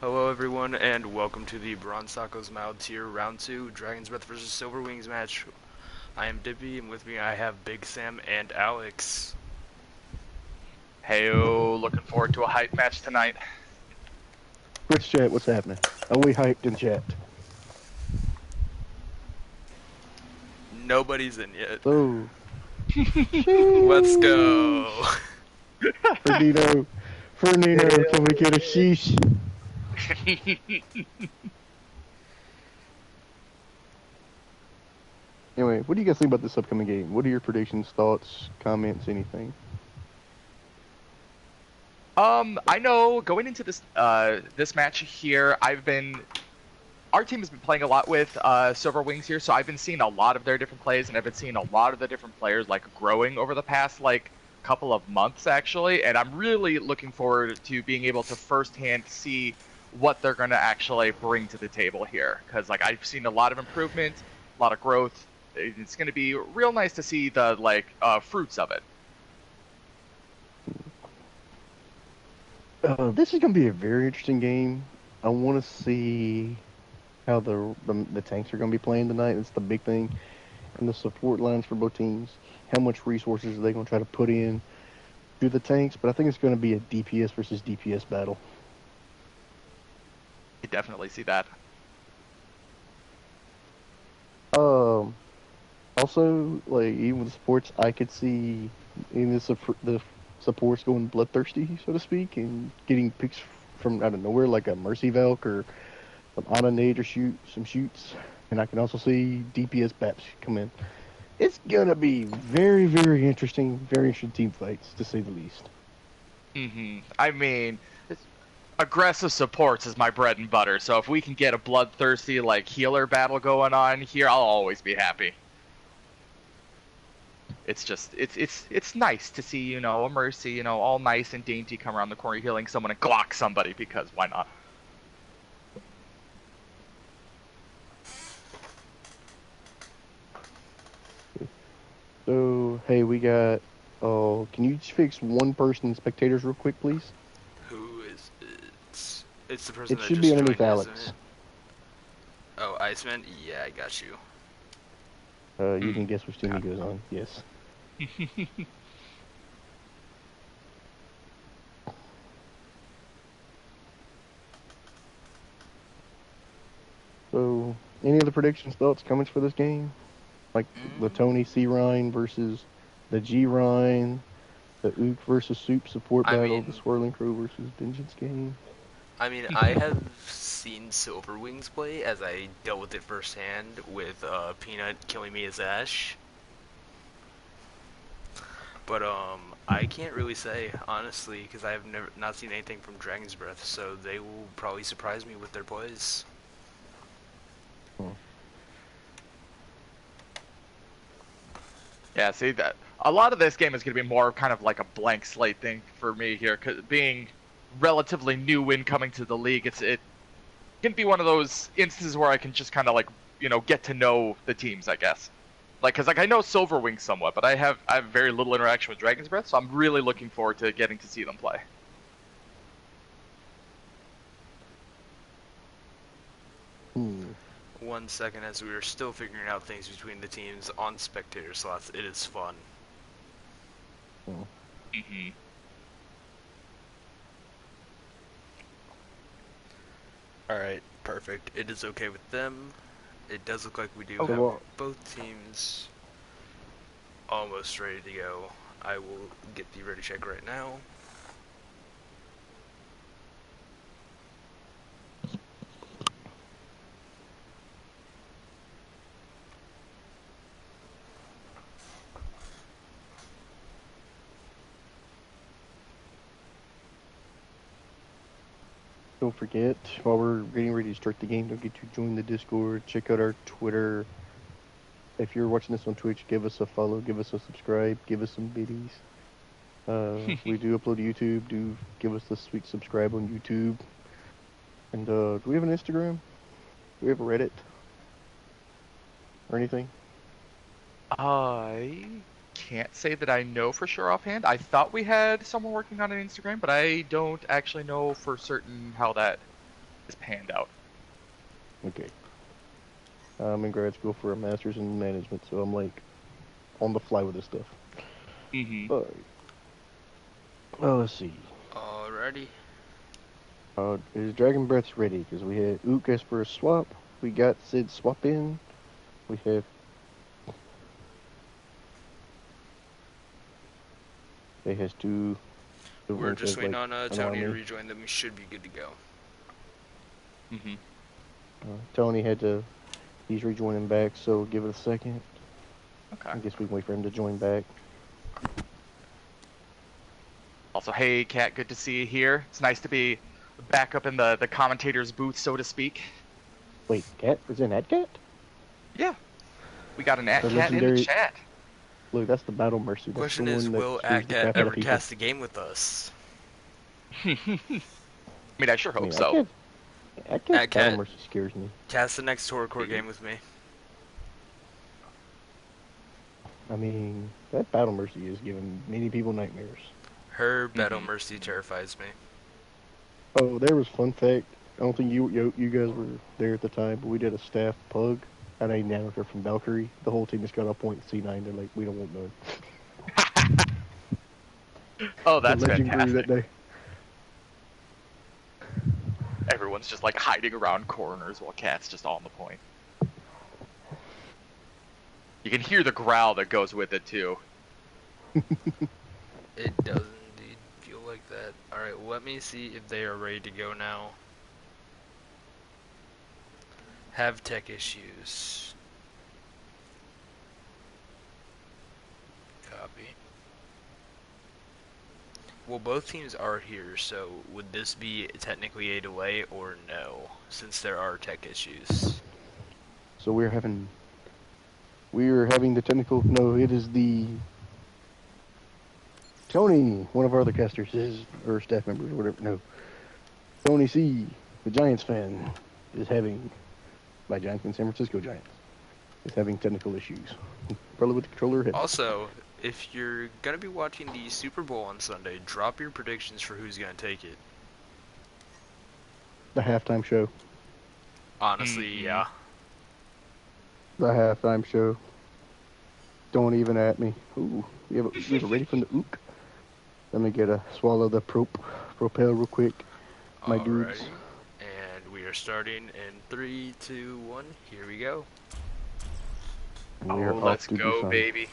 Hello everyone, and welcome to the Bronze Tacos Mild Tier Round 2 Dragon's Breath vs. Silver Wings match. I am Dippy, and with me I have Big Sam and Alex. Heyo, looking forward to a hype match tonight. Twitch chat, what's happening? Are we hyped in chat? Nobody's in yet. So, Let's go! Fernino, can we get a sheesh? Anyway, what do you guys think about this upcoming game? What are your predictions, thoughts, comments, anything? I know going into this match here, our team has been playing a lot with Silver Wings here, so I've been seeing a lot of their different plays, and I've been seeing a lot of the different players like growing over the past couple of months actually, and I'm really looking forward to being able to firsthand see what they're going to actually bring to the table here, because I've seen a lot of improvement, a lot of growth. It's going to be real nice to see the fruits of it. This is going to be a very interesting game. I want to see how the tanks are going to be playing tonight. That's the big thing. And the support lines for both teams. How much resources are they going to try to put in to the tanks? But I think it's going to be a DPS versus DPS battle. I definitely see that. Also, even with the supports, I could see in the supports going bloodthirsty, so to speak, and getting picks from out of nowhere, like a Mercy Valk or some Ana nade or some shoots. And I can also see DPS Baps come in. It's gonna be very, very interesting team fights, to say the least. I mean, aggressive supports is my bread and butter, so if we can get a bloodthirsty healer battle going on here, I'll always be happy. It's just it's nice to see, a Mercy, all nice and dainty come around the corner healing someone and Glock somebody, because why not? So, hey, we got... Oh, can you just fix one person in spectators real quick, please? Who is it? It's the person It that should just be joined, underneath Alex. isn't it? Oh, Iceman? Yeah, I got you. You can guess which team he goes on. Yes. So, any other predictions, thoughts, comments for this game? Like the Tony C. Ryan versus the G. Ryan, the Ook versus Soup support battle, the Swirling Crow versus Vengeance game. I mean, I have seen Silver Wings play, as I dealt with it firsthand with Peanut killing me as Ash. But I can't really say honestly, because I have not seen anything from Dragon's Breath, so they will probably surprise me with their plays. Yeah, see, that a lot of this game is going to be more kind of like a blank slate thing for me here, because being relatively new in coming to the league, it can be one of those instances where I can just kind of get to know the teams, I guess. Because I know Silver Wings somewhat, but I have very little interaction with Dragon's Breath, so I'm really looking forward to getting to see them play. One second, as we are still figuring out things between the teams on spectator slots, it is fun. Alright, perfect. It is okay with them. It does look like we do have both teams almost ready to go. I will get the ready check right now. Don't forget, while we're getting ready to start the game, don't forget to join the Discord, check out our Twitter. If you're watching this on Twitch, give us a follow, give us a subscribe, give us some biddies. We do upload to YouTube. Do give us the sweet subscribe on YouTube. And do we have an Instagram? Do we have a Reddit? Or anything? I can't say that I know for sure offhand. I thought we had someone working on an Instagram, but I don't actually know for certain how that is panned out. Okay. I'm in grad school for a master's in management, so I'm like on the fly with this stuff. Mm-hmm. Oh, let's see. Alrighty. Is Dragon Breath's ready? Because we had Ook as for a swap. We got Sid swap in. We have. They has two. We're just waiting like, on Tony to rejoin them. We should be good to go. Mm-hmm. Tony had to. He's rejoining back, so give it a second. Okay. I guess we can wait for him to join back. Also, hey, Kat, good to see you here. It's nice to be back up in the commentator's booth, so to speak. Wait, Kat? Is it an AtCat? Yeah. We got an AtCat legendary... in the chat. Look, that's the Battle Mercy. That's Question is, will AtCat ever cast a game with us? I mean, I sure hope so. AtCat Battle Mercy scares me. Cast the next Horrorcore game with me. I mean, that Battle Mercy is giving many people nightmares. Her Battle Mercy terrifies me. Oh, there was fun fact. I don't think you guys were there at the time, but we did a staff pug and a Nanoker from Valkyrie. The whole team just got a point C9. They're like, we don't want none. Oh, that's fantastic. That day. Everyone's just like hiding around corners while Cat's just on the point. You can hear the growl that goes with it too. It does indeed feel like that. Alright, let me see if they are ready to go now. Have tech issues. Copy. Well, both teams are here, so would this be technically a delay or no, since there are tech issues? So we're having the technical. No, it is the Tony, one of our other casters, or staff members, or whatever. No, Tony C, the Giants fan, is having. By Giants in San Francisco Giants, is having technical issues, probably with the controller head. Also, if you're gonna be watching the Super Bowl on Sunday, drop your predictions for who's gonna take it. The halftime show. Honestly, yeah. The halftime show. Don't even at me. Ooh, we have a ready from the Ook. Let me get a swallow the propel real quick. My dudes. And we are starting in 3, 2, 1. Here we go. Oh, let's go, baby.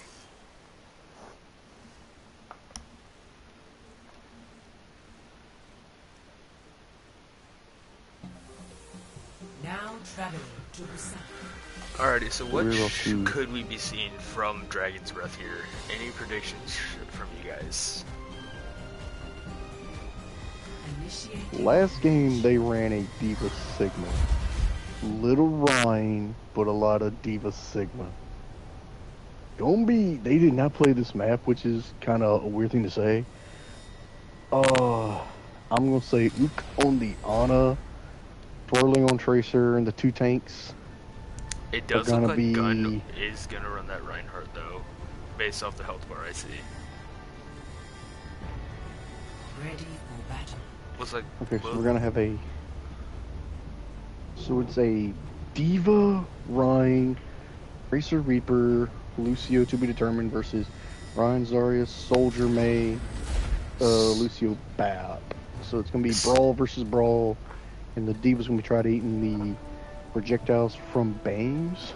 Now traveling to the south. Alrighty, so what could we be seeing from Dragon's Breath here? Any predictions from you guys? Last game they ran a D.Va Sigma. Little Rhine, but a lot of D.Va Sigma. They did not play this map, which is kind of a weird thing to say. I'm gonna say Ook on the Ana, twirling on Tracer, and the two tanks. It does look like Gun is gonna run that Reinhardt though, based off the health bar I see. Ready for battle. Looks like okay, so we're gonna have a. So it's a D.Va, Rhine, Tracer Reaper, Lucio to be determined versus Rhine, Zarya, Soldier, Mei, Lucio, Bap. So it's gonna be Brawl versus Brawl, and the D.Va's gonna be trying to eating the projectiles from Bangs,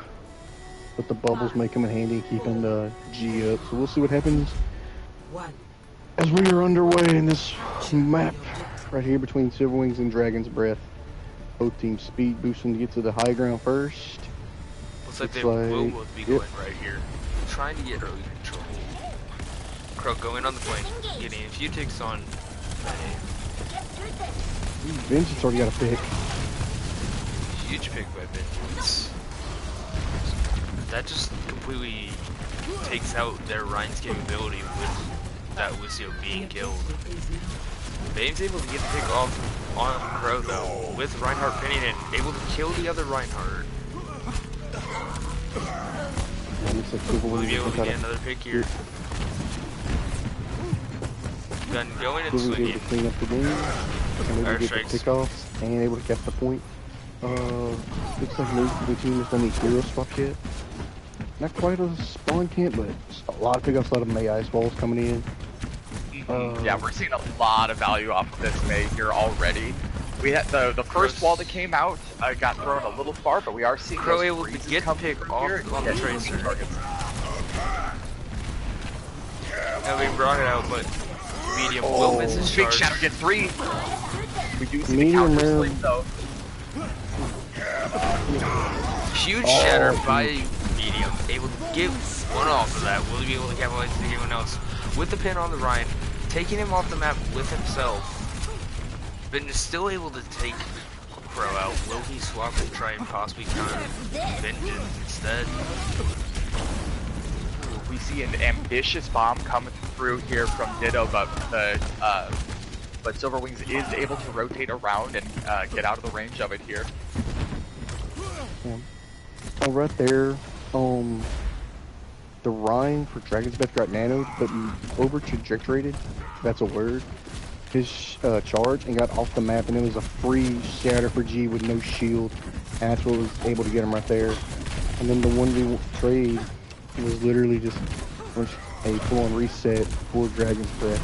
but the bubbles may come in handy keeping the G up. So we'll see what happens as we are underway in this map right here between Silverwings and Dragon's Breath. Both teams speed boosting to get to the high ground first. Looks like they will both be going right here, trying to get early control. Croak going on the flank, getting a few ticks on Vengeance already got a pick. Huge pick by Vengeance. That just completely takes out their Rhine's capability with that Lucio being killed. Bane's able to get the pick off on Crow though, with Reinhardt pinning it, able to kill the other Reinhardt. Will he be able to get another pick here? gun going and Still was able swinging. to clean up the game, and able Air to get strikes. the pickoffs, and able to catch the point. Looks like no the team has done the hero swap yet. Not quite a spawn camp, but a lot of pickups, a lot of May Ice Walls coming in. Yeah, we're seeing a lot of value off of this May here already. We had the first wall that came out got thrown a little far, but we are seeing Crow those able to freezes get come pick through off here and on the get tracer. targets. And we brought it out, but medium will miss his Big charge. Shadow get 3. We do see the Medium counter rare. sleep though. Huge shatter by medium, able to get one off of that. Will he be able to capitalize anyone else with the pin on the Ryan, taking him off the map with himself, but is still able to take Crow out. Will he swap and try and possibly counter Vengeance instead? We see an ambitious bomb coming through here from Ditto, but Silver Wings is able to rotate around and get out of the range of it here. Oh, right there, the Rhine for Dragon's Breath got nanoed, but over trajectorated, that's a word, his charge and got off the map, and it was a free shatter for G with no shield, and that's what was able to get him right there. And then the 1v trade was literally just a full-on reset for Dragon's Breath.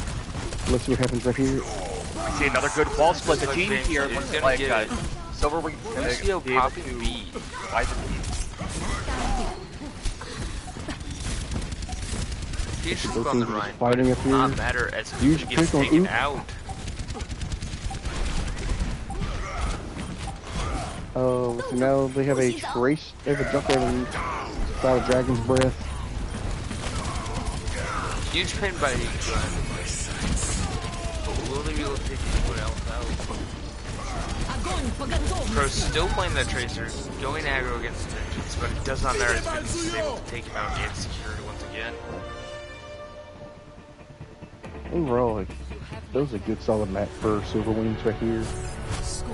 Let's see what happens right here. We see another good wall split. The Looks team like here Vince looks is like gonna get it. Silver Wings is going Lucio to be able popping to B. divide the team. Huge Both swoop on the teams Ryan, fighting but up it will not here. matter as Huge he gets pick on taken Oop. out. So now they have a trace, they have a jump over inside of Dragon's Breath. Huge pin by Gun. But will they be able to take anyone else out? Crow's still playing that tracer, going aggro against the Vengeance, but it does not matter as Vengeance is able to take him out and secure it once again. Overall, that was a good solid match for Silver Wings right here.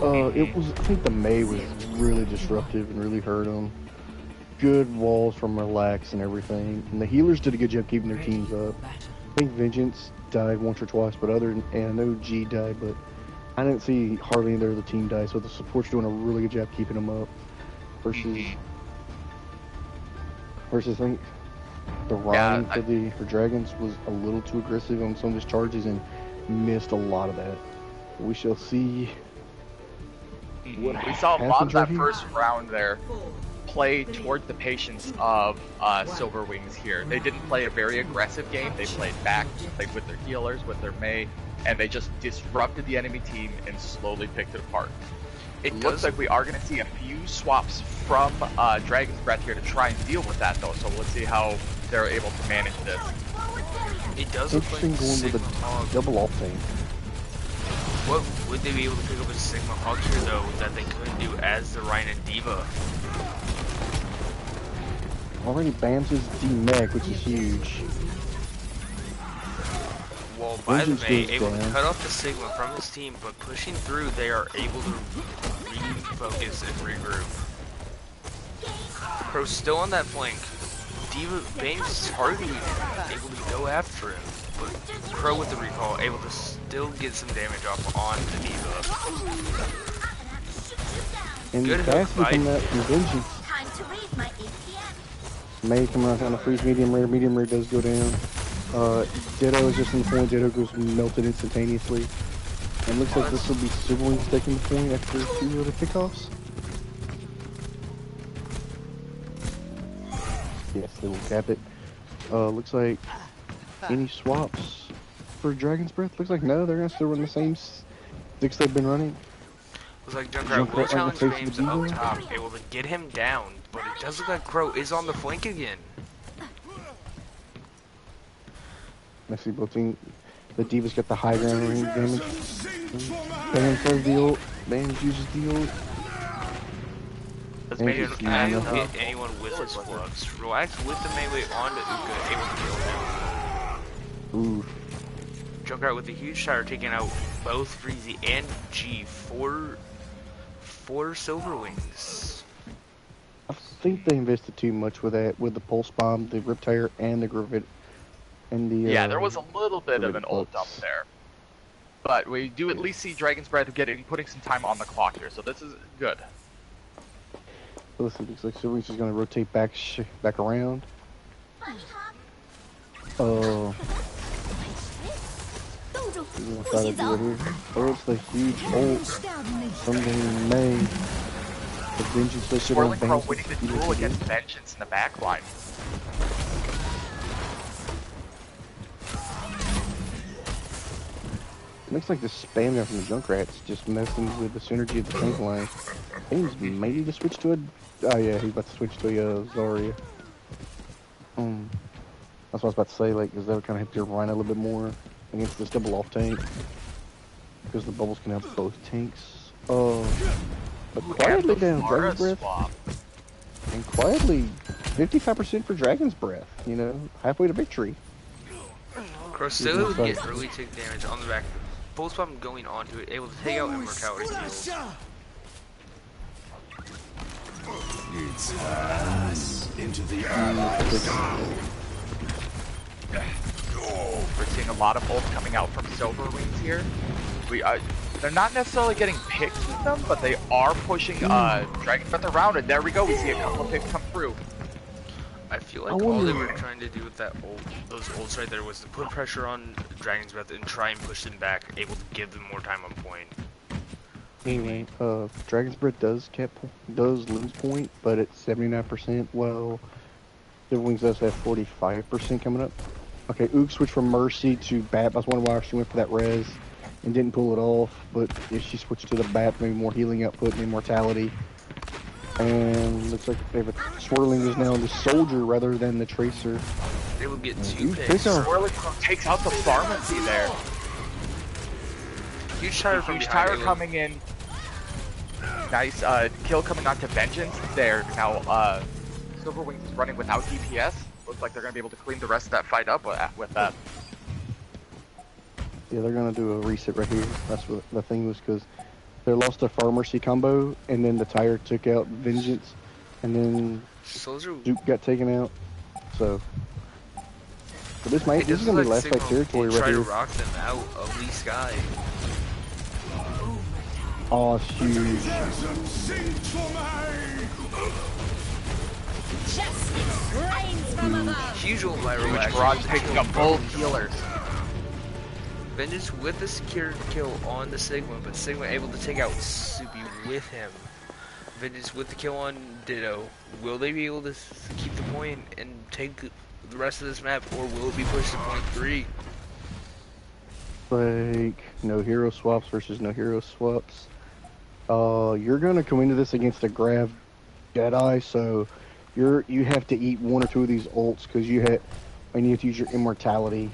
I think the May was really disruptive and really hurt them. Good walls from Relax and everything. And the healers did a good job keeping their teams up. I think Vengeance died once or twice, but and I know G died, but I didn't see hardly any of the team die, so the support's doing a really good job keeping them up. Versus I think the Ryan for Dragons was a little too aggressive on some of his charges and missed a lot of that. We shall see. We saw a lot of that right here. first round there play towards the patience of Silver Wings here. They didn't play a very aggressive game. They played back, played with their healers, with their May, and they just disrupted the enemy team and slowly picked it apart. It looks like we are going to see a few swaps from Dragon's Breath here to try and deal with that, though. So let's see how they're able to manage this. It does look like Interesting going with Sigma Hog. a double off thing. What would they be able to pick up a Sigma Hog here though that they couldn't do as the Rhine and Diva? Already Bams his D-Meg, which is huge. Well, by the Vengeance May, goes able to down. cut off the Sigma from his team, but pushing through, they are able to refocus and regroup. Crow's still on that flank. Diva, Bane's is targeting him, able to go after him, but Crow with the recall, able to still get some damage off on the Diva. And Good fastly fight. coming out from Vengeance. Time to raise my APM. May coming out on a freeze medium rare. Medium rare does go down. Ditto is just in the point. Ditto goes melted instantaneously. And looks like this will be Silver Wings taking the point after 2 of the kickoffs. Yes, they will cap it. Looks like any swaps for Dragon's Breath? Looks like no, they're gonna still run the same 6 they've been running. Looks like Junkrat will Junkrat on the challenge face of Bames the up Diva. top, able to get him down, but it does look like Crow is on the flank again. I see both teams. The Diva's got the high ground range damage. Bam throws the ult. Bam uses the ult. This And May just is Can line you up. hit anyone with his flux? Relax with the melee onto Uka, able to kill him. Ooh. Junkrat with a huge shatter taking out both Freezy and G for Silver Wings. I think they invested too much with that, with the pulse bomb, the Riptire, and the Gravid, and the. Yeah, there was a little bit of an Gravid ult dump Pulse. there. But we do at least see Dragon's Breath putting some time on the clock here, so this is good. So this looks like Silverwings is going to rotate back around. Bunny hop. Oh, we're gonna try to do it here. Oh, it's the huge ult from the May. The Vengeance does sit on Swirling Crow Vengeance. winning the duel against Vengeance in the backline. Looks like the spam there from the Junkrat's just messing with the synergy of the tank line. I think he's maybe to switch to a... Oh yeah, he's about to switch to a Zarya. That's what I was about to say, like, is that kind of help your Rhino a little bit more against this double off tank? Because the bubbles can help both tanks. But quietly down, Dragon's Breath. Swap. And quietly, 55% for Dragon's Breath, you know, halfway to victory. Crow still would get early tick damage on the back. Full spam going onto it, able to take out Immortality heals. It's us into the eyes. We're seeing a lot of ults coming out from Silver Wings here. They're not necessarily getting picks with them, but they are pushing Dragon's Breath around, and there we go. We see a couple of picks come through. I feel like all they were trying to do with those ults right there was to put pressure on Dragon's Breath and try and push them back, able to give them more time on point. Anyway, Dragon's Breath does lose point, but it's 79%. Well, Silverwings does have 45% coming up. Okay, Ook switched from Mercy to BAP. I was wondering why she went for that res and didn't pull it off, but if she switched to the BAP, maybe more healing output and immortality. And looks like they have a Swirling is now the Soldier rather than the Tracer. They will get 2 picks. Swirling Crow takes out the Pharmacy there. Huge tire from Huge behind. tire coming in. Nice kill coming onto Vengeance there. Now Silver Wings is running without DPS. Looks like they're going to be able to clean the rest of that fight up with that. Yeah, they're gonna do a reset right here. That's what the thing was, because they lost a Pharmacy combo, and then the tire took out Vengeance, and then Soldier. Duke got taken out. So, but this is gonna be last fight territory right try here. to rock them out of Lee Sky. Oh, it's huge. Huge ult by Huge Relax. Barrage picking up both healers. Vengeance with the secured kill on the Sigma, but Sigma able to take out Soupy with him. Vengeance with the kill on Ditto. Will they be able to keep the point and take the rest of this map, or will it be pushed to point 3? Like no hero swaps versus no hero swaps. You're gonna come into this against a Grav Jedi, so you have to eat 1 or 2 of these ults because you have to use your immortality.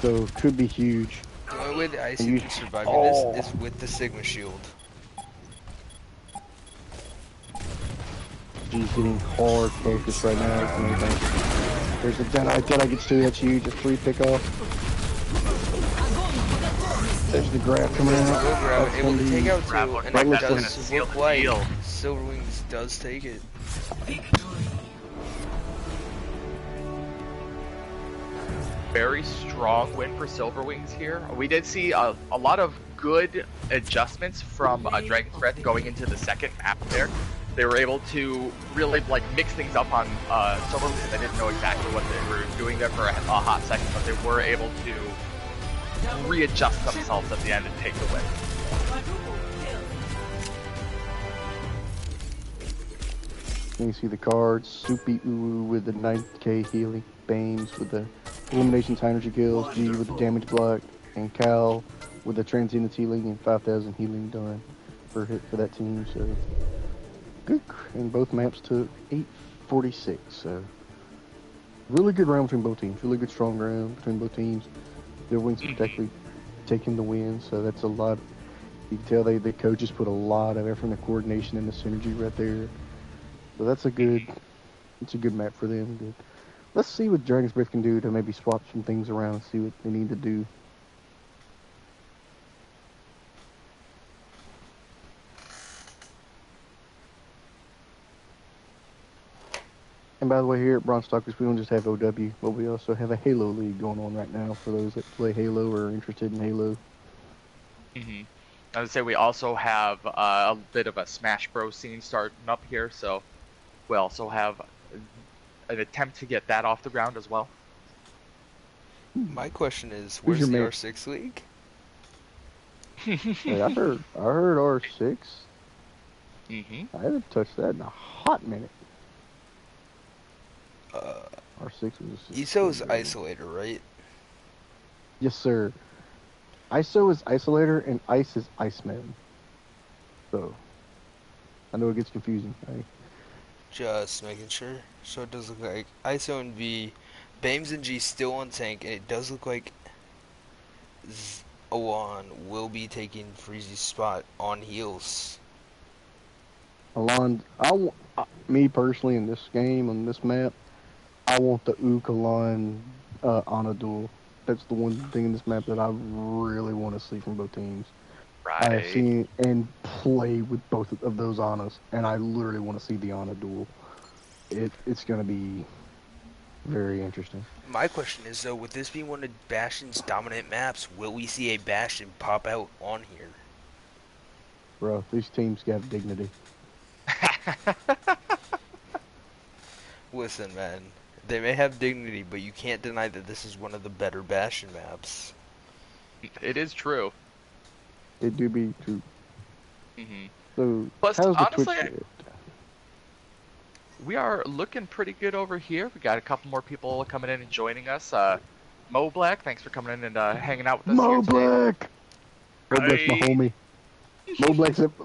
So could be huge. The only way that IC can survive this is with the Sigma shield. She's getting hard focused right now. There's a Jedi. Jedi gets 2. That's huge. A 3 pick off. There's the grab coming out. Able to take out 2, and Right, it that's gonna does seal look the like deal. Silverwings does take it. Very strong win for Silver Wings here. We did see a lot of good adjustments from Dragon's Breath going into the second map there. They were able to really like mix things up on Silver Wings. They didn't know exactly what they were doing there for a hot second, but they were able to readjust themselves at the end and take the win. You can see the cards. Soupy Uwu with the 9k healing. Bames with the elimination energy kills. G with the damage block. And Cal with the transcendence healing and 5,000 healing done for that team. So good. And both maps took 846. So really good round between both teams. Really good strong round between both teams. Their wings particularly taking the win. So that's a lot. You can tell the coaches put a lot of effort in the coordination and the synergy right there. So that's a good map for them. Good. Let's see what Dragon's Breath can do to maybe swap some things around and see what they need to do. And by the way, here at Bronze Stalkers, we don't just have OW, but we also have a Halo League going on right now for those that play Halo or are interested in Halo. I would say we also have a bit of a Smash Bros scene starting up here, so we also have an attempt to get that off the ground as well. My question is, Who's where's your the man? R6 League? Hey, I heard R6. Mm-hmm. I haven't touched that in a hot minute. R6 was. ISO's Isolator, right? Yes, sir. ISO is Isolator and Ice is Iceman. So, I know it gets confusing. Just making sure. So it does look like ISO and V, Bames and G still on tank, and it does look like Owan will be taking Freezy's spot on heals. Alon, me personally in this game, on this map, I want the Ukalon Ana duel. That's the one thing in this map that I really want to see from both teams. I have seen and play with both of those Anas, and I literally want to see the Ana duel. It's going to be very interesting. My question is, though, with this being one of Bastion's dominant maps, will we see a Bastion pop out on here? Bro, these teams got dignity. Listen, man, they may have dignity, but you can't deny that this is one of the better Bastion maps. It is true. It do be true. Mm-hmm. So, Plus, how's the honestly, Twitch shit? We are looking pretty good over here. We got a couple more people coming in and joining us. Mo Black, thanks for coming in and hanging out with us. Mo here today. Black! Mo Black's my Hey. homie.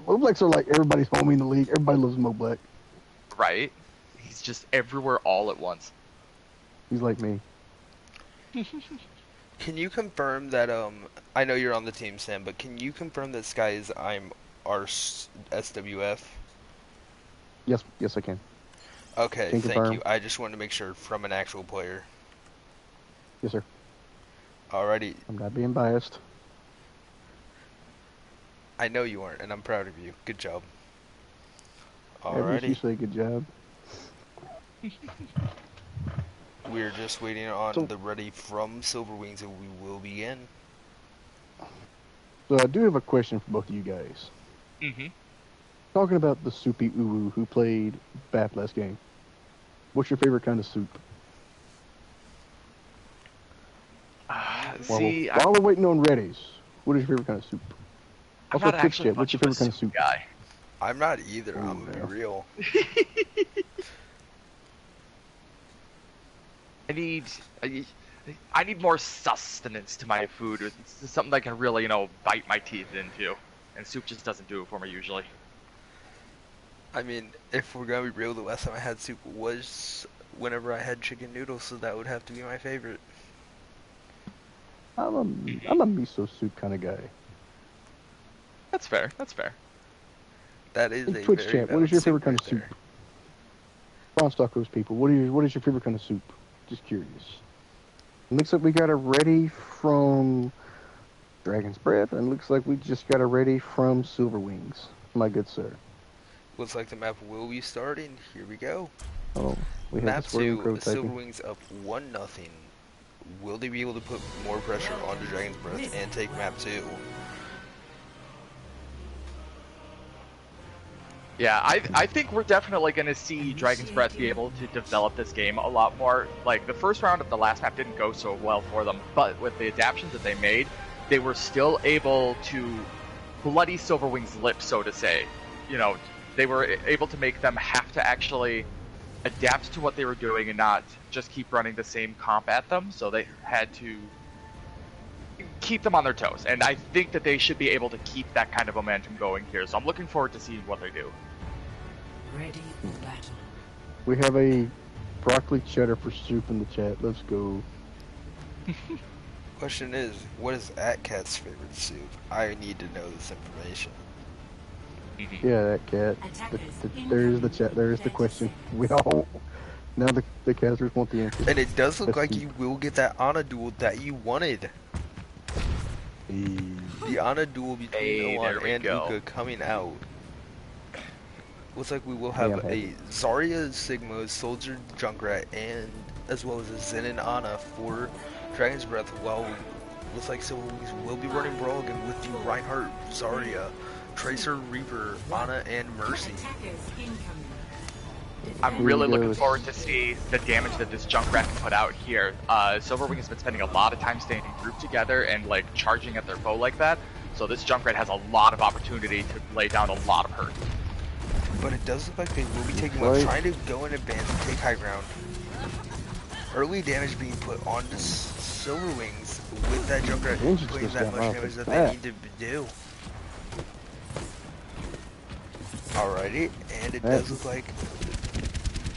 Mo Blacks are like everybody's homie in the league. Everybody loves Mo Black. Right? He's just everywhere all at once. He's like me. Can you confirm that, I know you're on the team, Sam, but can you confirm that Sky is our SWF? Yes, I can. Okay, Can thank confirm. you. I just wanted to make sure from an actual player. Yes, sir. Alrighty, I'm not being biased. I know you aren't, and I'm proud of you. Good job. Every you Alrighty, say good job. we're just waiting on So- the ready from Silver Wings, and we will begin. So I do have a question for both of you guys. Mm-hmm. Talking about the Soupy Uwu who played BAP last game. What's your favorite kind of soup? See, While we're waiting on Reddies, what is your favorite kind of soup? I'm Also, not Twitch actually chat, what's much your of a favorite kind of soup soup? guy. I'm not either, Ooh, I'm gonna yeah. be real. I need more sustenance to my food. It's something I can really, bite my teeth into. And soup just doesn't do it for me usually. I mean, if we're gonna be real, the last time I had soup was whenever I had chicken noodles, so that would have to be my favorite. I'm a miso soup kind of guy. That's fair. That's fair. That is Hey, a Twitch very chat, what is valid your favorite soup kind right of soup? there. Ron Stocko's people, what is your favorite kind of soup? Just curious. It looks like we got a ready from Dragon's Breath, and it looks like we just got a ready from Silver Wings. My good sir. Looks like the map will be starting. Here we go. Oh, we have Map the Swirling 2, Crow Silver typing. Wings up 1-0. Will they be able to put more pressure onto Dragon's Breath and take map 2? Yeah, I think we're definitely going to see Dragon's Breath be able to develop this game a lot more. Like, the first round of the last map didn't go so well for them, but with the adaptations that they made, they were still able to bloody Silverwing's lip, so to say. They were able to make them have to actually adapt to what they were doing and not just keep running the same comp at them, so they had to keep them on their toes. And I think that they should be able to keep that kind of momentum going here, so I'm looking forward to seeing what they do. Ready for battle. We have a broccoli cheddar for soup in the chat. Let's go. Question is, what is AtCat's favorite soup? I need to know this information. Yeah, that cat. There is the chat. There is the question. We all now the casters want the answer. And it does look Let's like see. you will get that Ana duel that you wanted. The Ana duel between Hey, Owan there we and go. Uka coming out. Looks like we will have a Zarya, Sigma, Soldier, Junkrat, and as well as a Zen and Ana for Dragon's Breath, while looks like Silver Wings will be running Brawl again with the Reinhardt, Zarya, Tracer, Reaper, Ana, and Mercy. I'm really looking forward to see the damage that this Junkrat can put out here. Silverwing has been spending a lot of time staying grouped together and like charging at their foe like that, so this Junkrat has a lot of opportunity to lay down a lot of hurt. But it does look like they will be taking up, trying to go in advance and take high ground. Early damage being put on the Silver Wings with that Junkrat putting that much damage that they need to do. Alrighty, and it does look like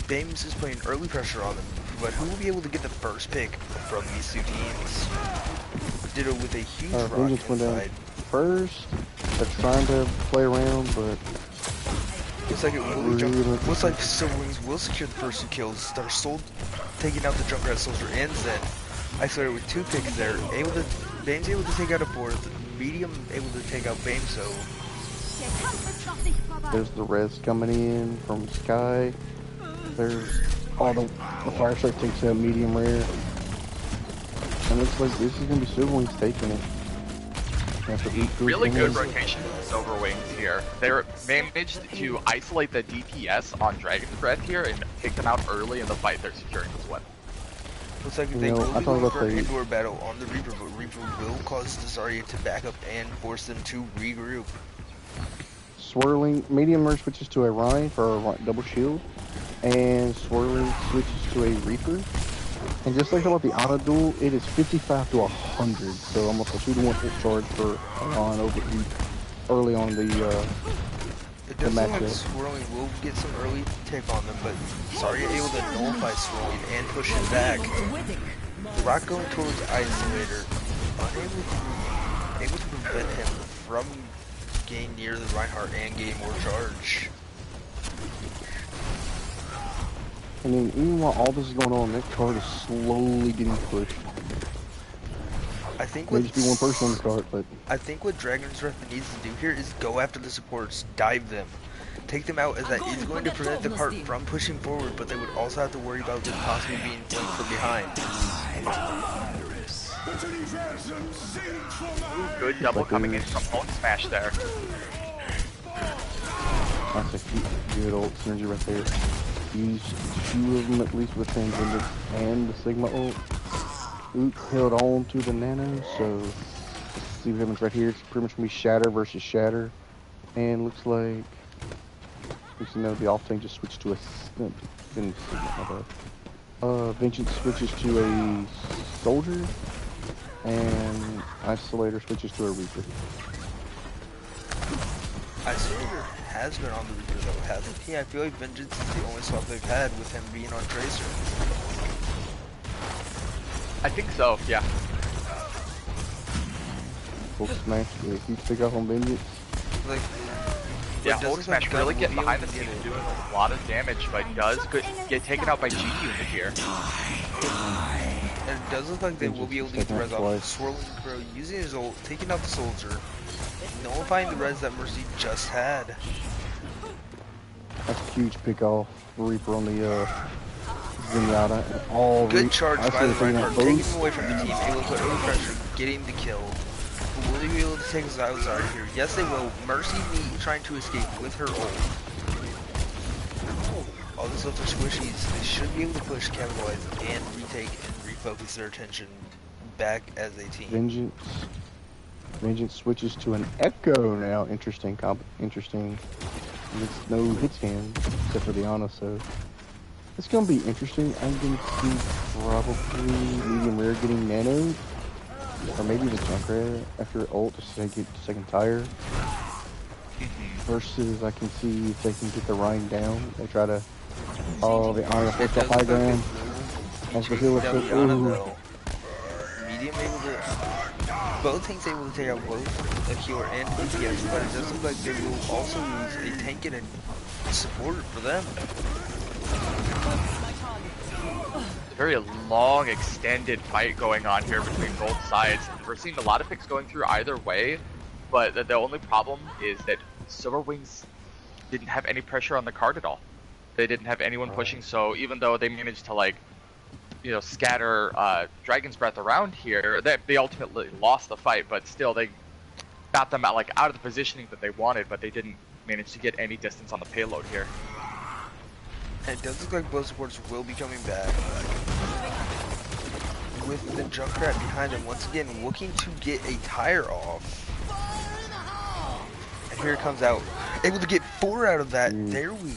Bames is putting early pressure on them, but who will be able to get the first pick from these two teams? Ditto with a huge rock inside. First, they're trying to play around, but looks like it will be looks like Silver Wings will secure the first two kills. They're taking out the Junkrat Soldier and Zen. Isolated with 2 picks there. Bames able to take out a 4th. Medium able to take out Bames, so there's the res coming in from Sky. There's all the fire strike takes out medium rare. And looks like this is gonna be Silver Wings taking it. Really good rotation of the Silver Wings here. They're managed to isolate the DPS on Dragon's Breath here and take them out early in the fight they're securing this weapon. Looks like they will be going for an indoor battle on the Reaper, but Reaper will cause the Zarya to back up and force them to regroup. Swirling, medium rare switches to a Rhine for a double shield, and Swirling switches to a Reaper. And just like about the auto duel, it is 55 to 100, so almost a 2-to-1 hit charge for on overheat early on the matchup. Like Swirling will get some early take on them, but Zarya able to nullify Swirling and push him back. Rock going towards Isolator, able to prevent him from getting near the Reinhardt and getting more charge. I mean, even while all this is going on, that card is slowly getting pushed. I think May just be one person on the card, but I think what Dragon's Breath needs to do here is go after the supports, dive them, take them out, as that is going to prevent the cart from pushing forward, but they would also have to worry about them possibly being flanked from behind. Ooh, good double coming in from Hulk Smash there. That's a good old synergy right there. Use 2 of them at least with Tangent and the Sigma ult. Oop held on to the Nano, so see what happens right here. It's pretty much gonna be Shatter versus Shatter, and looks like the off tank just switched to a Vengeance switches to a Soldier, and Isolator switches to a Reaper. Isolator has been on the Reaper though, hasn't he? I feel like Vengeance is the only swap they've had with him being on Tracer. I think so, yeah. Hulk Smash, a huge pick off on Vengeance. Like, yeah, Hulk Smash really getting behind the scenes, doing a lot of damage, but does get taken out by G Unit here. And it does look like they will be able to get the res off. Swirling Crow using his ult, taking out the Soldier, nullifying the res that Mercy just had. That's a huge pick off Reaper on the Zenyatta. All good charge by the Reinhardt, taking him away from the team, able to put early pressure, getting the kill. But will they be able to take Zarya here? Yes, they will. Mercy trying to escape with her ult. All these left are squishies. They should be able to push, capitalize, and retake and refocus their attention back as a team. Vengeance switches to an Echo now. Interesting. There's no hit scan except for the Ana, so it's gonna be interesting. I'm gonna see probably medium rare getting nanoed, or maybe the Junkrat after ult just to get second tire. Versus, I can see if they can get the Rhine down. They try to. Oh, the Ana puts up high ground. That's the healer. Medium able to. Both tanks able to take out both a healer and DPS, but it does look like they will also use a tank and a support for them. A very long, extended fight going on here between both sides. We're seeing a lot of picks going through either way, but the only problem is that Silver Wings didn't have any pressure on the card at all. They didn't have anyone pushing, so even though they managed to like scatter Dragon's Breath around here. They ultimately lost the fight, but still they got them out of the positioning that they wanted, but they didn't manage to get any distance on the payload here. And it does look like both supports will be coming back. With the Junkrat behind them, once again looking to get a tire off. And here it comes out. Able to get 4 out of that. There we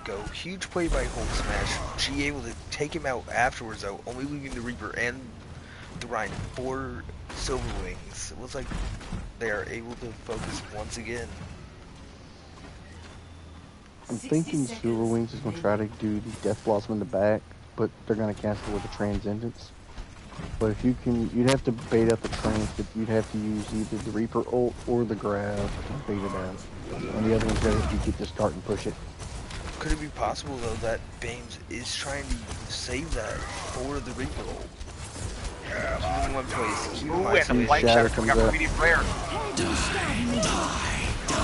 go. Huge play by Hulk Smash. G able to take him out afterwards though, only leaving the Reaper and the Rhine for Silver Wings. It looks like they are able to focus once again. I'm thinking Silver Wings is going to try to do the Death Blossom in the back, but they're going to cancel with the Transcendence. But if you can, you'd have to bait out the Trans, but you'd have to use either the Reaper ult or the Grab to bait it out. And the other one's got to get to start and push it. Could it be possible though that Bames is trying to save that for the Reaper ult? Keeping one place, keeping Ooh, my and the place. flank shatter coming up from medium rare.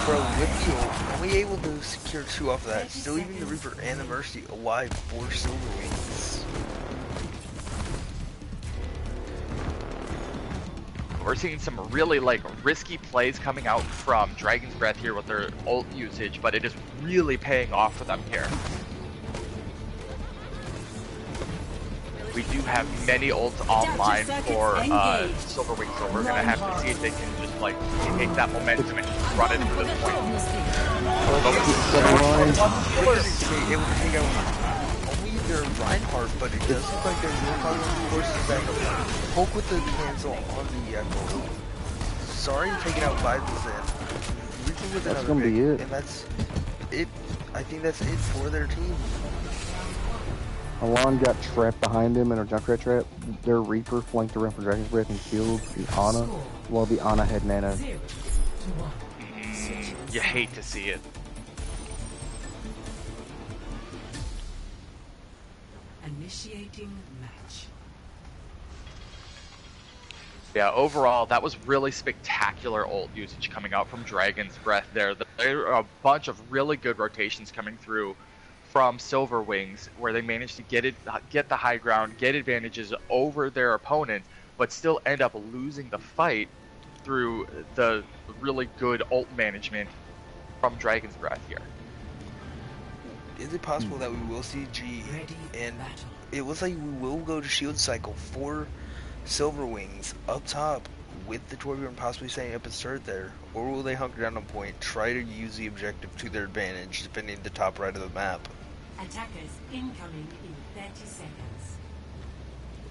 Bro, with the ult, only able to secure 2 off of that, still leaving the Reaper and the Mercy alive for Silver Wings. We're seeing some really risky plays coming out from Dragon's Breath here with their ult usage, but it is really paying off for them here. We do have many ults online for Silver Wings, so we're gonna have to see if they can just take that momentum and just run it through this point. Able to take out only their Reinhardt, but it does look like they're really probably going to force this back up. Hulk with the cancel on the Echo. Sorry, taken out by the Zen. Reaching with That's another gonna be pick, it. and that's it. I think that's it for their team. Alon got trapped behind him in a Junkrat trap. Their Reaper flanked around for Dragon's Breath and killed the Ana, while the Ana had Nana. 0-1. You hate to see it. Initiating match. Yeah, overall, that was really spectacular ult usage coming out from Dragon's Breath there. There are a bunch of really good rotations coming through from Silver Wings, where they managed to get the high ground, get advantages over their opponent, but still end up losing the fight through the really good ult management from Dragon's Breath here. Is it possible that we will see G and Battle. it looks like we will go to shield cycle for Silver Wings up top with the Torbjorn possibly setting up a start there, or will they hunker down on point, try to use the objective to their advantage, defending the top right of the map? Attackers incoming in 30 seconds.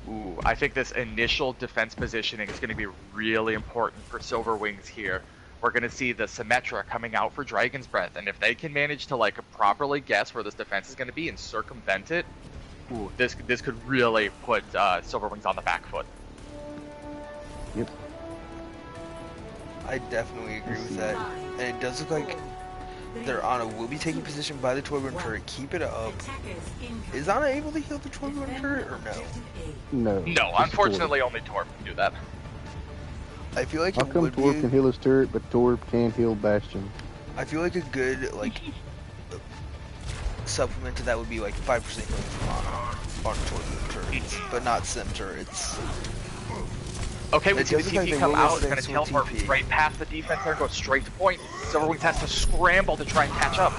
Ooh, I think this initial defense positioning is going to be really important for Silver Wings here. We're going to see the Symmetra coming out for Dragon's Breath, and if they can manage to properly guess where this defense is going to be and circumvent it, ooh, this could really put Silver Wings on the back foot. Yep. I definitely agree with that, and it does look like their Ana will be taking position by the Torbjorn turret. Keep it up. Is Ana able to heal the Torbjorn turret or no? No. No, unfortunately, only Torb can do that. I feel like How it come would Torb be. can heal his turret, but Torb can't heal Bastion? I feel like a good supplement to that would be 5% healing from Ana on Torbjorn turrets, but not Sim turrets. Okay, we It see the does look like TP they come will out, get it's going to six with teleport TP. right past the defense there and go straight to point. Silver Wings has to scramble to try and catch up.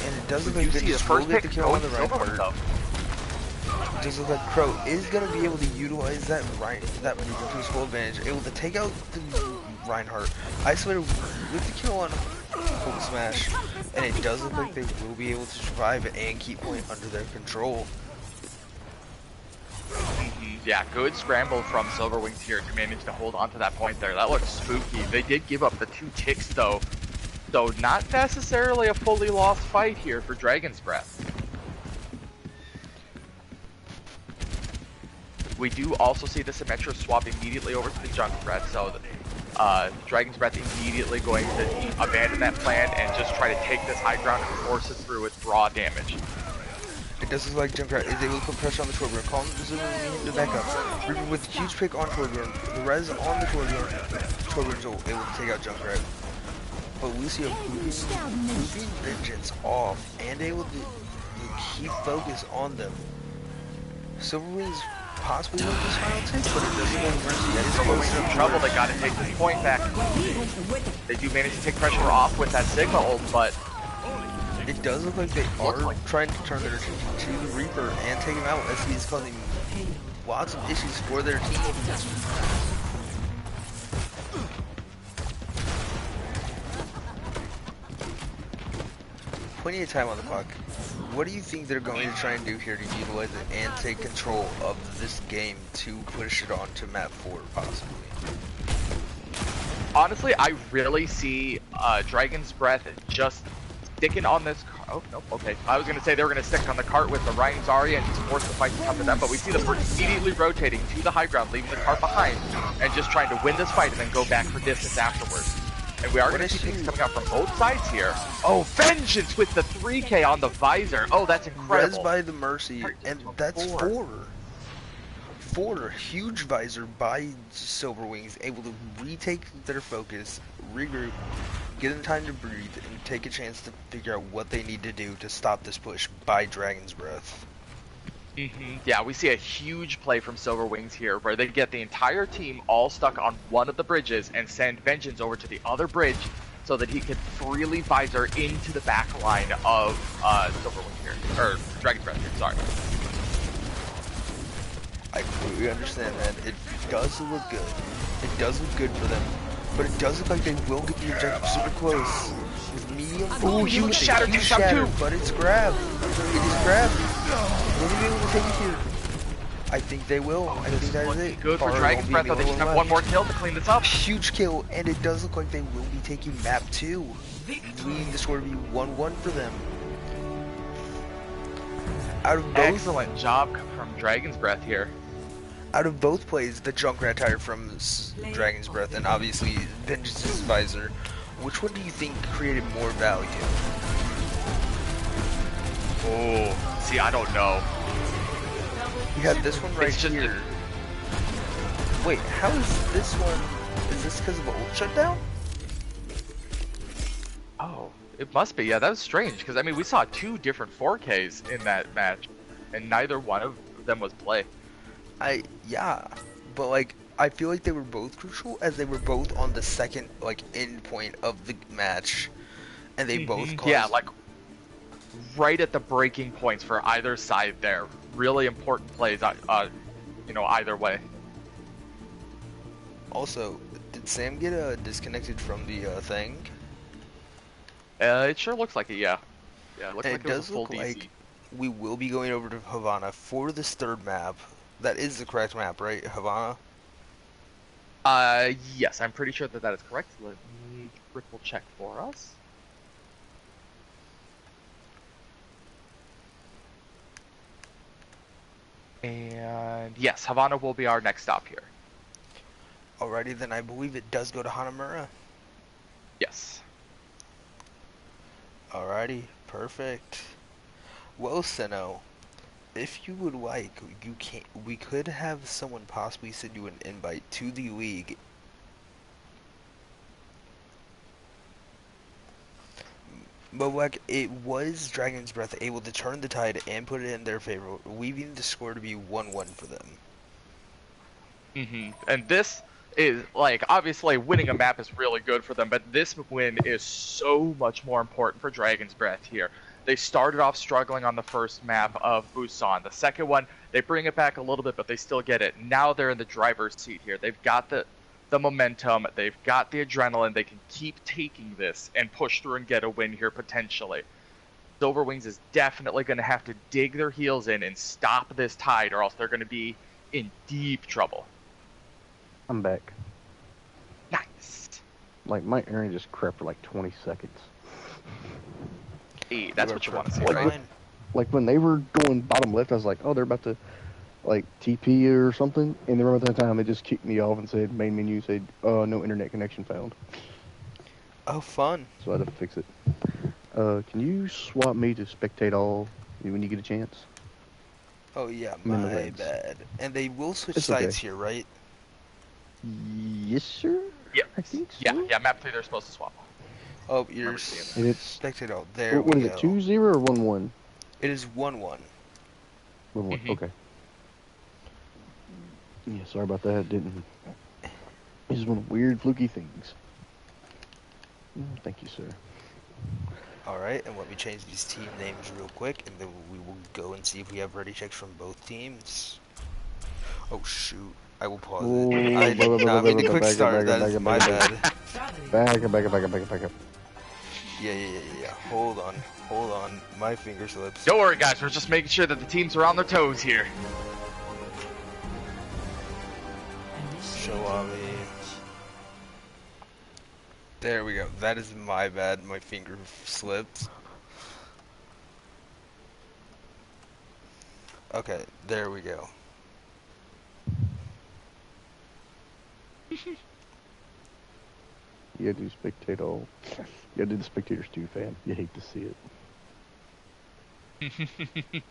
And it does look You like they see the just will first get pick the kill on going the Silver Wings Reinhardt. though. It does look like Crow is going to be able to utilize that Reaper to his full advantage, able to take out the Reinhardt, isolated with the kill on Hulk Smash, and it does look like they will be able to survive and keep point under their control. Yeah, good scramble from Silver Wings here to manage to hold on to that point there. That looks spooky. They did give up the 2 ticks though, so not necessarily a fully lost fight here for Dragon's Breath. We do also see the Symmetra swap immediately over to the Junkrat, so Dragon's Breath immediately going to abandon that plan and just try to take this high ground and force it through with raw damage. It does look like Junkrat is able to put pressure on the Torbjorn, calling presumably to back up. Reaper with a huge pick on Torbjorn, the res on the Torbjorn's able to take out Junkrat. But Lucio moving Vengeance off and able to keep focus on them. Silverwings possibly win this final take, but it doesn't mean Mercy is Silver close Wings in enough trouble. where They got to take this point back. They do manage to take pressure off with that Sigma ult, but it does look like they are trying to turn their attention to the Reaper and take him out, as he's causing lots of issues for their team. Plenty of time on the clock. What do you think they're going to try and do here to utilize it and take control of this game to push it on to map 4, possibly? honestly, I really see Dragon's Breath just sticking on this. Oh, nope, okay. I was going to say they were going to stick on the cart with the Ryan Zarya and just force the fight to come to them, but we see them immediately rotating to the high ground, leaving the cart behind, and just trying to win this fight and then go back for distance afterwards. And we are going to see things coming out from both sides here. Oh, Vengeance with the 3K on the visor. Oh, that's incredible. Res by the Mercy, and that's 4. 4, huge visor by Silverwings, able to retake their focus, regroup, get in time to breathe, and take a chance to figure out what they need to do to stop this push by Dragon's Breath. Yeah, we see a huge play from Silverwings here, where they get the entire team all stuck on one of the bridges and send Vengeance over to the other bridge so that he can freely visor into the back line of Silverwings here, or Dragon's Breath here, sorry. I completely understand that. It does look good. It does look good for them. But it does look like they will get the objective super close. With medium. Ooh, huge shatter, huge shot shatter, two. but it's grabbed. It is grabbed. Will they be able to take it here? I think they will. I think that is it. Good for Barra Dragon's will Breath, be though. the They just only have one more kill to clean this up. Huge kill, and it does look like they will be taking map 2. Leading the score to be 1-1 for them. Out of both, Excellent job from Dragon's Breath here. out of both plays, the Junkrat tire from Dragon's Breath and obviously Vengeance's visor, which one do you think created more value? Oh, see, I don't know. You have this one right It's just- here. Wait, how is this one? Is this because of the ult shutdown? Oh, it must be. Yeah, that was strange, because, I mean, we saw 2 different 4Ks in that match, and neither one of them was play. Yeah, but like, I feel like they were both crucial as they were both on the second, like, end point of the match, and they both caused... Yeah, like, right at the breaking points for either side there. Really important plays, you know, either way. Also, did Sam get disconnected from the thing? It sure looks like it, yeah. Yeah, it looks And like it it was does a full look DC. like we will be going over to Havana for this third map. That is the correct map, right? Havana? Yes, I'm pretty sure that that is correct. Let me triple check for us. And yes, Havana will be our next stop here. Alrighty, then I believe it does go to Hanamura. Yes. Alrighty, perfect. Well, Seno, if you would like, we could have someone possibly send you an invite to the league. But like, it was Dragon's Breath able to turn the tide and put it in their favor, leaving the score to be 1-1 for them. And this is, like, obviously winning a map is really good for them, but this win is so much more important for Dragon's Breath here. They started off struggling on the first map of Busan. The second one, they bring it back a little bit, but they still get it. Now they're in the driver's seat here. They've got the momentum, they've got the adrenaline, they can keep taking this and push through and get a win here potentially. Silverwings is definitely going to have to dig their heels in and stop this tide, or else they're going to be in deep trouble. I'm back. Nice. Like, my area just crept for like 20 seconds. Hey, that's what you want to see, Like, right? Like, when they were going bottom left, I was like, oh, they're about to, like, TP or something. And then around that time, they just kicked me off and said, main menu said, no internet connection found. Oh, fun. So I had to fix it. Can you swap me to spectate all when you get a chance? Oh yeah, I'm in the my reds. bad. And they will switch It's sides okay. here, right? Yes, sir? Yeah. I think so. Yeah, map 3 they're supposed to swap. Oh, you're Remember seeing And it's, spectate all. There what we is go. it, 2-0 or 1-1? It is 1-1. 1-1, Mhm. okay. Yeah, sorry about that. Didn't. It's just one of weird, fluky things. Thank you, sir. Alright, and let me change these team names real quick, and then we will go and see if we have ready checks from both teams. Oh shoot, I will pause it. I did not mean to quick start, that is my bad. Back up. Yeah. Hold on. My finger slips. Don't worry, guys. We're just making sure that the teams are on their toes here. Shalami. There we go. That is my bad. My finger slipped. Okay, there we go. You gotta do spectator. You gotta do the spectators too, fam. You hate to see it.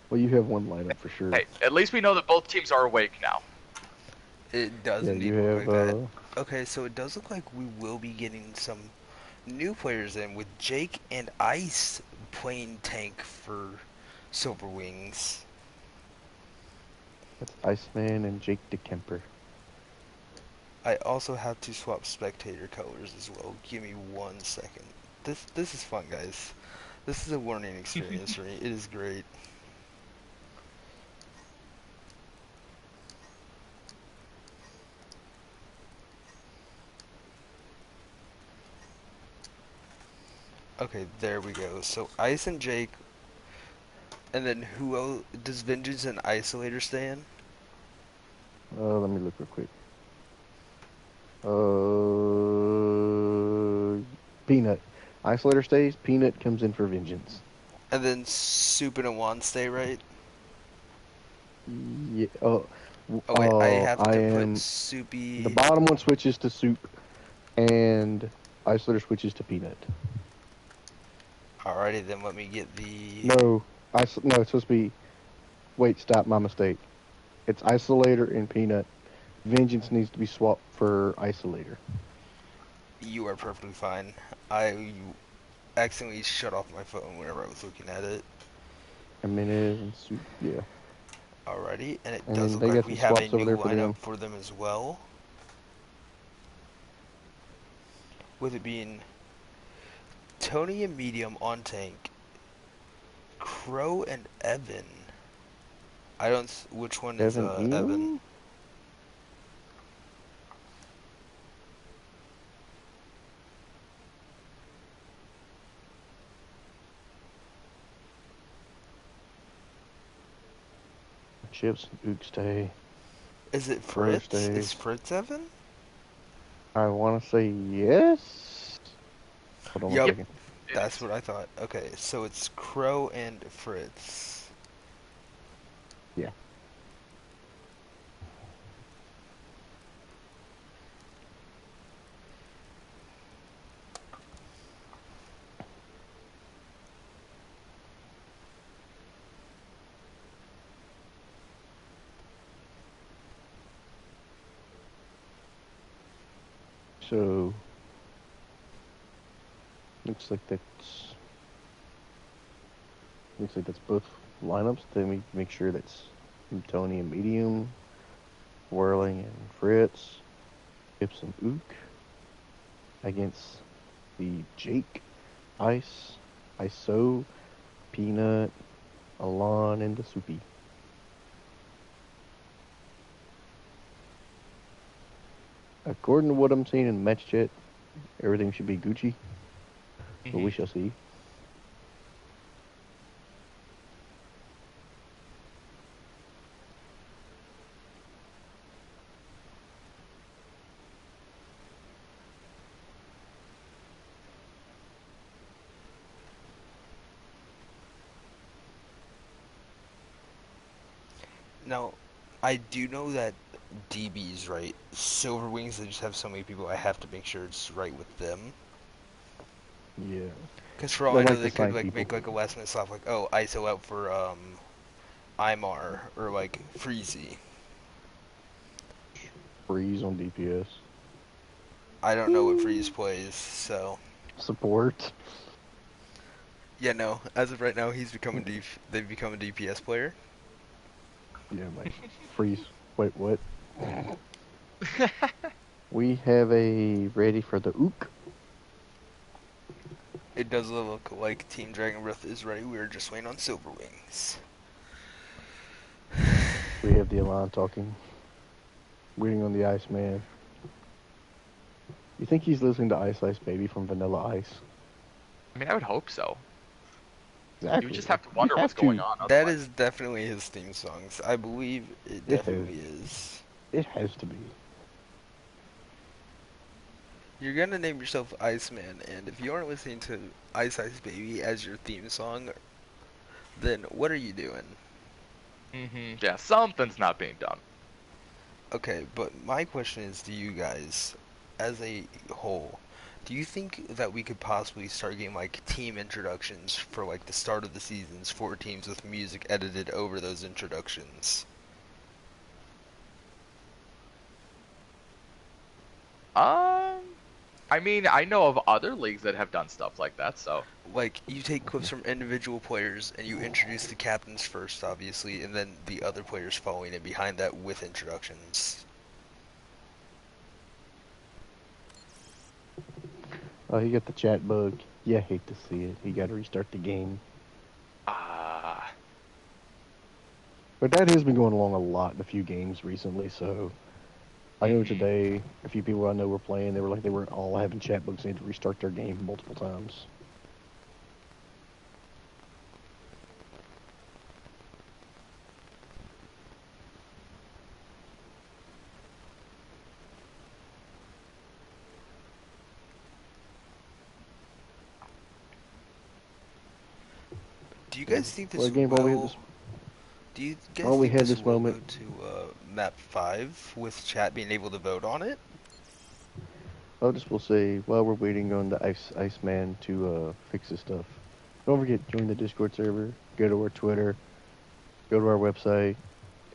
Well, you have one lineup for sure. Hey, at least we know that both teams are awake now. It does Yeah, indeed you look have. like that. Okay, so it does look like we will be getting some new players in with Jake and Ice playing tank for Silver Wings. That's Iceman and Jake DeKemper. I also have to swap spectator colors as well. Give me 1 second. This is fun, guys. This is a learning experience for me. It is great. Okay, there we go. So Ice and Jake, and then who else? Does Vengeance and Isolator stay in? Let me look real quick. Peanut. Isolator stays. Peanut comes in for Vengeance. And then Supin and Juan stay, right? Yeah. Oh wait, I have to am. put Soupy. The bottom one switches to Soup, and Isolator switches to Peanut. Alrighty, then let me get the. No, it's supposed to be. Wait, stop, my mistake. It's Isolator and Peanut. Vengeance needs to be swapped for Isolator. You are perfectly fine. I accidentally shut off my phone whenever I was looking at it. Jimenez and Soup, yeah. Alrighty, and it And does then look they like got we some have a swaps over new there for them. lineup for them as well. With it being Tony and Medium on tank, Crow and Evan. I don't. Which one is Evan Evan? Chips, Ook stay. Is it Crow Fritz? stays. Is Fritz Evan? I want to say yes. Hold on Yep. one second. That's what I thought. Okay, so it's Crow and Fritz. Yeah. So looks like that's both lineups. Then we make sure that's Tony and Medium, Whirling and Fritz, Chips and Ook against the Jake, Ice, ISO, Peanut, Alon, and the Soupy. According to what I'm seeing in match chat, everything should be Gucci. But we shall see. Now, I do know that DB's right. Silver Wings, they just have so many people. I have to make sure it's right with them. Yeah. Because for all They I know, like to they could sign like people. make like a last minute swap, like oh ISO out for Imar or like Freezy. Freeze on DPS. I don't know what Freeze plays, so Support. yeah, no. As of right now, he's becoming they've become a DPS player. Yeah, like Freeze. Wait, what? We have a ready for the ook. It does look like Team Dragon Breath is ready. We're just waiting on Silver Wings. We have the Elan talking. Waiting on the Iceman. You think he's listening to Ice Ice Baby from Vanilla Ice? I mean, I would hope so. Exactly. You would just have to wonder You what's have to. going on. That otherwise. is definitely his theme songs. I believe it It definitely is. It has to be. You're gonna name yourself Iceman, and if you aren't listening to Ice Ice Baby as your theme song, then what are you doing? Yeah, something's not being done. Okay, but my question is to you guys, as a whole, do you think that we could possibly start getting like team introductions for like the start of the seasons for teams with music edited over those introductions? I mean, I know of other leagues that have done stuff like that, so. Like, you take clips from individual players and you introduce the captains first, obviously, and then the other players following it behind that with introductions. Oh, he got the chat bug. Yeah, hate to see it. He got to restart the game. But that has been going along a lot in a few games recently, so... I know today, a few people I know were playing, they were all having chat bugs and had to restart their game multiple times. Do you guys think this Well, again, while we had will... this- Do you guys while we think had this this will moment- go to map 5 with chat being able to vote on it? I'll just will say, while we're waiting on the Iceman to fix his stuff, don't forget, join the Discord server, go to our Twitter, go to our website.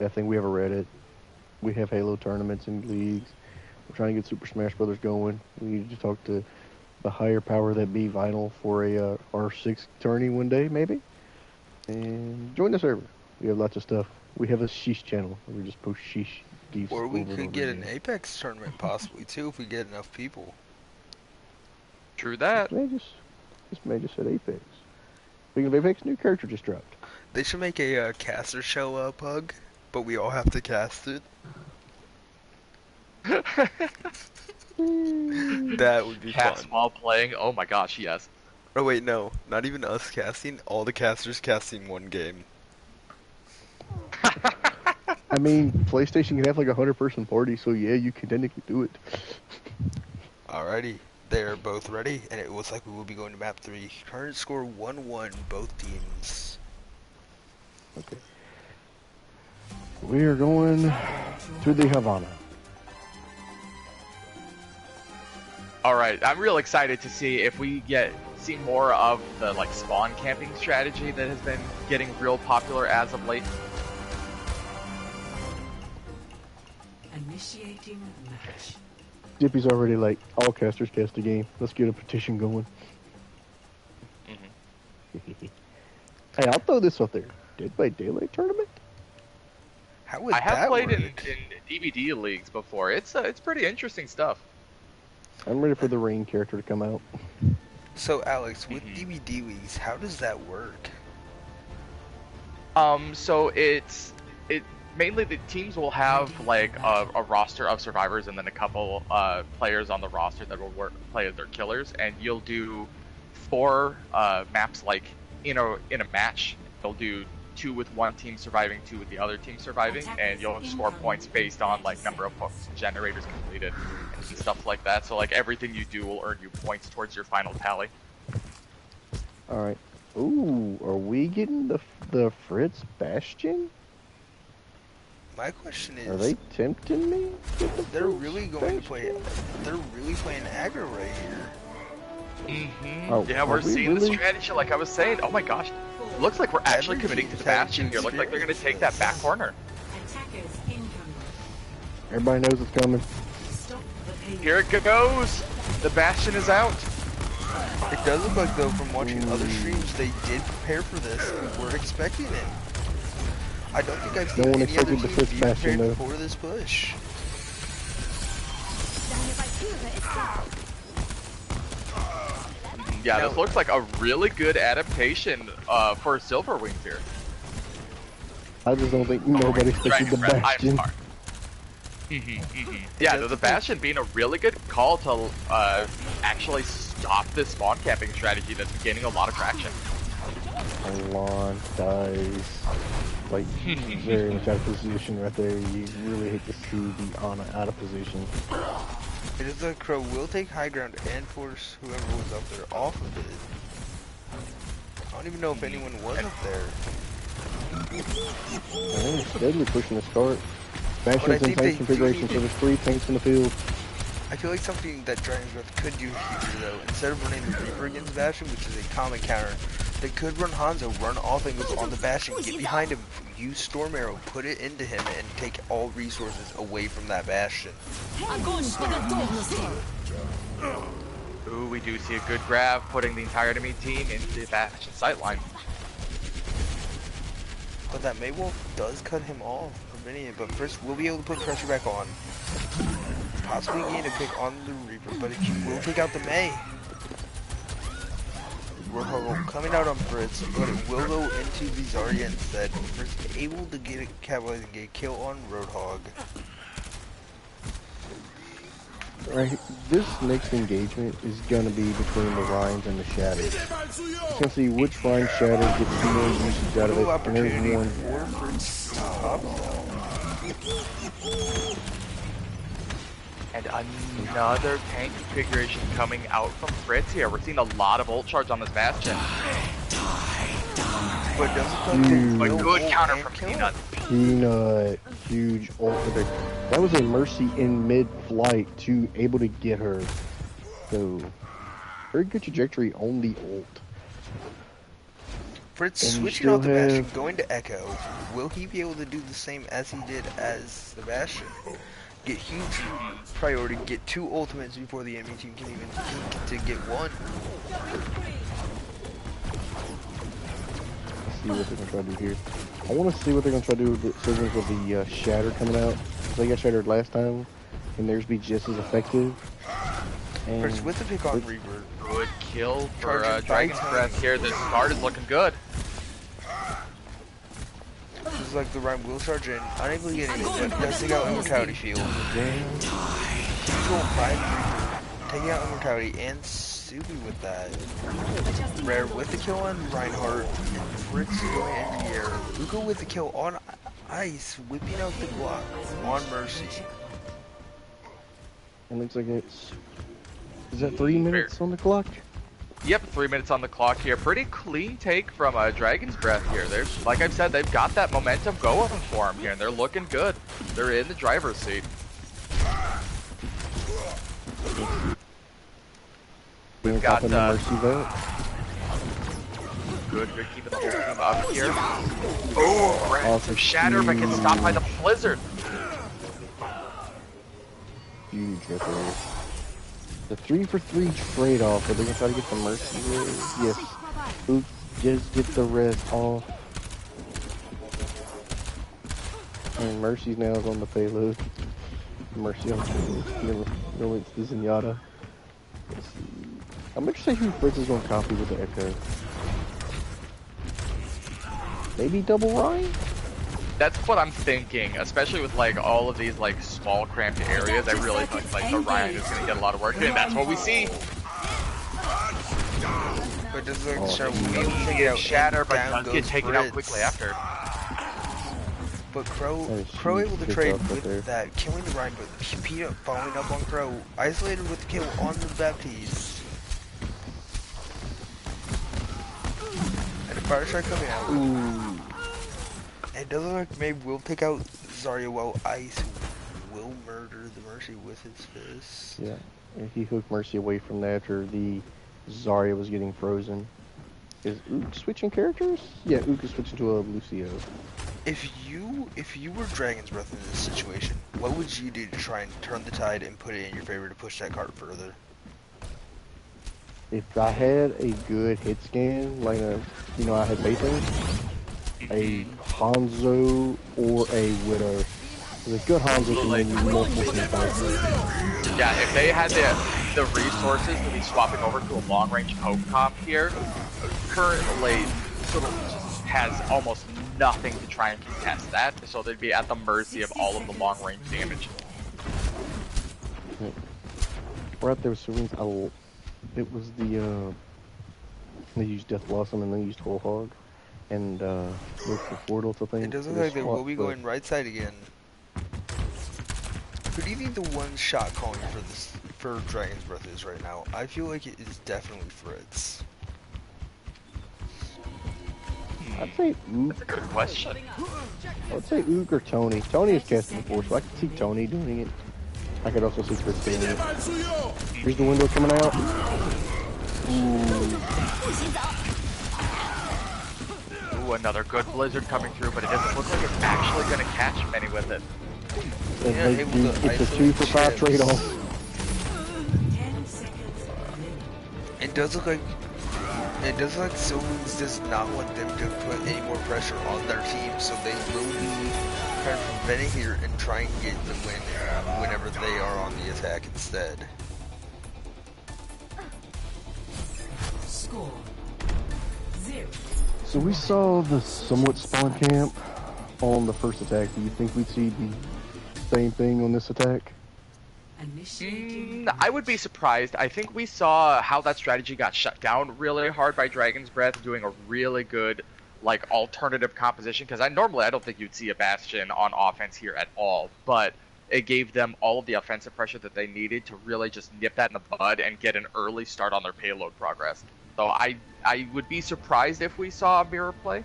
I think we have a Reddit. We have Halo tournaments and leagues. We're trying to get Super Smash Brothers going. We need to talk to the higher power that be Vinyl for a R6 tourney one day, maybe. And join the server. We have lots of stuff. We have a Sheesh channel where we just post Sheesh geeks. Or we over and could over get an again. Apex tournament possibly too if we get enough people. True that. This may just said Apex. Speaking of Apex, new character just dropped. They should make a caster show up, Pug, but we all have to cast it. That would be Cats fun. while playing. Oh my gosh, yes. Oh wait, no, not even us casting. All the casters casting one game. I mean, PlayStation can have like a 100-person party, so yeah, you can technically do it. Alrighty, they're both ready, and it looks like we will be going to map 3. Current score 1-1, both teams. Okay. We are going to the Havana. All right, I'm real excited to see if we see more of the like spawn camping strategy that has been getting real popular as of late. Initiating match. Jippy's already like, all casters cast the game. Let's get a petition going. Hey, I'll throw this out there. Dead by Daylight tournament? How would I have that played in work? DVD leagues before. It's pretty interesting stuff. I'm ready for the Rain character to come out. So Alex, with DVD leagues, how does that work? So it mainly the teams will have like a roster of survivors and then a couple players on the roster that will play as their killers, and you'll do 4 maps like in a match. You'll do 2 with one team surviving, 2 with the other team surviving, and you'll score points based on like number of generators completed and stuff like that. So like everything you do will earn you points towards your final tally. Alright. Ooh, are we getting the Fritz Bastion? My question is, Are they tempting me? with the they're Fritz really going to Bastion? play, they're really playing aggro right here. Oh, Yeah, are we're we seeing the really? strategy like I was saying. Oh my gosh. Looks like we're actually Every committing to team's the having Bastion to here. Looks like they're going to take experience that back this. corner. Attackers incoming. Everybody knows it's coming. Stop the pain. Here it goes. The Bastion is out. It does look like, though, from watching other streams, they did prepare for this and were expecting it. I don't think I've No seen one any other expected the team first be Bastion, prepared though. for this push. Yeah, No. this looks like a really good adaptation for Silver Wings here. I just don't think nobody expected the Dragon's Breath, I'm Bastion. sorry. Yeah, the Bastion being a really good call to actually stop this spawn camping strategy that's been gaining a lot of traction. Alon dies. Like, very much out of position right there. You really hate to see the Ana out of position. It is like Crow will take high ground and force whoever was up there off of it. I don't even know if anyone was up there. I think he's steadily pushing the start. But I Bastion's in think tank they configuration, do so need there's 3 tanks in the field. I feel like something that Dragon's Breath could do here, though, instead of running the Reaper against Bastion, which is a common counter, they could run Hanzo, run off angles on the Bastion, get behind him, use Storm Arrow, put it into him, and take all resources away from that Bastion. Ooh, we do see a good grab, putting the entire enemy team into the Bastion sightline. But that Maywolf does cut him off, preventing it, but first we'll be able to put pressure back on. Possibly gain a pick on the Reaper, but he will take out the May. Roadhog coming out on Fritz, but it will go into the Zarya instead. First able to get a capitalize and get a kill on Roadhog. Right, this next engagement is gonna be between the Rhines and the Shatters. It's gonna see which Rhine Shatter gets the most usage out of Cool it, and opportunity there's one. for Fritz to top though. And another tank configuration coming out from Fritz here. We're seeing a lot of ult charge on this Bastion. But doesn't come to But no good ult counter and from kill. Peanut. Peanut, huge ult for the. That was a Mercy in mid-flight to able to get her. So, very good trajectory on the ult. Fritz And you switching still out the Bastion, have- going to Echo. Will he be able to do the same as he did as the Bastion? Get huge priority, get 2 ultimates before the enemy team can even think to get 1. See what they're gonna try to do here. I want to see what they're gonna try to do with the Silvers with the Shatter coming out. 'Cause they got shattered last time, and theirs be just as effective. And Fritz with the pick on Reaper. Good kill for Charging Dragon's by Breath here. This guard is looking good. This is like the Rhyme will charge in, unable to get any, but does take out Immortality Field. Control 5 Reaper, taking out Immortality and Subi with that. Rare with the kill on Reinhardt, and Fritz going into the air. Ugo with the kill on Ice, whipping out the block on Mercy. it looks like it's. Is that 3 minutes on the clock? Yep, 3 minutes on the clock here. Pretty clean take from Dragon's Breath here. They're, like I've said, they've got that momentum going for them here, and they're looking good. They're in the driver's seat. We've got, got the Mercy vote. Good keeping the whole team up here. Oh, Awesome. Shatter, but gets stopped by the Blizzard. Huge right there. The 3-for-3 trade-off. Are they gonna try to get the Mercy res? Yes. Oop, just get the res off. And Mercy's now is on the payload. Mercy on no, it's the Zenyatta. Let's see. I'm interested who Fritz is gonna copy with the Echo. Maybe double Ryan? That's what I'm thinking, especially with like all of these like small cramped areas. I really think like the Ryan is gonna get a lot of work, and that's what we see. But does the Oh, Shatter We will take it out Shatter, and but down does goes get taken out Fritz. quickly after. But Crow That is able huge to pick trade up right with there. that, killing the Rhine, but Peanut following up on Crow, isolated with the kill on the Baptiste. And a fire strike coming out. Ooh. It doesn't look like Mabe will take out Zarya while Ice will murder the Mercy with his fists. Yeah. And he hooked Mercy away from that after the Zarya was getting frozen. Is Ook switching characters? Yeah, Ook is switching to a Lucio. If you were Dragon's Breath in this situation, what would you do to try and turn the tide and put it in your favor to push that card further? If I had a good hit scan, like I had Mason, Hanzo or a Widow. The good Hanzo can win you multiple team fights. Yeah, if they had the resources to be swapping over to a long-range poke comp here, currently Total just has almost nothing to try and contest that, so they'd be at the mercy of all of the long-range damage. We're out there with Serene. It was the they used Death Blossom and they used Whole Hog and look for Portal to think. It doesn't look like they will be going right side again. Who do you think the one shot calling for Dragon's Breath is right now? I feel like it is definitely Fritz. I'd say Ook. That's a good question. I'd say Ook or Tony. Tony has casted before, so I could see Tony doing it. I could also see Fritz doing it. Here's the window coming out. Ooh, another good blizzard coming through, but it doesn't look like it's actually going to catch many with it. Yeah, It's a 2 for 5 trade-off. 10 seconds remaining. It does look like Silverwings does not want them to put any more pressure on their team, so they will be kind of preventing here and trying to get the win whenever they are on the attack instead. Score 0. So we saw the somewhat spawn camp on the first attack. Do you think we'd see the same thing on this attack? Initiating. I would be surprised. I think we saw how that strategy got shut down really hard by Dragon's Breath doing a really good like alternative composition, because I don't think you'd see a Bastion on offense here at all, but it gave them all of the offensive pressure that they needed to really just nip that in the bud and get an early start on their payload progress. So I would be surprised if we saw a mirror play.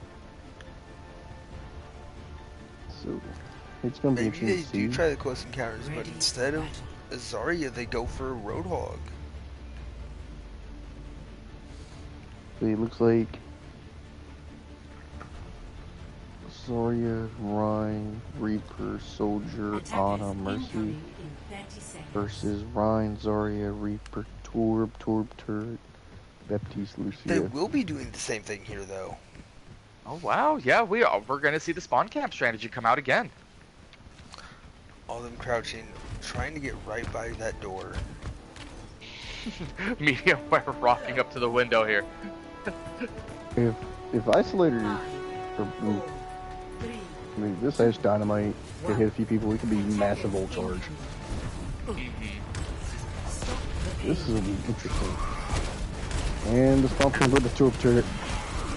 So it's going to be Maybe interesting they to see. do try the close encounters, but instead of Zarya, they go for a Roadhog. It looks like Zarya, Rhine, Reaper, Soldier, Ana, Mercy versus Rhine, Zarya, Reaper, Torb, Turret, Baptiste, They Lucia. will be doing the same thing here, though. Oh wow, yeah, we're going to see the spawn camp strategy come out again. All them crouching, trying to get right by that door. Mediumware rocking up to the window here. If Isolator, I mean, this Ash Dynamite could hit a few people, it could be massive ult charge. This is going to be interesting. And the spawn camp with the Torp Turret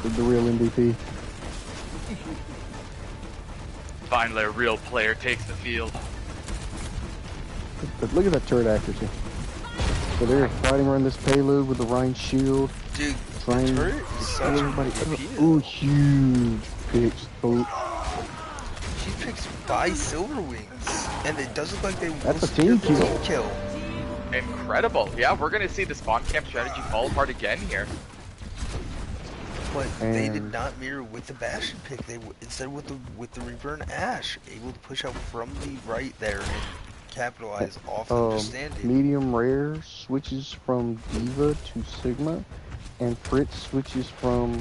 with the real MVP. Finally, a real player takes the field. But look at that turret accuracy. So they're fighting around this payload with the Rhine shield. Dude, Trying the to turret is such a repeated. Oh, huge picks. Oh, She picks by Silverwings, and it does look like they will That's a secure team the kill. team kill. Incredible. Yeah, we're going to see the spawn camp strategy fall apart again here. But they did And- not mirror with the Bastion pick. They instead with the Reaper and Ash, able to push out from the right there and capitalize off them just standing. medium rare switches from Diva to Sigma, and Fritz switches from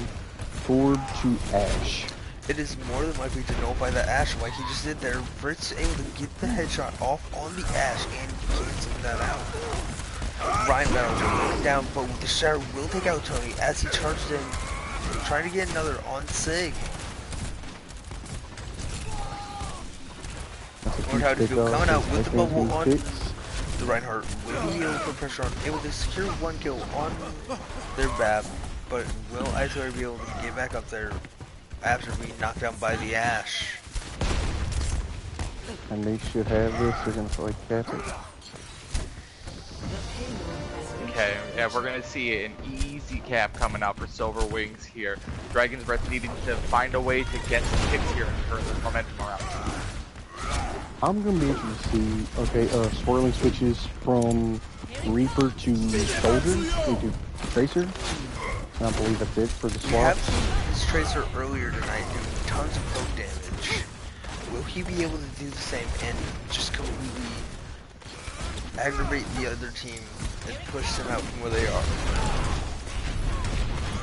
Torb to Ash. It is more than likely to nullify the Ash like he just did there. Fritz able to get the headshot off on the Ash and canceling that out. Ryan Battle going down, but with the Shatter will take out Tony as he charges in, trying to get another on Sig. Lord, how to do coming out with the bubble on the Reinhardt will be able to put pressure on, able to secure one kill on their BAB, but will Isolator be able to get back up there after being knocked down by the Ash? And they should have this. They're gonna probably cap it. Okay, yeah, we're going to see an easy cap coming out for Silver Wings here. Dragon's Breath needing to find a way to get some picks here and turn this momentum around. I'm gonna be interested to see. Okay, swirling switches from Reaper to Soldier into Tracer. And I believe that's it for the We have swap. seen this Tracer earlier tonight doing tons of poke damage. Will he be able to do the same and just completely aggravate the other team and push them out from where they are?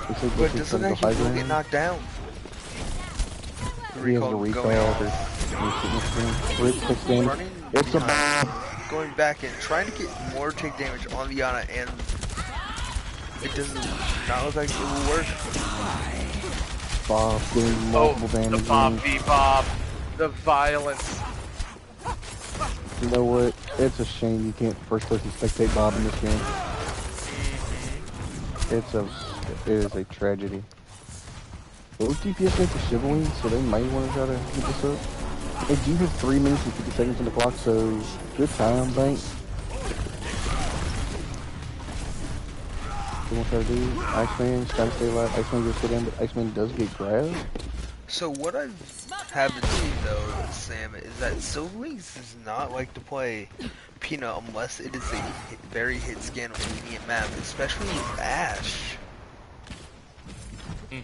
They said But this it is doesn't the look like he high will get ground. knocked down. he has a recall recall. going Or off. Fritz takes damage. Running It's a behind, bomb. going back and trying to get more take damage on the Yana, and it doesn't not look like it will work. Bob doing multiple The damage. Bob v Bob. The violence. You know what? It's a shame you can't first person spectate Bob in this game. It is a tragedy. Those DPS make the Chivalry, so they might want to try to keep this up. They do have 3 minutes and 50 seconds on the clock, so good time, Bank. What want to try to do? Iceman's trying to stay alive. Iceman goes sit down, but Iceman does get grabbed. So what I haven't seen though, Sam, is that Silverwings does not like to play Peanut unless it is a very hit scan or lenient map, especially with Ash. Do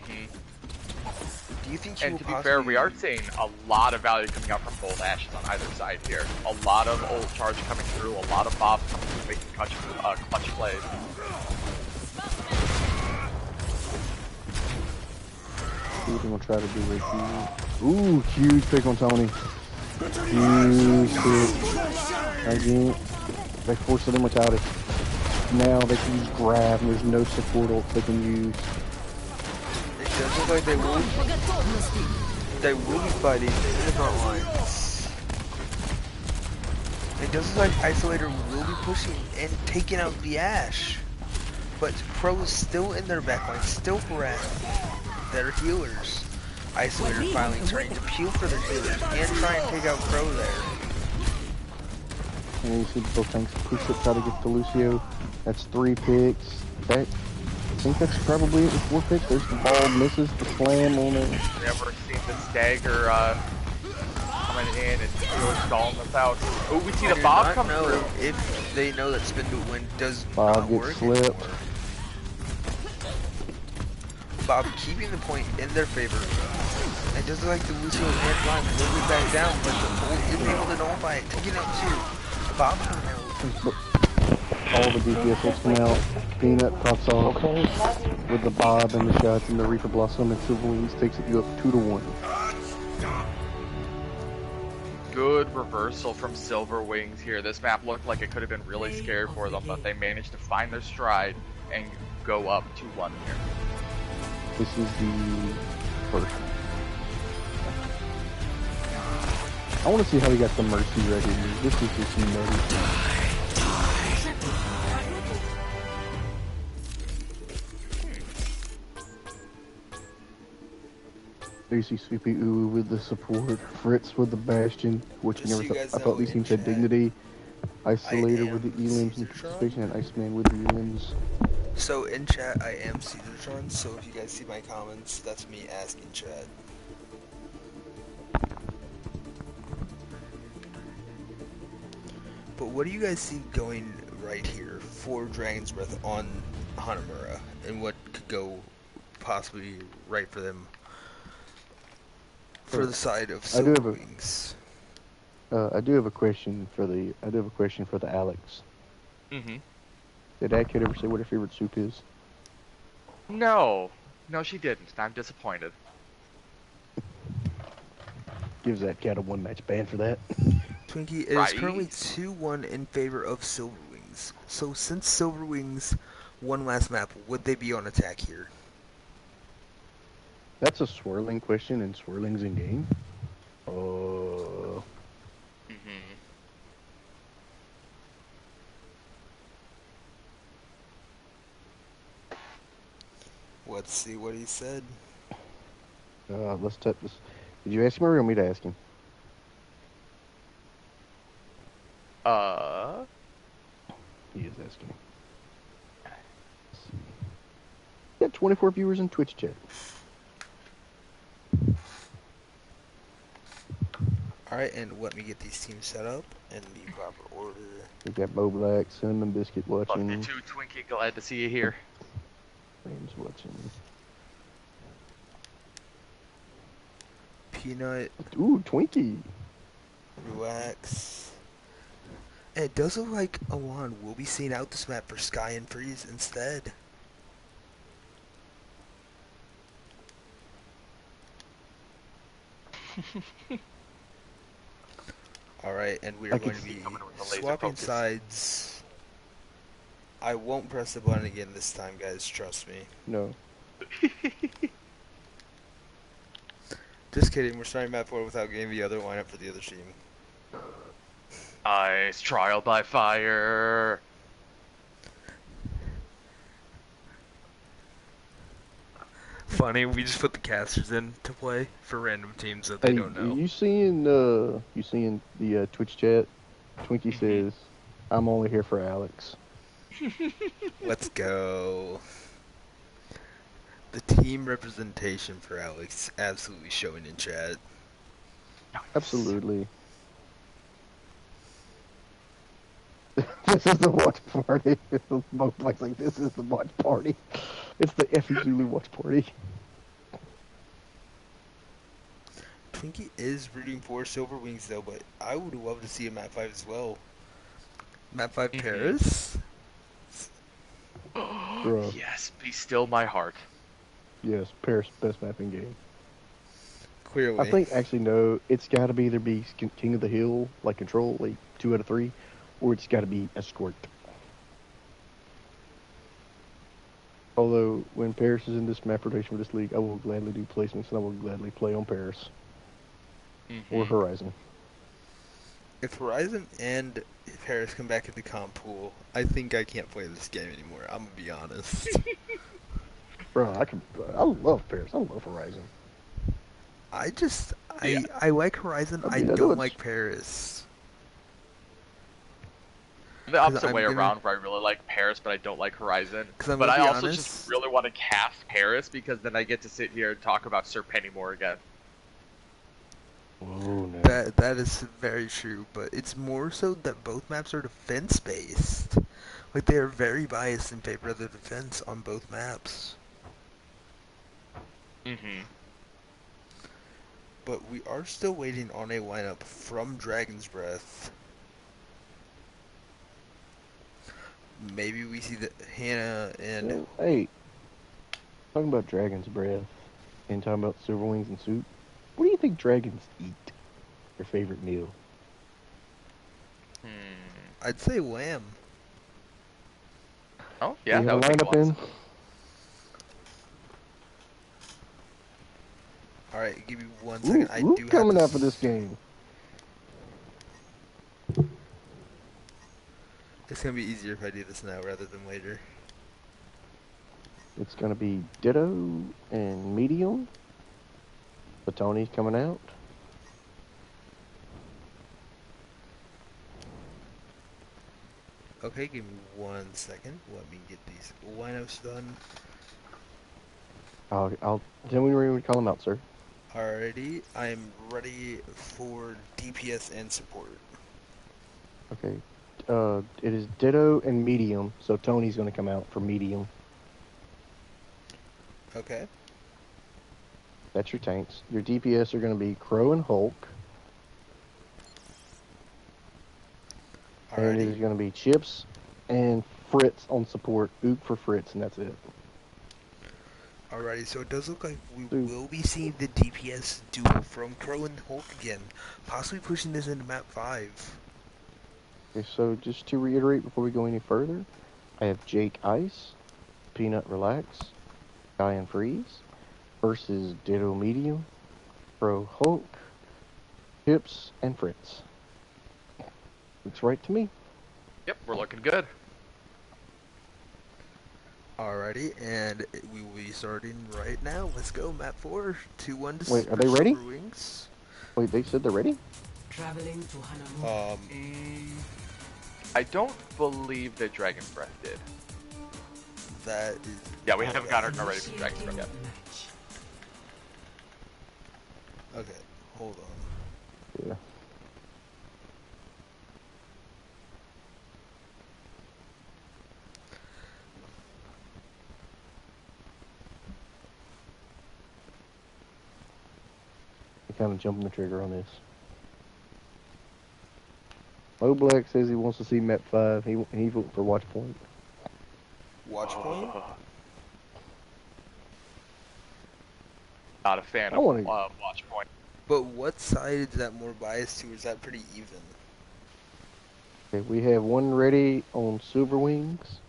you think he And will to be possibly... fair, we are seeing a lot of value coming out from both Ashes on either side here. A lot of ult charge coming through, a lot of Bob coming through, making clutch plays. See what they're gonna try to do right here. Ooh, huge pick on Tony. Huge pick. Again, they forced them without it. Now they can use grab, and there's no support ult they can use. It does look like they will be fighting in the front lines. It does look like Isolator will be pushing and taking out the Ash. But Pro is still in their backline, still harassing their healers. Isolator finally turning to peel for their healers and try and take out Pro there. And you see both tanks push it, try to get to Lucio. That's 3 picks. I think that's probably it with 4 picks. There's the ball, misses the slam on it. Never seen this dagger coming in and really stalling us out. Oh, we see the Bob come through. If they know that Spin to Win does Bob not gets work slipped. anymore. Bob keeping the point in their favor. It doesn't look like the Lucio and line will be back down, but the ult is able to nullify it, taking out 2. Bob coming out. All the DPS hits come out. Peanut pops off with the Bob and the shots and the Reaper Blossom, and Silverwings takes it you up 2-1. Good reversal from Silverwings here. This map looked like it could have been really scary for them, but they managed to find their stride and go up 2-1 here. This is the first. I want to see how he got the Mercy right here. This is just nutty. There you see Sweepy Uwu with the support, Fritz with the Bastion, which Just never so you guys I thought know, these in teams had chat, dignity. Isolator I with the am elims and Caesartron. participation, and Iceman with the elims. So in chat, I am Caesartron, so if you guys see my comments, that's me asking chat. But what do you guys see going right here for Dragon's Breath on Hanamura, and what could go possibly right for them for the side of I do have a- Silverwings? I do have a question for the Alex. Mm-hmm. Did Akid ever say what her favorite soup is? No, she didn't. I'm disappointed. Gives that cat a 1-match ban for that. Twinkie, it is Right. currently 2-1 in favor of Silverwings. So since Silverwings won last map, would they be on attack here? That's a swirling question, and swirling's in game. Let's see what he said. Let's touch this. Did you ask him or want me to ask him? He is asking. Let's see. Got 24 viewers in Twitch chat. Alright, and let me get these teams set up in the proper order. We got Bo Black, Cinnamon Biscuit Love you watching. too, Twinkie. Glad to see you here. Rams watching. Peanut, Ooh, Twinkie. relax. And it does look like Alon will be seen out this map for Sky and Freeze instead. Alright, and we I are can going to see be coming with the laser swapping focus. sides. I won't press the button again this time, guys. Trust me. No. Just kidding. We're starting map 4 without getting the other lineup for the other team. Nice trial by fire. Funny, we just put the casters in to play for random teams that they Hey, don't know. you seeing the Twitch chat? Twinkie says, "I'm only here for Alex." Let's go. The team representation for Alex absolutely showing in chat. Absolutely. This is the watch party. Both like this is the watch party. It's the Effie Zulu watch party. Twinkie is rooting for Silver Wings though, but I would love to see a map 5 as well. Map 5 Paris? Bruh. Yes, be still my heart. Yes, Paris best map in game. Clearly. I think actually no, it's got to be either be King of the Hill like Control, like 2 out of 3, or it's got to be Escort. Although when Paris is in this map rotation for this league, I will gladly do placements and I will gladly play on Paris or Horizon. If Horizon and Paris come back in the comp pool, I think I can't play this game anymore. I'm gonna be honest. Bro, I love Paris. I love Horizon. I like Horizon. I I know don't it's- like Paris. The opposite I'm way gonna- around, where I really like Paris, but I don't like Horizon. 'Cause I'm But gonna I be also honest- just really want to cast Paris because then I get to sit here and talk about Sir Pennymore again. Oh no. That is very true, but it's more so that both maps are defense based. Like they are very biased in favor of the defense on both maps. But we are still waiting on a lineup from Dragon's Breath. Maybe we see the Hannah and Hey, talking about Dragon's Breath and talking about Silver Wings and soup. What do you think dragons eat? Their favorite meal? I'd say Lamb. Oh, yeah, You that have would a make a lineup lot of in? sense. Alright, give me 1 Ooh, second. I who do coming have out for this game? It's gonna be easier if I do this now rather than later. It's gonna be Ditto and Medium. But Tony's coming out. Okay, give me 1 second. Let me get these lineups done. I'll tell me when we call him out, sir. Alrighty, I'm ready for DPS and support. Okay. It is Ditto and Medium, so Tony's gonna come out for Medium. Okay. That's your tanks. Your DPS are gonna be Crow and Hulk. And it is Alrighty. gonna be Chips and Fritz on support. Ook for Fritz, and that's it. Alrighty, so it does look like we Ooh. will be seeing the DPS duel from Crow and Hulk again, possibly pushing this into map 5. Okay, so just to reiterate before we go any further, I have Jake Ice, Peanut Relax, Guyan Freeze versus Ditto Medium, Crow Hulk, Chips, and Fritz. Looks right to me. Yep, we're looking good. Alrighty, and we will be starting right now. Let's go, map 4, 2-1 to Wait, are they ready? Silver Wings. Wait, they said they're ready? Traveling to Hanamura. I don't believe that Dragon's Breath did. That is... Yeah, we haven't got our ready for Dragon's Initiating Breath yet. match. Okay, hold on. Yeah. They're kind of jumping the trigger on this. Mo Black says he wants to see map 5. He voted for Watch Point. Watch point? Not a fan I of wanna- Watch Point. But what side is that more biased to, or is that pretty even? Okay, we have one ready on Silver Wings.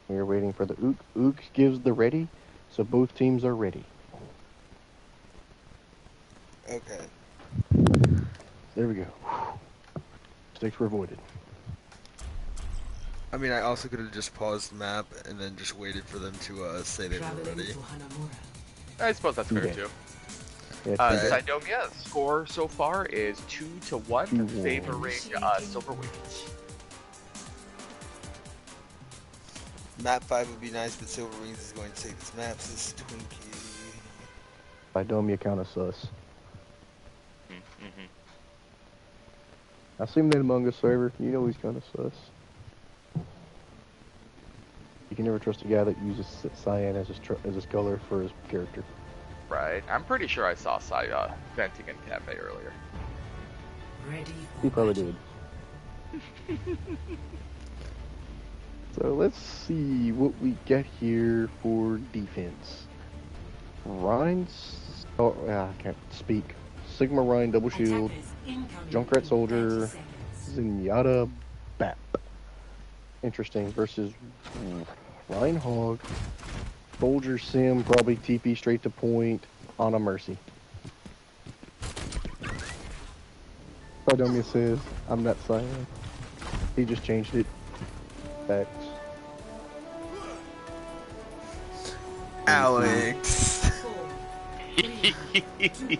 We are waiting for the Ook. Ook gives the ready, so both teams are ready. Okay. There we go. Mistakes were avoided. I mean, I also could have just paused the map and then just waited for them to say they were Traveling ready. to Hanamura. I suppose that's fair Yeah. too. Yeah, Sidomia score so far is 2-1, 2-1. favoring Silver Wings. Map 5 would be nice, but Silver Wings is going to take this map. So this is Twinkie. Sidomia kind of sus. Mm-hmm. I see him in Among Us server. You know he's kind of sus. You can never trust a guy that uses cyan as his color for his character. Right. I'm pretty sure I saw Sai venting in cafe earlier. Ready for He probably battle. did. So let's see what we get here for defense. Ryan's... Oh, I can't speak. Sigma Ryan double shield. Attackers incoming Junkrat in Soldier. 30 seconds. Zenyatta Bap. Interesting. Versus Ryan Hog. Soldier Sim, probably TP straight to point on a Mercy. Sidomia says, I'm not cyan. He just changed it. Facts. Alex! 4, 3, 2, 1. Attackers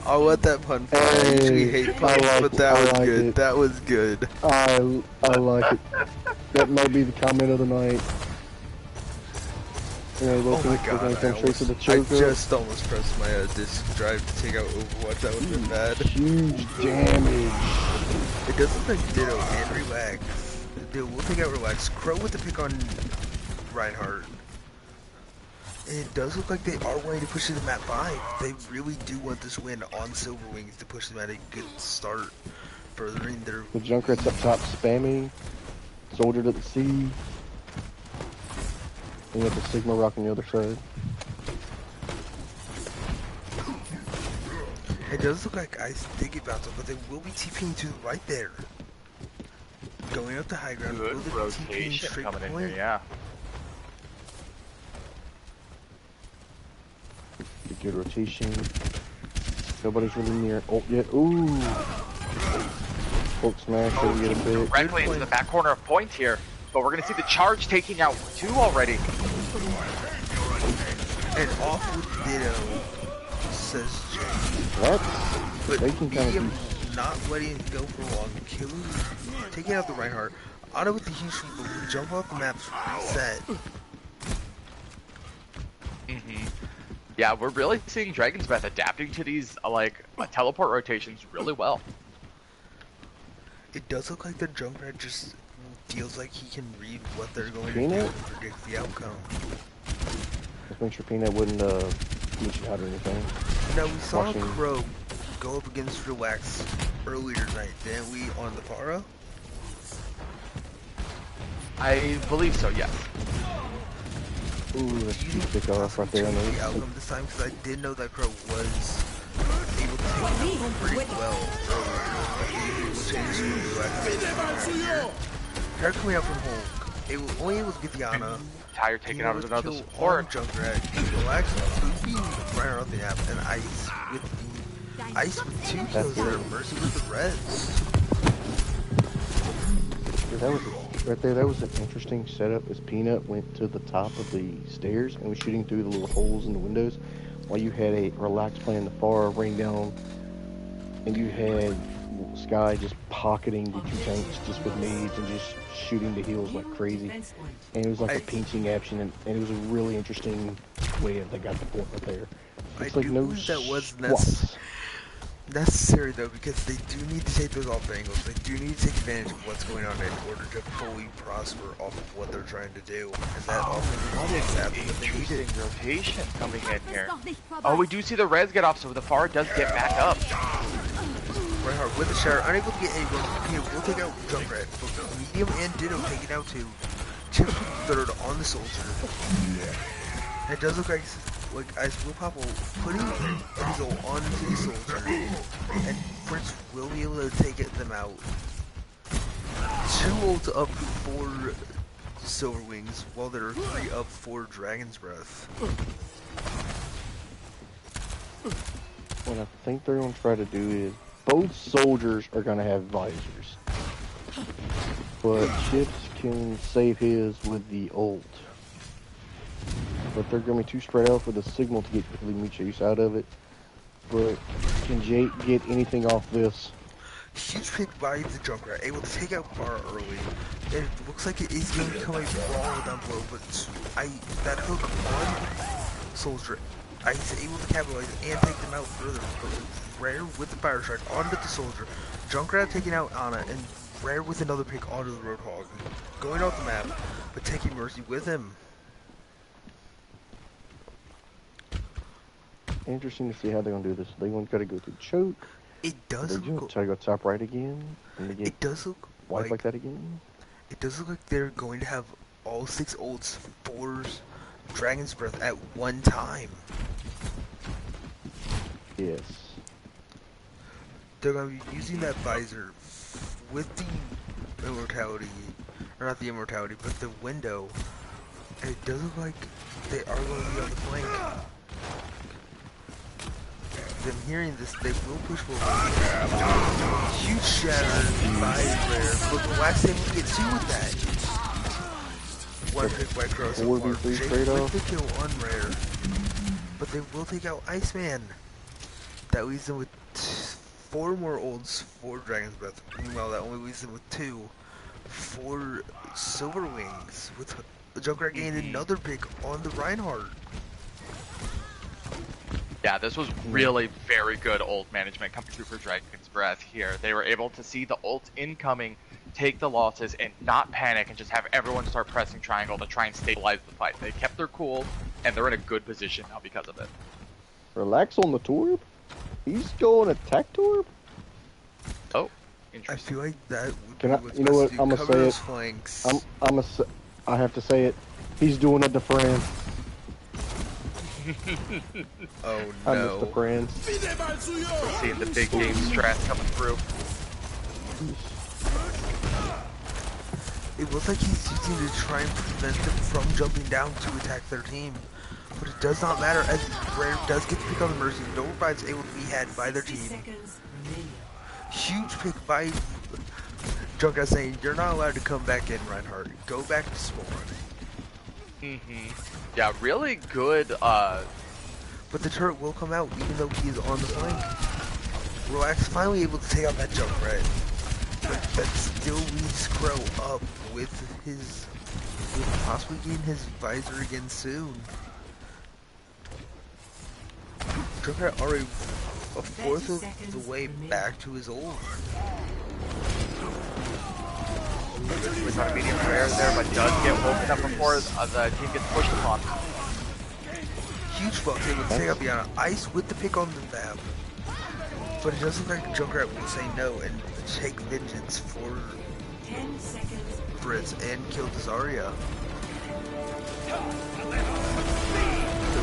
I'll let that pun fly. I Hey, usually hate I puns, like but it, that I was like good. it. That was good. I like it. That might be the comment of the night. You know, Oh my we're god, gonna come straight to the I choke. just almost pressed my disk drive to take out Overwatch. That would have been bad. Huge damage. It does look like Ditto and Relax. Dude, we'll take out Relax. Crow with the pick on Reinhardt. And it does look like they are wanting to push to the map 5. They really do want this win on Silver Wings to push them at a good start, furthering their... The Junkrat's up top spamming. Soldier to the C. And you have the Sigma Rock on the other side. It does look like Ice did get bounced off, but they will be TPing to the right there. Going up the high ground, will Good they be TPing rotation straight coming in point? here, yeah. Good rotation. Nobody's really near ult yet. Ooh! Hulk smash, so we get a bit. Directly into the back corner of point here. But we're going to see the charge taking out 2 already. And off with Ditto, says Jay. That's... But They can kinda BM not letting it go for long, killing, taking out the Reinhardt. Otto with the huge sweep, but we jump off the maps, reset. Yeah, we're really seeing Dragon's Breath adapting to these, teleport rotations really well. It does look like the Junkrat just feels like he can read what they're going to do Peanut? and predict the outcome. Let's make sure Peanut wouldn't glitch out or anything. Now, we saw Watching- Crow go up against Relax earlier tonight, didn't we, on the Pharah? I believe so, yes. Ooh, that's Do you too think thick off right there on change the the... outcome this time? Because I did know that Crow was able to take it out pretty well earlier. Able to change the Relax. Her coming out from Hulk, it was only able to get the Ana. Tire taken out of another kill support. on Junkrat, Relax, Poopy, right around the app, and Ice with 2 kills there, Mercy with the reds. Yeah, that was right there. That was an interesting setup. As Peanut went to the top of the stairs and was shooting through the little holes in the windows, while you had a Relax playing the far rain down, and you had Sky just pocketing the 2 tanks just with nades and just shooting the heels like crazy. defense point. And it was like I- a pinching action, and it was a really interesting way that they got the point right there. It's I like do no believe that was squats. necessary though, because they do need to take those off angles. They do need to take advantage of what's going on in order to fully prosper off of what they're trying to do. And that often is exactly what they needed. Interesting rotation coming in here. Oh, we do see the res get off, so the far does get back up. Reinhardt with the shower, unable to get anyone. Okay, we'll take out Junkrat. But Medium and Ditto taking out 2. chip third on the soldier. It does look like Ice will pop putting his ult onto the soldier, and Prince will be able to take them out. 2 ults up for Silver Wings, while there are 3 up for Dragon's Breath. What I think they're going to try to do is both soldiers are going to have visors, but Chips can save his with the ult. But they're going to be too spread out for the signal to get Leamy Chase out of it. But can Jake get anything off this? Huge pick by the Junkrat, able to take out Bar early. It looks like it is going to come out raw down below, but that hook on Soldier, Ice able to capitalize and take them out further. But Rare with the Fire Strike onto the Soldier. Junkrat taking out Ana, and Rare with another pick onto the Roadhog. Going off the map, but taking Mercy with him. Interesting to see how they're going to do this. They're going to try to go through choke. It does They're going to try to go top right again. And they get it does look wipe like that again. It does look like they're going to have all 6 ults for Dragon's Breath at one time. Yes. They're going to be using that visor with the immortality, or not the immortality, but the window. And it does look like they are going to be on the flank. Them hearing this, they will push forward. Huge shatter by Rare, but the Wax able to get 2 with that. 1 pick by Crow so far. Jake with the kill on Rare, but they will take out Iceman. That leaves them with 4 more ults for Dragon's Breath. Meanwhile, that only leaves them with 2 for Silver Wings, with Junkrat gaining another pick on the Reinhardt. Yeah, this was really very good ult management coming through for Dragon's Breath here. They were able to see the ult incoming, take the losses, and not panic, and just have everyone start pressing triangle to try and stabilize the fight. They kept their cool, and they're in a good position now because of it. Relax on the Torb? He's going attack Torb? Oh, I interesting. feel like that would Can be I, what's you know what, best to do. I'm gonna Cover say those it. flanks. I have to say it. He's doing it to friends. Oh I no. miss the friends. Seeing the big game strat coming through. It looks like he's using to try and prevent them from jumping down to attack their team. But it does not matter, as Rare does get to pick on the Mercy. No revives able to be had by their team. Huge pick by Junkrat saying, you're not allowed to come back in, Reinhardt. Go back to spawn. Yeah, really good, But the turret will come out even though he is on the flank. Relax finally able to take out that Junkrat. But that still leaves Crow up with possibly getting his visor again soon. Junkrat already a fourth of the way back to his ult. was on a medium rare there, but does get woken up before the team gets pushed upon. Huge fuck able to take out Biana. Ice with the pick on the Vab. But it does look like Junkrat will say no and take vengeance for 10 seconds. Fritz and kill the Zarya.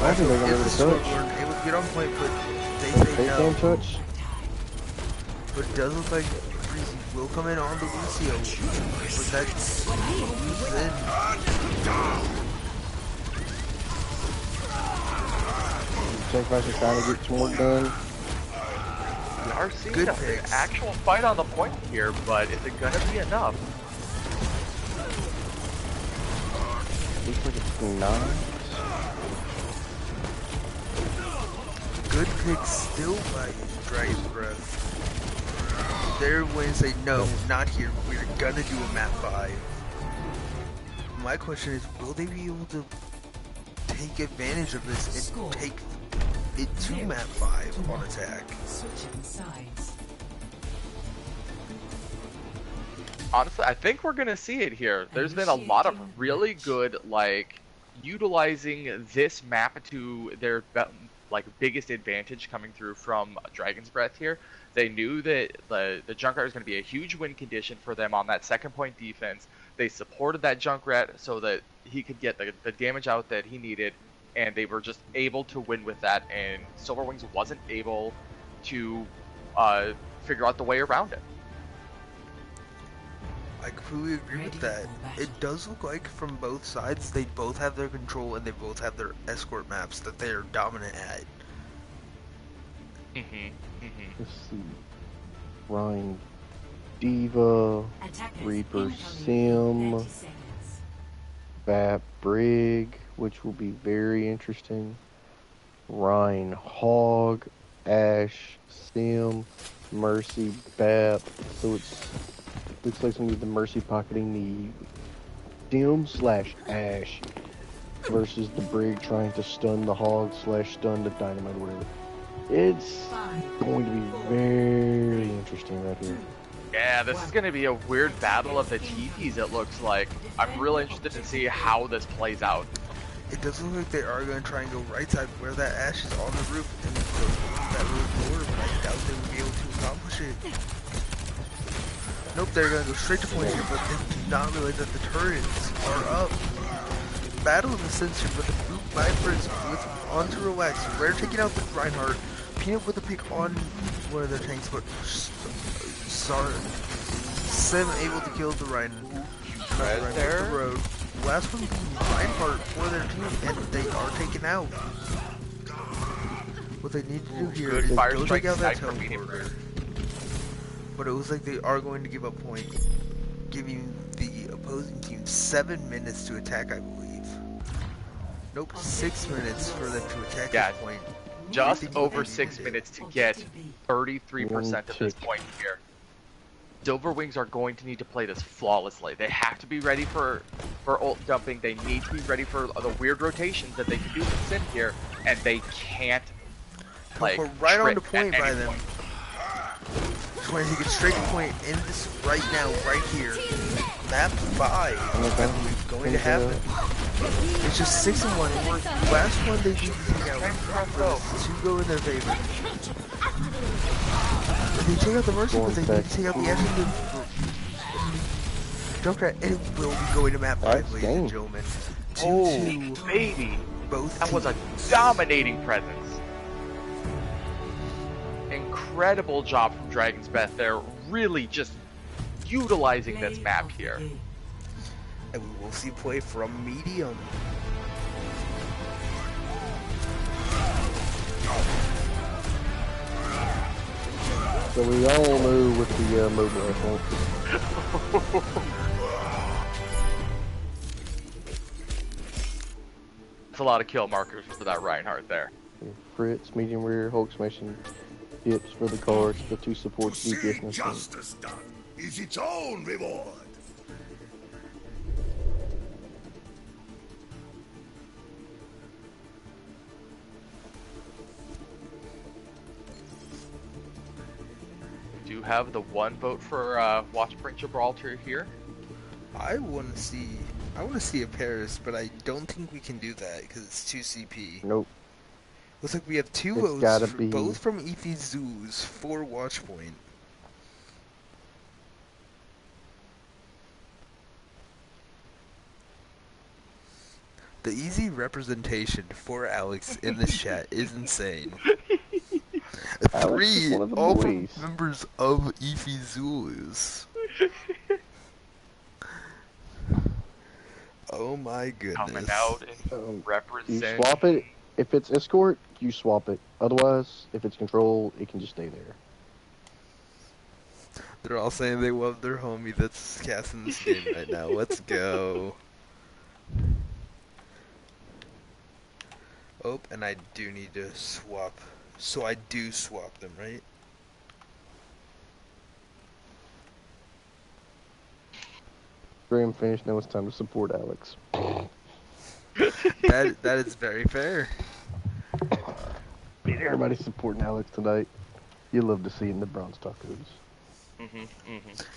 I think they're going to If go the to touch. Sword weren't able to get on point, but they They say can no. touch. But it does look like Breezy will come in on the Lucio. But that's then. Jake Vice is trying to get some work done. We are seeing Good an picks. actual fight on the point here, but is it gonna be enough? Looks like it's 9. Good pick still by Dragon's Breath. They're going to say, no, not here. We're gonna do a map 5. My question is, will they be able to take advantage of this and take it to map 5 on attack? Switching sides. Honestly, I think we're gonna see it here. There's been a lot of really good, like, utilizing this map to their like biggest advantage coming through from Dragon's Breath here. They knew that the Junkrat was going to be a huge win condition for them on that second point defense. They supported that Junkrat so that he could get the damage out that he needed, and they were just able to win with that, and Silverwings wasn't able to figure out the way around it. I completely agree with that. It does look like from both sides, they both have their control and they both have their escort maps that they are dominant at. Let's see. Ryan Diva, Attackers Reaper incoming Sim, 30 seconds. Bap Brig, which will be very interesting. Ryan Hog, Ash, Sim, Mercy, Bap. So it's looks like some of the Mercy pocketing the Sim/Ash versus the Brig trying to stun the Hog/stun the Dynamite or whatever. It's going to be very interesting right here. Yeah, this is going to be a weird battle of the TPs, it looks like. I'm really interested to see how this plays out. It does look like they are going to try and go right side where that Ash is on the roof and go that roof forward, but I doubt they will be able to accomplish it. Nope, they're going to go straight to point here, but they do not realize that the turrets are up. Battle of the Sensor, but the group Vipers with onto Relax. Rare taking out the Reinhardt. Peanut with a pick on one of their tanks, but sorry, Sim able to kill the Reinhardt there. the road. Last one being Reinhardt for their team, and they are taken out. What they need to do here Good is fire go strike take out that snipe from teleporter. But it looks like they are going to give up point, giving the opposing team 7 minutes to attack, I believe. Nope, 6 minutes for them to attack Yeah, this point. Just Everything over they 6 needed. minutes to get 33% of this point here. Silverwings are going to need to play this flawlessly. They have to be ready for ult dumping. They need to be ready for the weird rotations that they can do with Sim here, and they can't like We're right on trip the point at by any them. point. Just want to take a straight point in this right now, right here. Map 5, I believe, going to happen. It's just 6 and 1. And last one they need to take out for this to go in their favor. If they take out the Mercy, but they need to take out the Ash and the Junkrat, and it will be going to map 5, ladies and gentlemen. 2-2. Oh, baby. Both That was a teams. dominating presence. Incredible job from Dragon's Breath there, really just utilizing this map here. And we will see play from medium. So we all know with the mobile rifle. That's a lot of kill markers for that Reinhardt there. Fritz, medium rear, Hulk smashing hits for the cards, the two supports, DPS Seeing and justice done is its own reward. We do have the one vote for Watchpoint Gibraltar here. I want to see a Paris, but I don't think we can do that because it's 2 CP. Nope. Looks like we have 2 It's votes, gotta for, be- both from Efi Zoos for Watchpoint. The easy representation for Alex in this chat is insane. Alex is 3 one of the all boys. members of Efi Zoos. Oh my goodness. Coming out and You represent. swap it. If it's escort, you swap it. Otherwise, if it's control, it can just stay there. They're all saying they love their homie that's casting this game right now. Let's go. Oh, and I do need to swap. So I do swap them, right? Graham finished. Now it's time to support Alex. That is very fair. Everybody's supporting Alex tonight. You love to see in the bronze tacos.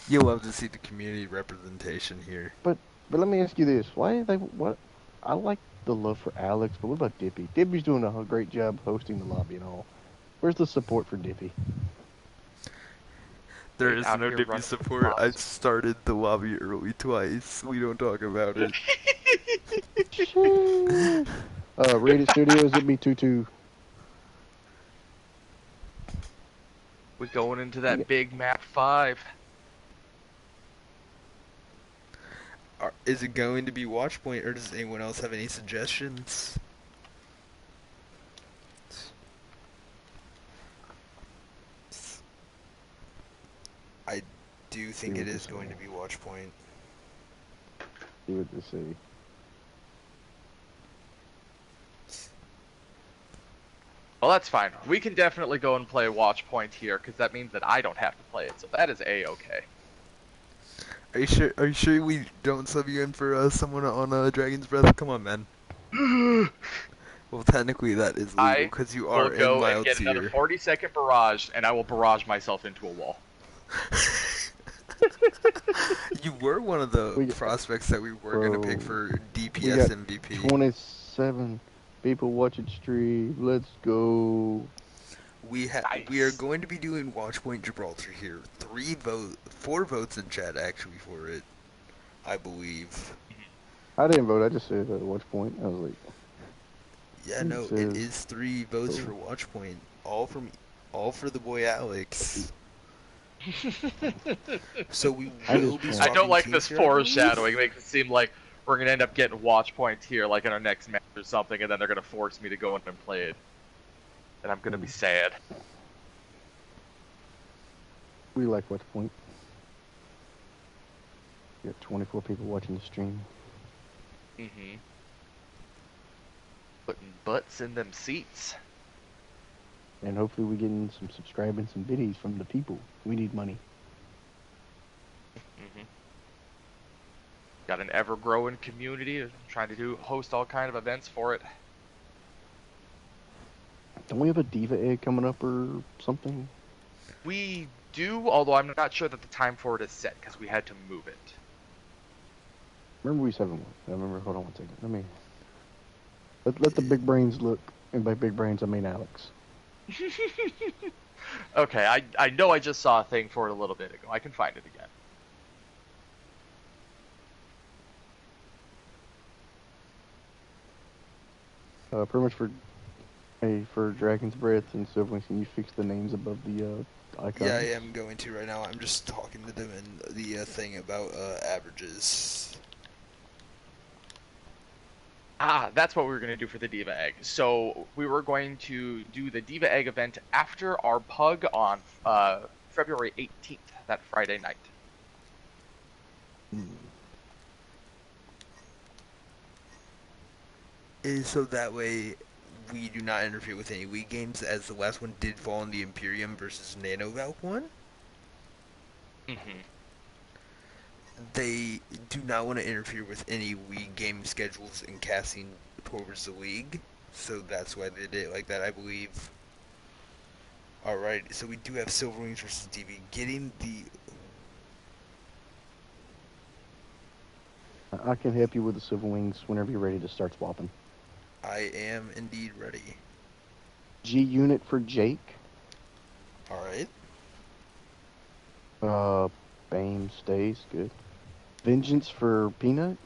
You love to see the community representation here. But let me ask you this: why are they? What? I like the love for Alex, but what about Dippy? Dippy's doing a great job hosting the lobby and all. Where's the support for Dippy? There Right is out no here Dippy running support. I bots. started the lobby early twice. We don't talk about it. Rated Studios, it'd be 2-2. We're going into that big map 5. Is it going to be Watchpoint, or does anyone else have any suggestions? I do think See it what is they going say. to be Watchpoint. See what they say. Well, that's fine. We can definitely go and play Watch Point here, because that means that I don't have to play it, so that is A-okay. Are you sure? Are you sure we don't sub you in for someone on Dragon's Breath? Come on, man. Well, technically that is legal I because you will are in go and mild get another tier. 40-second barrage, and I will barrage myself into a wall. You were one of the We- prospects that we were gonna pick Bro, for We DPS got MVP. 27 people watching stream. Let's go. We Nice. are going to be doing Watchpoint Gibraltar here. 4 votes in chat actually for it, I believe. I didn't vote. I just said watch point. I was like, Yeah, It no, it says- is 3 votes for Watchpoint, all for the boy Alex. So we I will just be want- I don't swapping like teams this here, I believe? foreshadowing. It makes it seem like we're gonna end up getting Watch Point here, like in our next match or something, and then they're gonna force me to go in and play it. And I'm gonna be sad. we like watch point. We got 24 people watching the stream. Mm-hmm. Putting butts in them seats. And hopefully we getting some subscribing, some biddies from the people. We need money. Mm-hmm. Got an ever-growing community, trying to host all kind of events for it. Don't we have a Diva Egg coming up or something? We do, although I'm not sure that the time for it is set, because we had to move it. Remember we used to have one. I remember, hold on one second. Let the big brains look. And by big brains, I mean Alex. Okay, I know I just saw a thing for it a little bit ago. I can find it again. Pretty much for Dragon's Breath and Silverwings, can you fix the names above the icons? Yeah, I am going to right now. I'm just talking to them in the thing about averages. Ah, that's what we were going to do for the Diva Egg. So we were going to do the Diva Egg event after our Pug on February 18th, that Friday night. So that way we do not interfere with any Wii games, as the last one did fall on the Imperium versus Nanovalk one. Mm-hmm. They do not want to interfere with any Wii game schedules and casting towards the league, so that's why they did it like that, I believe. Alright, so we do have Silverwings versus DB getting the... I can help you with the Silverwings whenever you're ready to start swapping. I am indeed ready. G unit for Jake. Alright. Bane stays good. Vengeance for Peanut.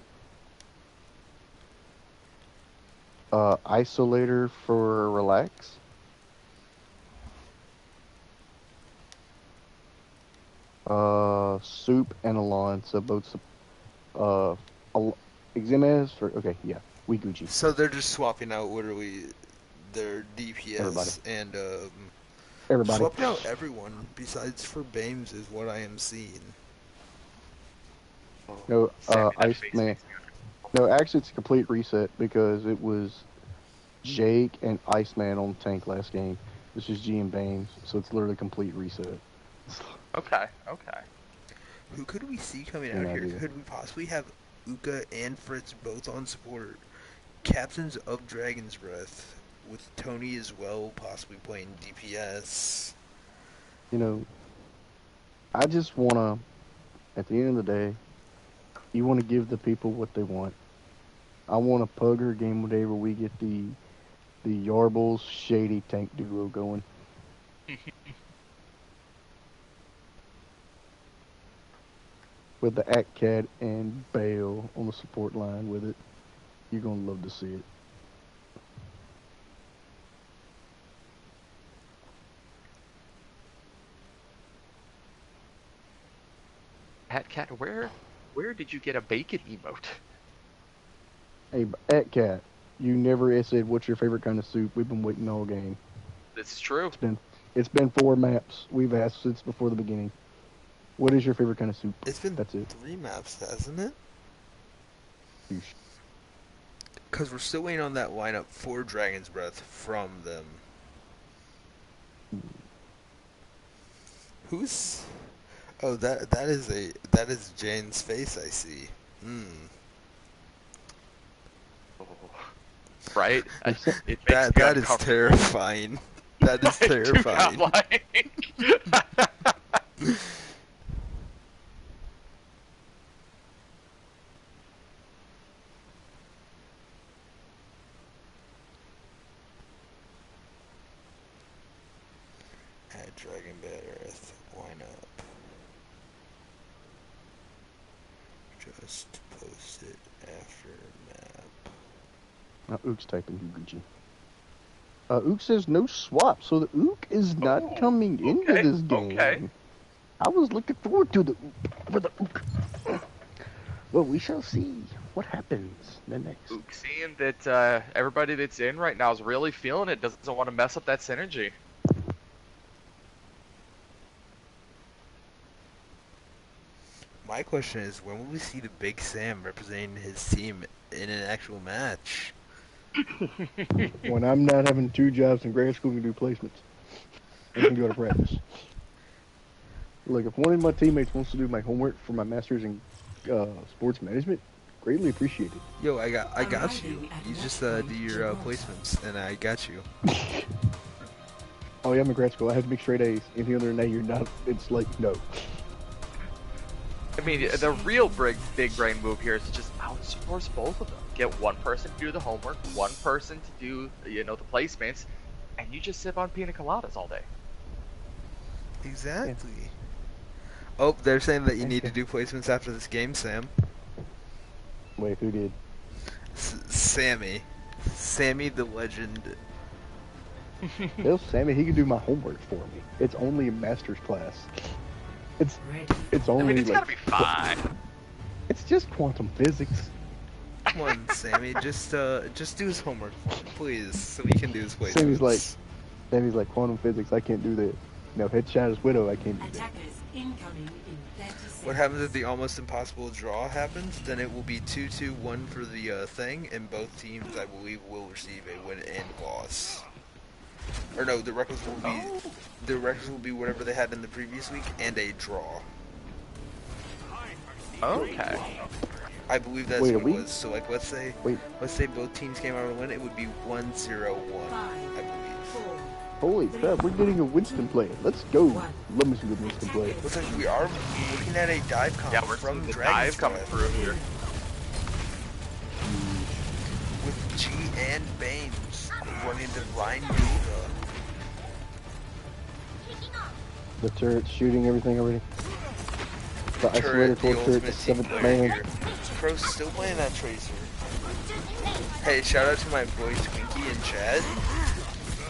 Isolator for Relax. Soup and Alon, so both Eximez for we Gucci. So they're just swapping out literally their DPS Everybody. and Everybody. swapping out everyone besides for Bames is what I am seeing. No, Sammy, that face Iceman. makes me No, actually, it's a complete reset because it was Jake and Iceman on tank last game. This is G and Baines, so it's literally a complete reset. Okay, okay. Who could we see coming No out here? idea. Could we possibly have Uka and Fritz both on support? Captains of Dragon's Breath, with Tony as well, possibly playing DPS. You know, I just want to, at the end of the day, you want to give the people what they want. I want a Pugger game whenever we get the Yarbles Shady tank duo going. With the Atcat and Bale on the support line with it. You're gonna love to see it. Cat, where did you get a bacon emote? Hey, Atcat, you never said what's your favorite kind of soup. We've been waiting all game. This is true. It's been 4 maps. We've asked since before the beginning. What is your favorite kind of soup? It's been That's it. 3 maps, hasn't it? Yeesh. Because we're still waiting on that lineup for Dragon's Breath from them. Who's... Oh, that is Jane's face, I see. Right? It makes That me is uncomfortable. terrifying. That is terrifying. Add Dragon Breath lineup. Just post it after map. Now Ook's typing Gucci. Ook says no swap, so the Ook is not coming into this game. Okay. I was looking forward to the Ook for the Ook. Well, we shall see what happens the next. Ook seeing that everybody that's in right now is really feeling it, doesn't want to mess up that synergy. My question is, when will we see the Big Sam representing his team in an actual match? When I'm not having 2 jobs in grad school and do placements, I can go to practice. Look, if one of my teammates wants to do my homework for my master's in sports management, greatly appreciate it. Yo, I got you. You just do your placements, and I got you. Oh yeah, I'm in grad school. I have to make straight A's. Anything other than A, you're not. It's like no. I mean, the real big brain move here is to just outsource both of them. Get one person to do the homework, one person to do, the placements, and you just sip on pina coladas all day. Exactly. Oh, they're saying that you need to do placements after this game, Sam. Wait, who did? Sammy. Sammy the legend. Tell Sammy he can do my homework for me. It's only a master's class. It's only I mean, it's like gotta be fine. it's just quantum physics. Come on, Sammy, just do his homework for him, please, so we can do his placements. Sammy's like quantum physics. I can't do that. No, headshot his widow. I can't do that. Attackers incoming in 30 seconds. What happens if the almost impossible draw happens? Then it will be 2-2-1 for the thing, and both teams, I believe, will receive a win and loss. Or no, the records will be whatever they had in the previous week and a draw. Okay. I believe that's Wait, what a it week? was. So like, let's say both teams came out to win, it would be 1-0-1, I believe. Holy crap, we're getting a Winston play. Let's go. Let me see the Winston play. Looks like we are looking at a dive comp Yeah, we're from seeing the Dragon's dive coming Breath through here. with G and Baines running the Rhine Diva. The turret's shooting everything already. The isolator Turret, the torch turret, the ultimate team 7th player man. here. Pro's still playing that Tracer. Hey, shout out to my boy Twinkie in chat.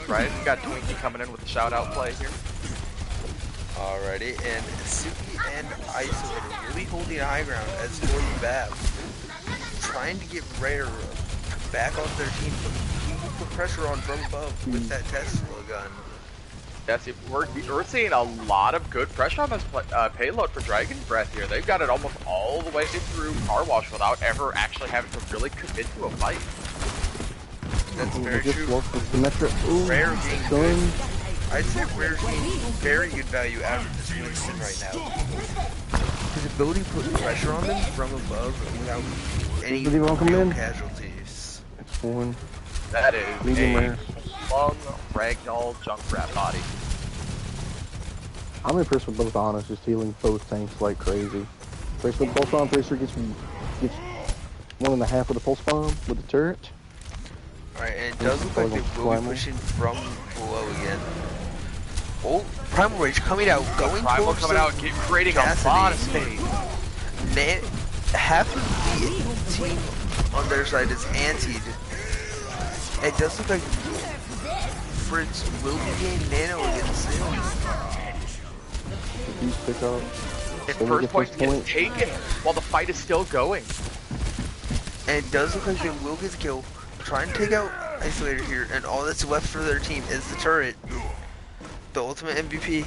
Right? We got Twinkie coming in with a shout out play here. Alrighty, and Suki and Isolator really holding high ground as Gordon Babb trying to get Rare back off their team, but he will put pressure on from above with that Tesla gun. That's it. We're seeing a lot of good pressure on this payload for Dragon's Breath here. They've got it almost all the way through Car Wash without ever actually having to really commit to a fight. That's Ooh, very just true. lost the Symmetra. Ooh, Rare being done. good. I'd say Rare's getting very good value out of this Winston right now. His ability to put pressure on them from above without any Did he welcome real in? casualties. It's one. That is Medium a rare. long ragdoll Junkrat body. I'm impressed with both Honors, just healing both tanks like crazy. Tracer with both on, Tracer gets 1.5 with a pulse bomb with the turret. Alright, and it does look like they will be pushing from below again. Oh, Primal Rage coming out, going Primal towards coming out, creating a lot of space. Half of the team on their side is antied. It does look like Fritz will be getting Nano against him. Huge pickup. If first point gets taken while the fight is still going. And it does look like they will get the kill. Try and take out Isolator here, and all that's left for their team is the turret. The ultimate MVP.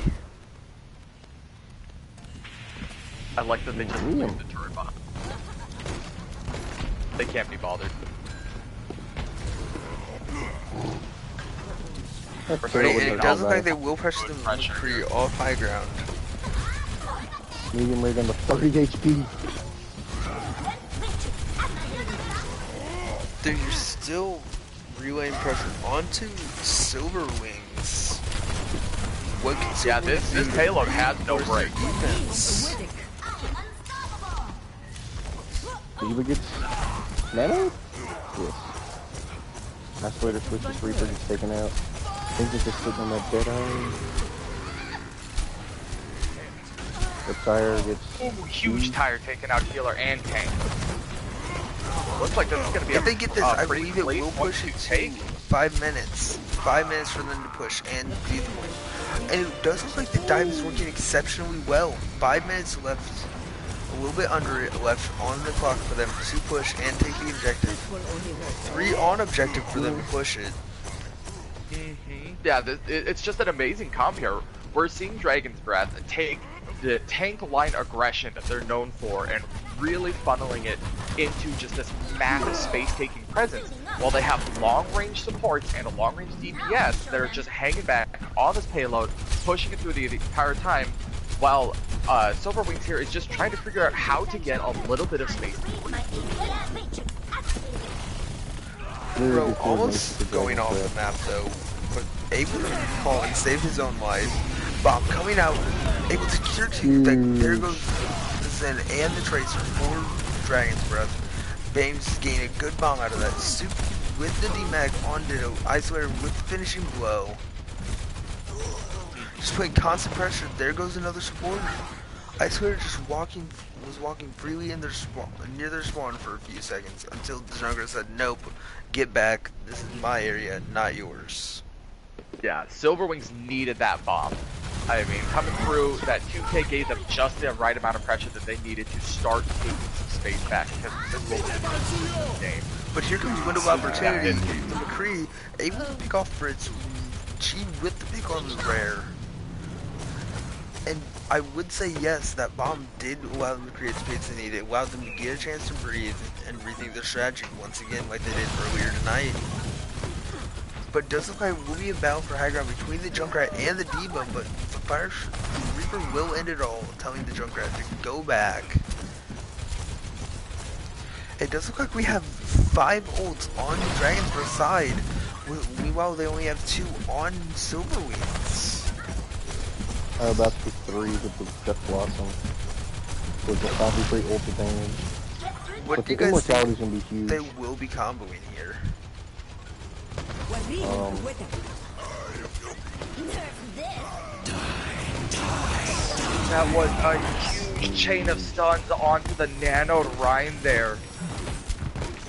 I like that they just leave the turret behind. They can't be bothered. And it does look like they will pressure them McCree off high ground. Medium rate on the 30 HP. They're still relaying pressure onto Silver Wings. What can Yeah, Silver Wings this do payload has no versus their break. defense? Diva gets Nano? Yes. Isolator switches, Reaper gets taken out. Thinking just sitting on that dead eye. The tire gets... Ooh, huge tire taking out healer and tank. Looks like this is going to be If a they get this, I pretty believe it late will one push to it to take. 5 minutes. 5 minutes for them to push and beat the point. And it does look like the dive is working exceptionally well. 5 minutes left, a little bit under it left on the clock for them to push and take the objective. 3 on objective for them to push it. Yeah, it's just an amazing comp here. We're seeing Dragon's Breath take the tank line aggression that they're known for and really funneling it into just this massive space-taking presence, while they have long-range supports and a long-range DPS that are just hanging back on this payload, pushing it through the entire time, while Silver Wings here is just trying to figure out how to get a little bit of space. Bro, almost going off the map though, but able to fall and save his own life. Bomb coming out, able to cure 2. There goes the Zen and the Tracer for Dragon's Breath. Bames gain a good bomb out of that. Soup with the DMAG on Ditto. Isolator with the finishing blow. Just putting constant pressure. There goes another support. Isolator just was walking freely in their spawn, near their spawn for a few seconds until the jungler said, "Nope, get back. This is my area, not yours." Yeah, Silver Wings needed that bomb. I mean, coming through, that 2K gave them just the right amount of pressure that they needed to start taking some space back, because this will be the game. But here comes window of opportunity. The McCree able to pick off Fritz. She with the pick on the rare. And I would say yes, that bomb did allow them to create space they needed. It allowed them to get a chance to breathe and rethink their strategy once again, like they did earlier tonight. But it does look like it will be a battle for high ground between the Junkrat and the D.Va, but the Reaper will end it all, telling the Junkrat to go back. It does look like we have 5 ults on Dragon's Breath side. Meanwhile, they only have 2 on Silver Wings. About to be 3 with the Death Blossom. With the 5v3 ult advantage. What But do you the guys immortality's think gonna be huge. they will be comboing here? That was a huge chain of stuns onto the Nano Rhine there.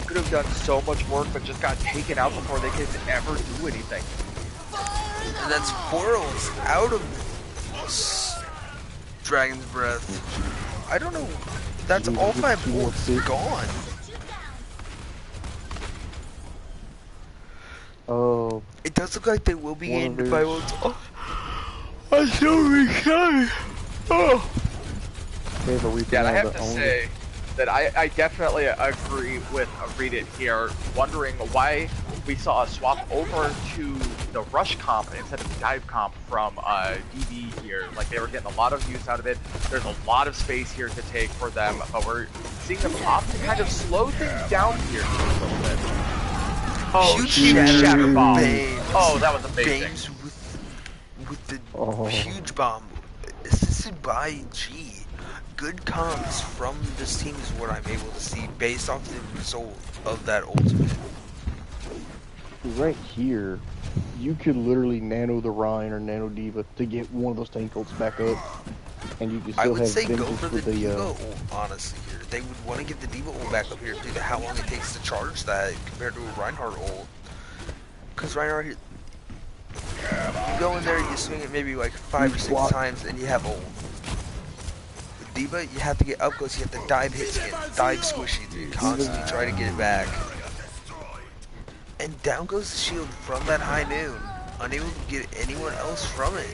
Could have done so much work, but just got taken out before they could ever do anything. And that's 4 ults out of Dragon's Breath. I don't know. That's all 5 ults gone. Oh, It does look like they will be One gained of by those- ults. Oh, I'm so excited. Oh. they have a Reaper Yeah, and I now have that to owns say that I definitely agree with Read It here, wondering why we saw a swap over to the Rush comp instead of the Dive comp from DB here. Like, they were getting a lot of use out of it. There's a lot of space here to take for them, but we're seeing them opt to kind of slow things down here just a little bit. Oh, huge shatter bomb. Bames. Oh, that was amazing. Bames with the Oh. huge bomb assisted by G. good comms from this team is what I'm able to see based off the result of that ultimate. Right here, you could literally nano the Ryan or nano Diva to get one of those tank ults back up, and you can still I would have say go Vengeance for the with Diva ult, honestly, here. They would want to get the Diva ult back up here due to how long it takes to charge that compared to a Reinhardt ult. Because Reinhardt, you go in there, you swing it maybe like 5 or 6 times, and you have ult. With Diva, you have to get up close, you have to dive hit skin, dive squishy, to constantly try to get it back. And down goes the shield from that high noon, unable to get anyone else from it.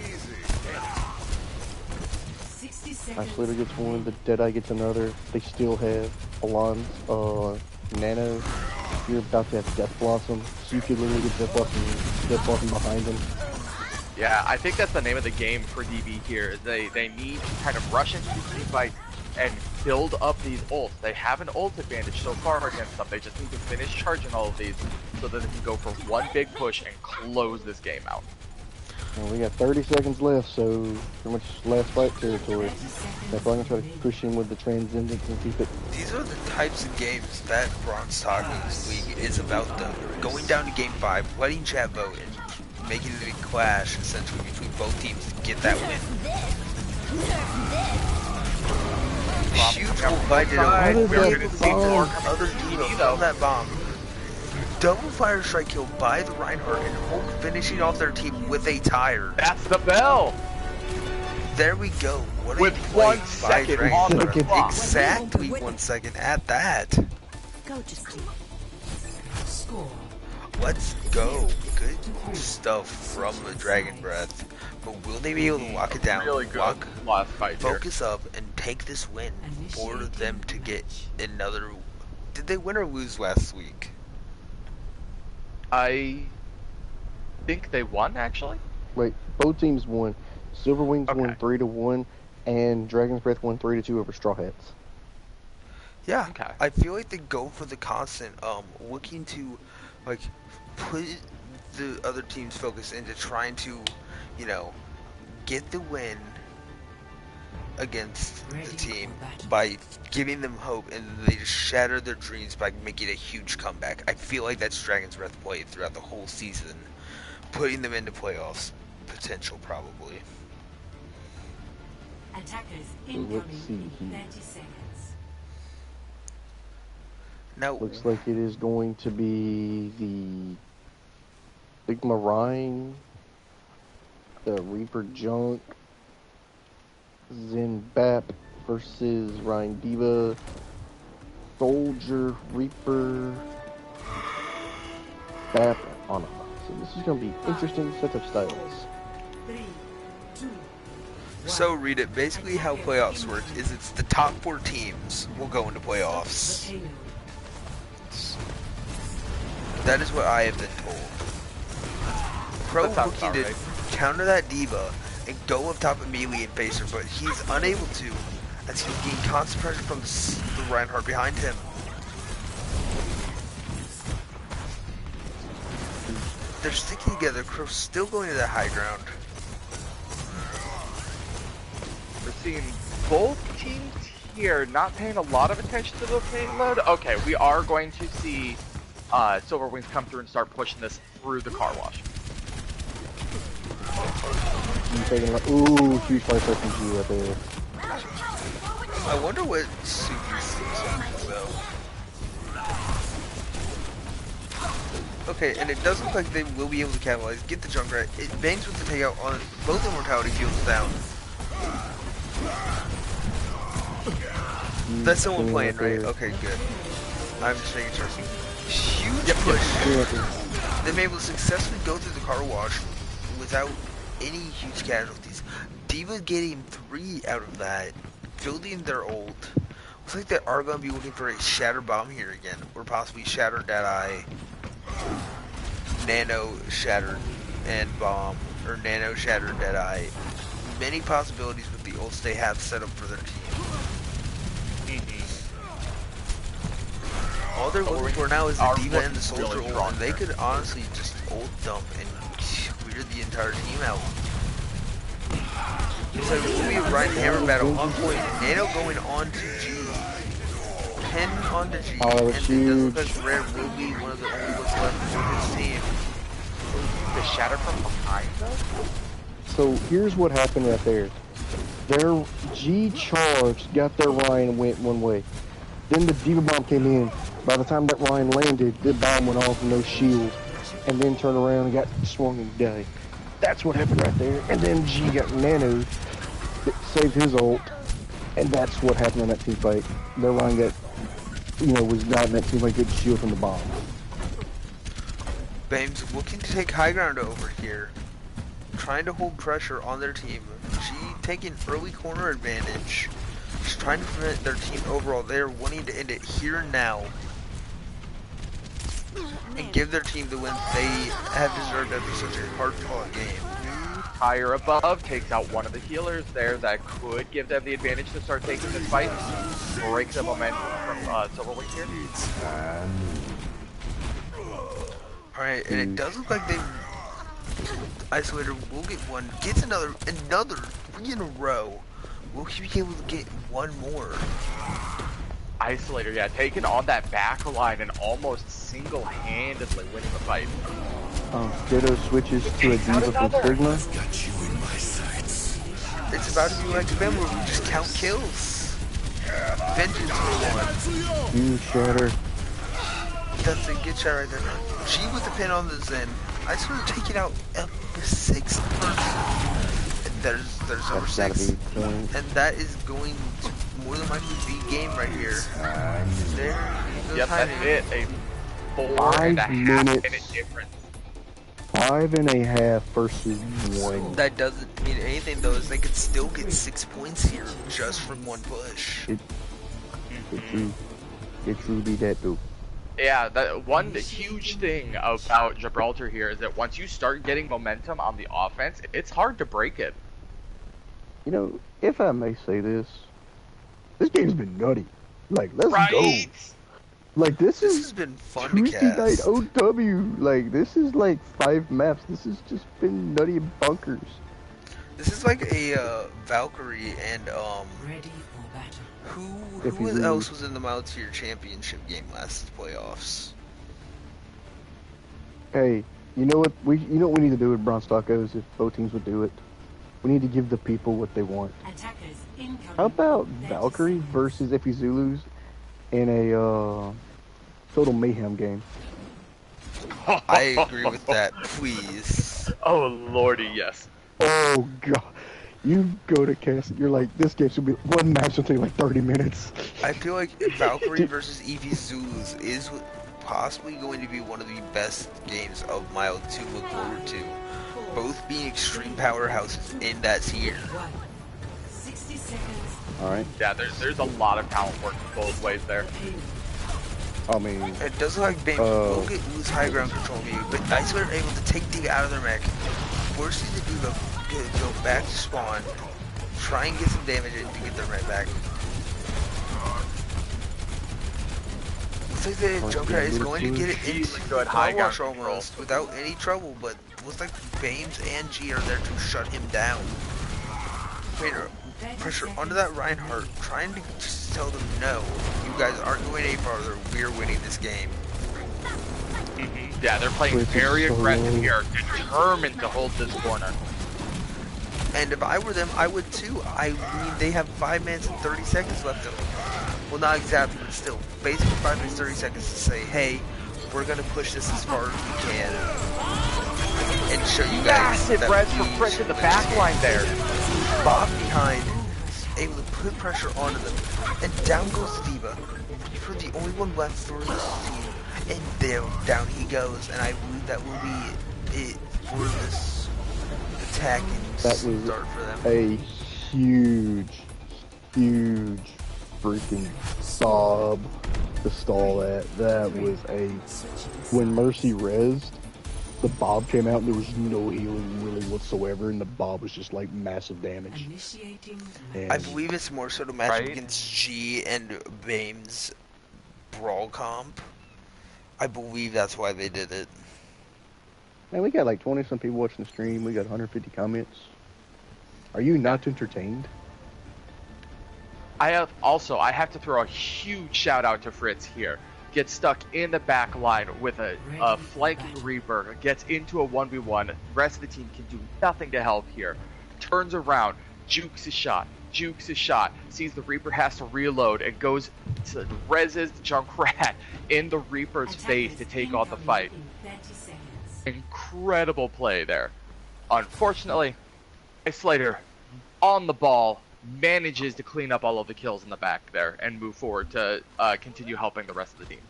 60 seconds. Isolator gets one, the Deadeye gets another. They still have Alon's Nano. You're about to have Death Blossom, so you could literally get Death Blossom behind them. Yeah, I think that's the name of the game for DB here. They need to kind of rush into these team fights and build up these ults. They have an ult advantage so far against them. They just need to finish charging all of these so that they can go for one big push and close this game out. And we got 30 seconds left, so pretty much last fight territory. They're probably gonna try to push in with the transcendence and keep it. These are the types of games that Bronze Tacos League is about, though. Going down to Game 5, letting chat vote, and making it a clash, essentially, between both teams to get that win. Huge ult by Ditto. We're able to take more other Diva from that bomb. Double fire strike kill by the Reinhardt, and Hulk finishing off their team with a tire. That's the bell! There we go. What With a play 1 by second Dragon on the Breath. clock. Exactly 1 second at that. Go, Justine. Score. Let's go. Good stuff from the Dragon Breath. But will they be able to lock it down? Really good Lock, last fight here. focus up, and take this win for them to get another... Did they win or lose last week? I think they won, actually. Wait, both teams won. Silver Wings won Okay. 3-1, and Dragon's Breath won 3-2 over Straw Hats. Yeah, Okay. I feel like they go for the constant, looking to, like, put the other team's focus into trying to, you know, get the win against the team by giving them hope, and they just shatter their dreams by making a huge comeback. I feel like that's Dragon's Breath play throughout the whole season, putting them into playoffs potential probably. Attackers Let's incoming see in here. 30 seconds. Now, Looks like it is going to be the Sigma Rhine, the Reaper Junk, Zen Bap versus Rhine Diva, Soldier Reaper, Bap Anima. So this is going to be interesting setup styles. 3, 2, so read it. Basically how playoffs work is it's the top 4 teams will go into playoffs. the payload. That is what I have been told. Pro That sounds looking to about right. counter that Diva and go up top immediately and face her, but he's unable to as he's getting constant pressure from the Reinhardt behind him. They're sticking together. Crow's still going to that high ground. We're seeing both teams here not paying a lot of attention to the payload. Okay, we are going to see Silver Wings come through and start pushing this through the car wash. You taking like, ooh, huge fire from G right there. I wonder what Suki's is though. Okay, and it does look like they will be able to capitalize. Get the Junkrat. It bangs with the takeout on both immortality fields down. That's someone playing, right? Okay, good. I'm just making sure. Huge push. They've been able to successfully go through the car wash without any huge casualties. Diva getting 3 out of that, building their ult. Looks like they are going to be looking for a Shatter Bomb here again, or possibly Shatter Deadeye, Nano Shatter and Bomb, or Nano Shatter Deadeye. Many possibilities with the ults they have set up for their team. All they're looking for now is the Diva and the Soldier really ult, and they could honestly just ult dump and clear the entire team out. It's like Ruby and Ryan Hammer battle on point. Nano going on to G. Pin onto G. Oh, that and was it does look huge. like Rare will be one of the only ones left for his team. The shatter from behind though? So here's what happened right there. Their G charged, got their Ryan and went one way. Then the Diva Bomb came in. By the time that Ryan landed, the bomb went off with no shield. And then turned around and got swung and died. That's what happened right there. And then G got nanoed, saved his ult, and that's what happened in that team fight. Their Ryan got, was not in that team fight, good shield from the bomb. Bames looking to take high ground over here. Trying to hold pressure on their team. G taking early corner advantage. Just trying to prevent their team overall. They are wanting to end it here and now. And give their team the win they have deserved after such a hard-fought game. Higher above takes out one of the healers there that could give them the advantage to start taking this fight. Break the momentum from Silverwing here. Alright, and it does look like they Isolator will get one, gets another 3 in a row. Will he be able to get one more? Isolator, yeah, taking on that back line and almost single-handedly winning the fight. Ditto switches to a Diva from Sigma. It's about to be like Spam where we just count kills. Vengeance for one. Huge shatter. That's a good shot right there. G with the pin on the Zen. I sort of taking out the 6th person. And there's over That's gotta 6. be point. And that is going to more than likely be game right here. There goes Yep, that's timing. it. A 4.5 minute difference. 5.5 versus 1. That doesn't mean anything though, is they could still get 6 points here just from one push. It truly that though. Yeah, that one huge thing about Gibraltar here is that once you start getting momentum on the offense, it's hard to break it. If I may say this game's been nutty. Like, let's Right? go. Like, this This is has been fun to Tuesday night cast. OW. Like, this is like 5 maps. This has just been nutty and bunkers. This is like a Valkyrie and Ready for battle. If you who lose. else was in the Maltier Championship game last playoffs? Hey, you know what we need to do with Bronze Tacos if both teams would do it? We need to give the people what they want. Attackers incoming. How about Valkyrie versus Iffy Zulus in a Total Mayhem game? I agree with that, please. Oh lordy, yes. Oh god. You go to cast, you're like, this game should be, one match will take like 30 minutes. I feel like Valkyrie versus Eevee Zulus is possibly going to be one of the best games of Mild to look forward to. Both being extreme powerhouses in that tier. 60 seconds. Alright. Yeah, there's a lot of talent working both ways there. I mean, It does look like Bane will lose high ground control of you, but Isolator are able to take Diva out of their mech, forcing the Diva to go back to spawn, try and get some damage in to get their mech back. Looks like the Junkrat is going to get it into the good high power wash ground control. almost without any trouble, but looks like Bames and G are there to shut him down. Vader, pressure onto that Reinhardt, trying to just tell them no, you guys aren't going any farther, we're winning this game. Yeah, they're playing Which is very so aggressive low. here, determined to hold this corner. And if I were them, I would too. I mean, they have 5 minutes and 30 seconds left of them. Well, not exactly, but still. Basically 5 minutes, 30 seconds to say, hey, we're going to push this as far as we can. And show you guys Massive that res we for Frick in the win back this game. line there. Bob behind, able to put pressure onto them. And down goes Diva. For the only one left for this team. And there, down he goes. And I believe that will be it for this attacking that was start for them. a huge freaking sob to stall that. That was when Mercy rezzed, the Bob came out and there was no healing really whatsoever, and the Bob was just like massive damage. Initiating. And I believe it's more so to match Right. against G and Bame's brawl comp. I believe that's why they did it. man, we got like 20 some people watching the stream. We got 150 comments. Are you not entertained? I have to throw a huge shout out to Fritz here. Gets stuck in the back line with a flanking Reaper, gets into a 1v1. The rest of the team can do nothing to help here. Turns around, jukes his shot, sees the Reaper has to reload, and goes to reses Junkrat in the Reaper's face to take on the fight. Incredible play there. Unfortunately, Slater on the ball manages to clean up all of the kills in the back there and move forward to continue helping the rest of the team.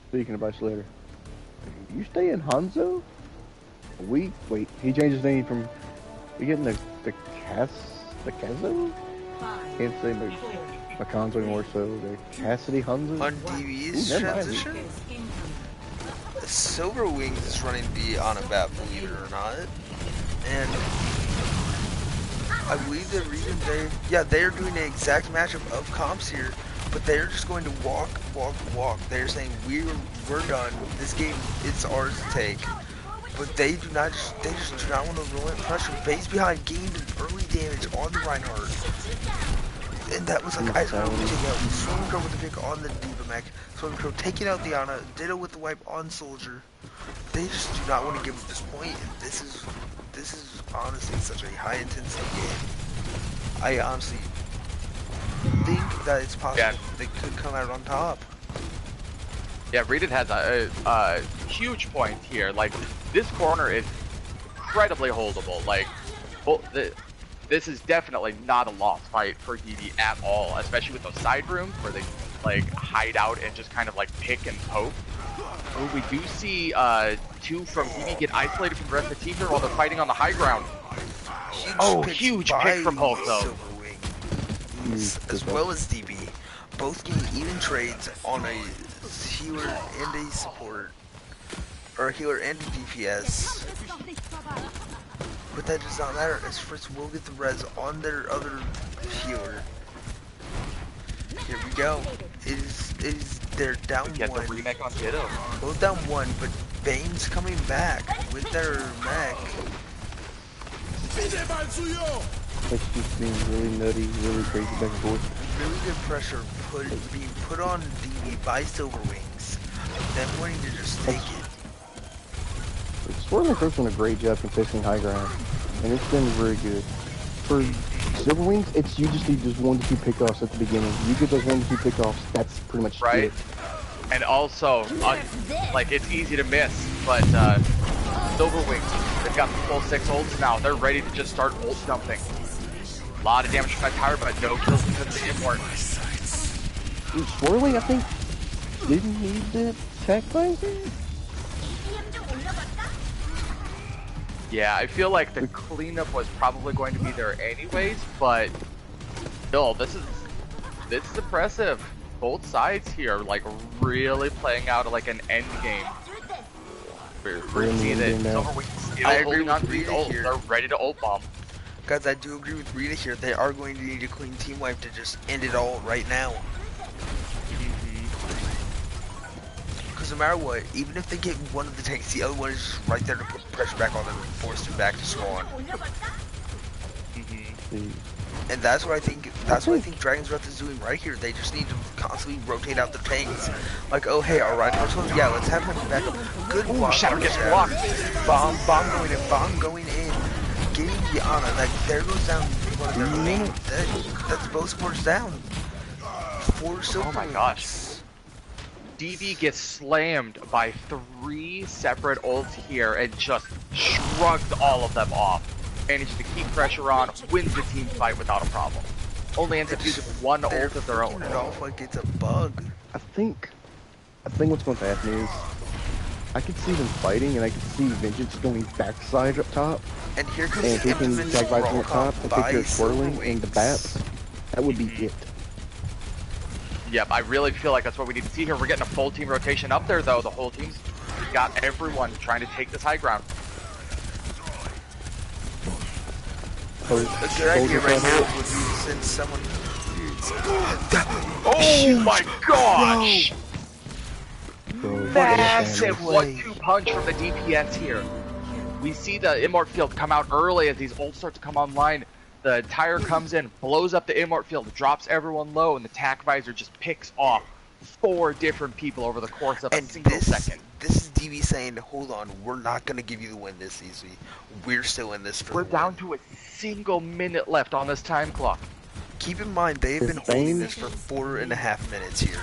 Speaking of Slater, you stay in Hanzo? Wait, he changed his name from. We getting the Kazo? Can't say Makanzo anymore, so the Cassidy Hanzo? On DV's transition? Silver Wings is running B on a bat, believe it or not. And I believe the reason they're doing the exact matchup of comps here, but they're just going to walk. They're saying we're done. This game, it's ours to take. But they just do not want to relent pressure. Base behind gained an early damage on the Reinhardt. And that was like Ice Crow taking out Swimming Crow with the pick on the Diva mech. Swimming Crow taking out the Ana, Ditto with the wipe on Soldier. They just do not want to give up this point, and this is honestly such a high intensity game. I honestly think that it's possible they could come out on top. Yeah, Reedon has a huge point here. Like, this corner is incredibly holdable. Like, this is definitely not a lost fight for DD at all, especially with those side rooms where they like hide out and just kind of like pick and poke. But we do see two from DD get isolated from the rest of the team here while they're fighting on the high ground. Huge pick from Hulk though. As well as DB, both getting even trades on a healer and a support, or a healer and a DPS. But that does not matter, as Fritz will get the res on their other healer. Here we go. They're down Get one. the remake on Ditto. Both down one, but Bane's coming back with their mech. It's just being really nutty, really crazy back and forth. Really good pressure being put on DB by Silver Wings. Them wanting to just take it. Swirling Crow's done a great job contesting high ground, and it's been very good. For Silver Wings, you just need just 1 to 2 pickoffs at the beginning. You get those 1 to 2 pickoffs, that's pretty much right. it. And also, like, it's easy to miss, but Silver Wings, they've got the full 6 ults now. They're ready to just start ult dumping. A lot of damage from that tower, but no kills because of the import. Swirling, I think, didn't need the attack visor? Yeah, I feel like the cleanup was probably going to be there anyways, but still, this is impressive. Both sides here, like, really playing out like an end game. We're seeing it. Silver Wings still holding on to these ults. They're ready to ult bomb. Guys, I do agree with Rita here. They are going to need a clean team wipe to just end it all right now. Because no matter what, even if they get one of the tanks, the other one is just right there to put pressure back on them and force them back to spawn. And that's what I think. That's what I think Dragon's Breath is doing right here. They just need to constantly rotate out the tanks. Like, oh hey, all right, yeah, let's have him back up. Good block. Shatter gets blocked. Bomb going in. Bomb going in. Getting the Ana. Like, there goes down one of their main. That's both supports down. 4 silver. Oh my gosh. DB gets slammed by 3 separate ults here and just shrugged all of them off. Managed to keep pressure on, wins the team fight without a problem. Only ends up using 1 ult of their own. It off like it's a bug. I think what's going to happen is I could see them fighting, and I could see Vengeance going backside up top, and here comes and taking Tag Visor up top, and take their Swirling and the bats. That would be it. Yep, I really feel like that's what we need to see here. We're getting a full team rotation up there, though. The whole team's got everyone trying to take this high ground. A good idea right now would be to send someone. Oh my gosh! Bro, Massive 1-2 punch from the DPS here. We see the Immort field come out early as these ults start to come online. The tire comes in, blows up the Immort field, drops everyone low, and the TAC visor just picks off 4 different people over the course of a single second. This is DB saying, hold on, we're not going to give you the win this easy. We're still in this for We're the down win. to a single minute left on this time clock. Keep in mind, they have been holding this for 4.5 minutes here.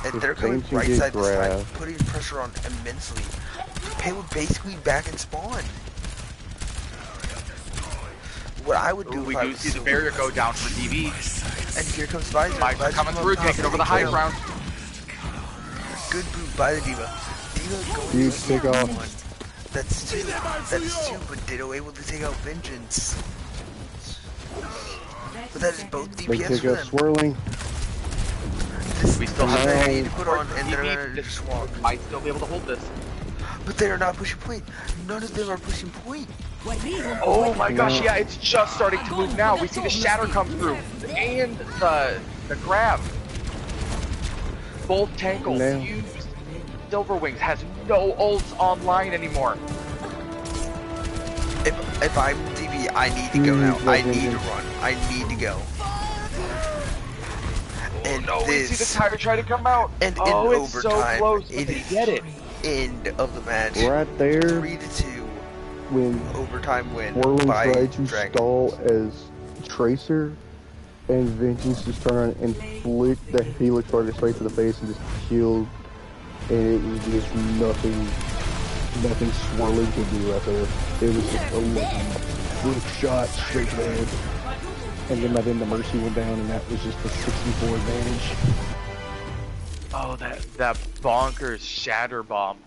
And they're coming Bane's can right get side this time, grabbed. putting pressure on immensely. Pale would basically back and spawn. What I would do We if I do was see the Silver- barrier go down for DB. And here comes Visor. Visor coming from through, up top, taking over the getting high killed. ground. Good boot by the Diva. Diva going Huge to pick off. one. That's 2. That's 2, but Ditto able to take out Vengeance. But that is both Big DPS kick for up, them. swirling. This We still is have what no they need to put on, and they're DB. gonna This just walk. might still be able to hold this. But they are not pushing point. None of them are pushing point. Oh my gosh, yeah, it's just starting to move now. We see the shatter come through. And the grab. Both tankles No. used. Silverwings has no ults online anymore. If I'm DB, I need to go now. I need to run. I need to go. And No, we see the this, tire try to come out. and Oh, in it's so overtime, close, but it they is get it. end of the match. Right there 3-2 when overtime win Swirling by tried to Dragons. stall as Tracer, and Vengeance just turned around and flicked the Helix target straight to the face and just killed. And it was just nothing Swirling could do right there. It was just a little shot straight to the head. And then by then the Mercy went down, and that was just a 64 advantage. Oh, that bonkers shatter bomb.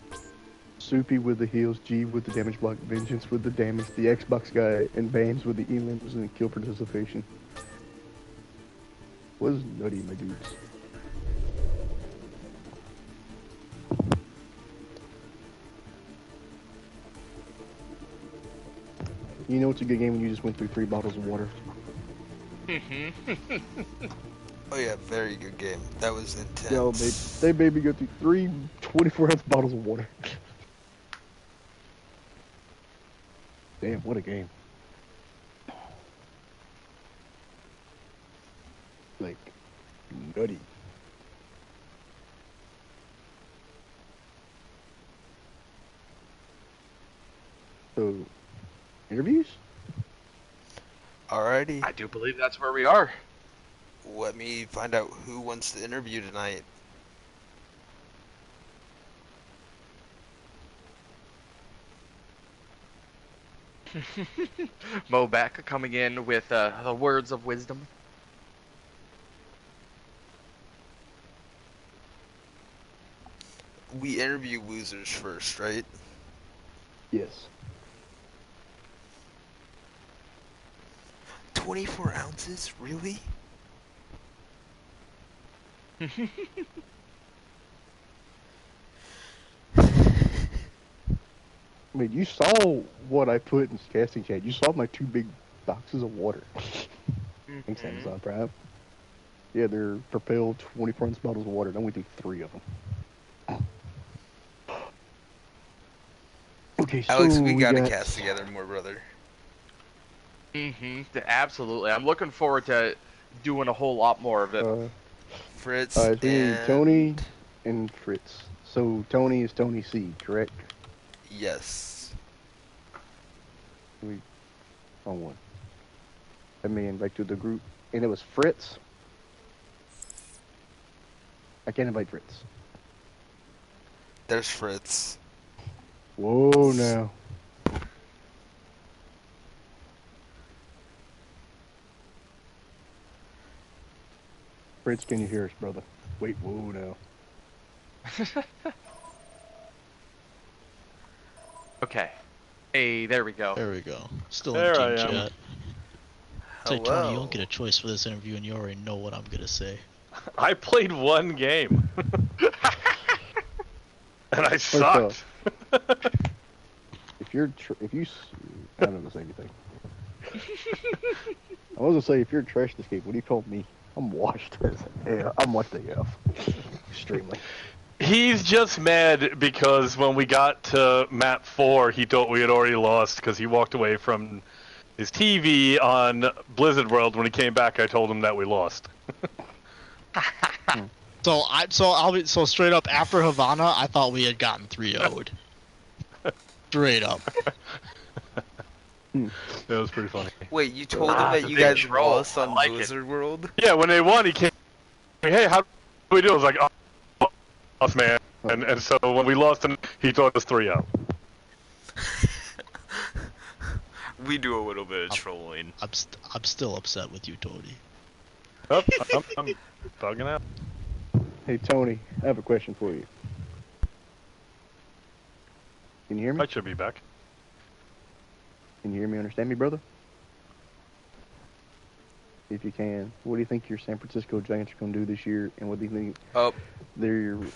Soupy with the heals, G with the damage block, Vengeance with the damage, the Xbox guy, and Banes with the elims and the kill participation. Was nutty, my dudes. You know it's a good game when you just went through 3 bottles of water. Oh yeah, very good game. That was intense. Yo, they made me go through 3 24-ounce bottles of water. Damn, what a game. Like, nutty. So, interviews? Alrighty, I do believe that's where we are. let me find out who wants to interview tonight. Mo Beck coming in with the words of wisdom. We interview losers first, right? Yes. 24 ounces? Really? I mean, you saw what I put in casting chat. You saw my 2 big boxes of water. Thanks, Amazon Prime. Yeah, they're propelled 24-ounce bottles of water. And I went through 3 of them. Okay, so Alex, we gotta got- cast together more, brother. Absolutely. I'm looking forward to doing a whole lot more of it. Fritz So we need and... Tony and Fritz. So Tony is Tony C, correct? Yes. On one. Let me invite to the group. And it was Fritz. I can't invite Fritz. There's Fritz. Whoa, now. Fritz, can you hear us, brother? Wait, whoa, now. Okay. Hey, there we go. There we go. Still There in I team am. chat. It's like, Hello. Tony, you don't get a choice for this interview, and you already know what I'm gonna say. I played one game. And I First off, sucked. if you, I don't know, say anything. I was gonna say, if you're trash this game, what do you call me? I'm washed. Yeah, I'm washed AF. Extremely. He's just mad because when we got to map 4, he thought we had already lost because he walked away from his TV on Blizzard World. When he came back, I told him that we lost. So straight up after Havana, I thought we had gotten 3-0'd. Straight up. That was pretty funny. Wait, you told him that you guys troll. lost on I like it. Blizzard World? Yeah, when they won, he came. Hey, how do we do? I was like, oh, lost, man. And so when we lost, he thought it was 3-0. We do a little bit of trolling. I'm still upset with you, Tony. Oh, I'm bugging out. Hey Tony, I have a question for you. Can you hear me? I should be back. Can you hear me? Understand me, brother? If you can, what do you think your San Francisco Giants are going to do this year, and what do you think Oh, they're going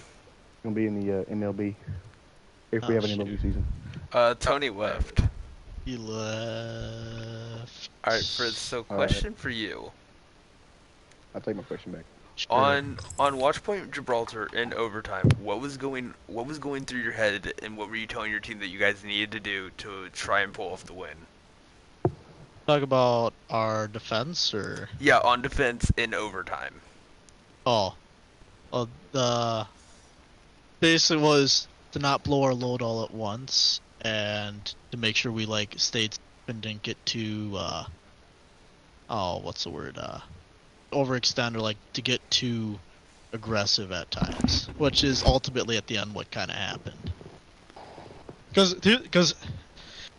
to be in the MLB if we have an MLB season? Tony left. He left. Alright, so question for you. I'll take my question back. Sure. On Watchpoint Gibraltar in overtime, what was going through your head, and what were you telling your team that you guys needed to do to try and pull off the win? Talk about our defense, or Yeah, on defense in overtime. well, the basic was to not blow our load all at once, and to make sure we stayed and didn't get too what's the word, overextend, or to get too aggressive at times, which is ultimately at the end what kind of happened. Because the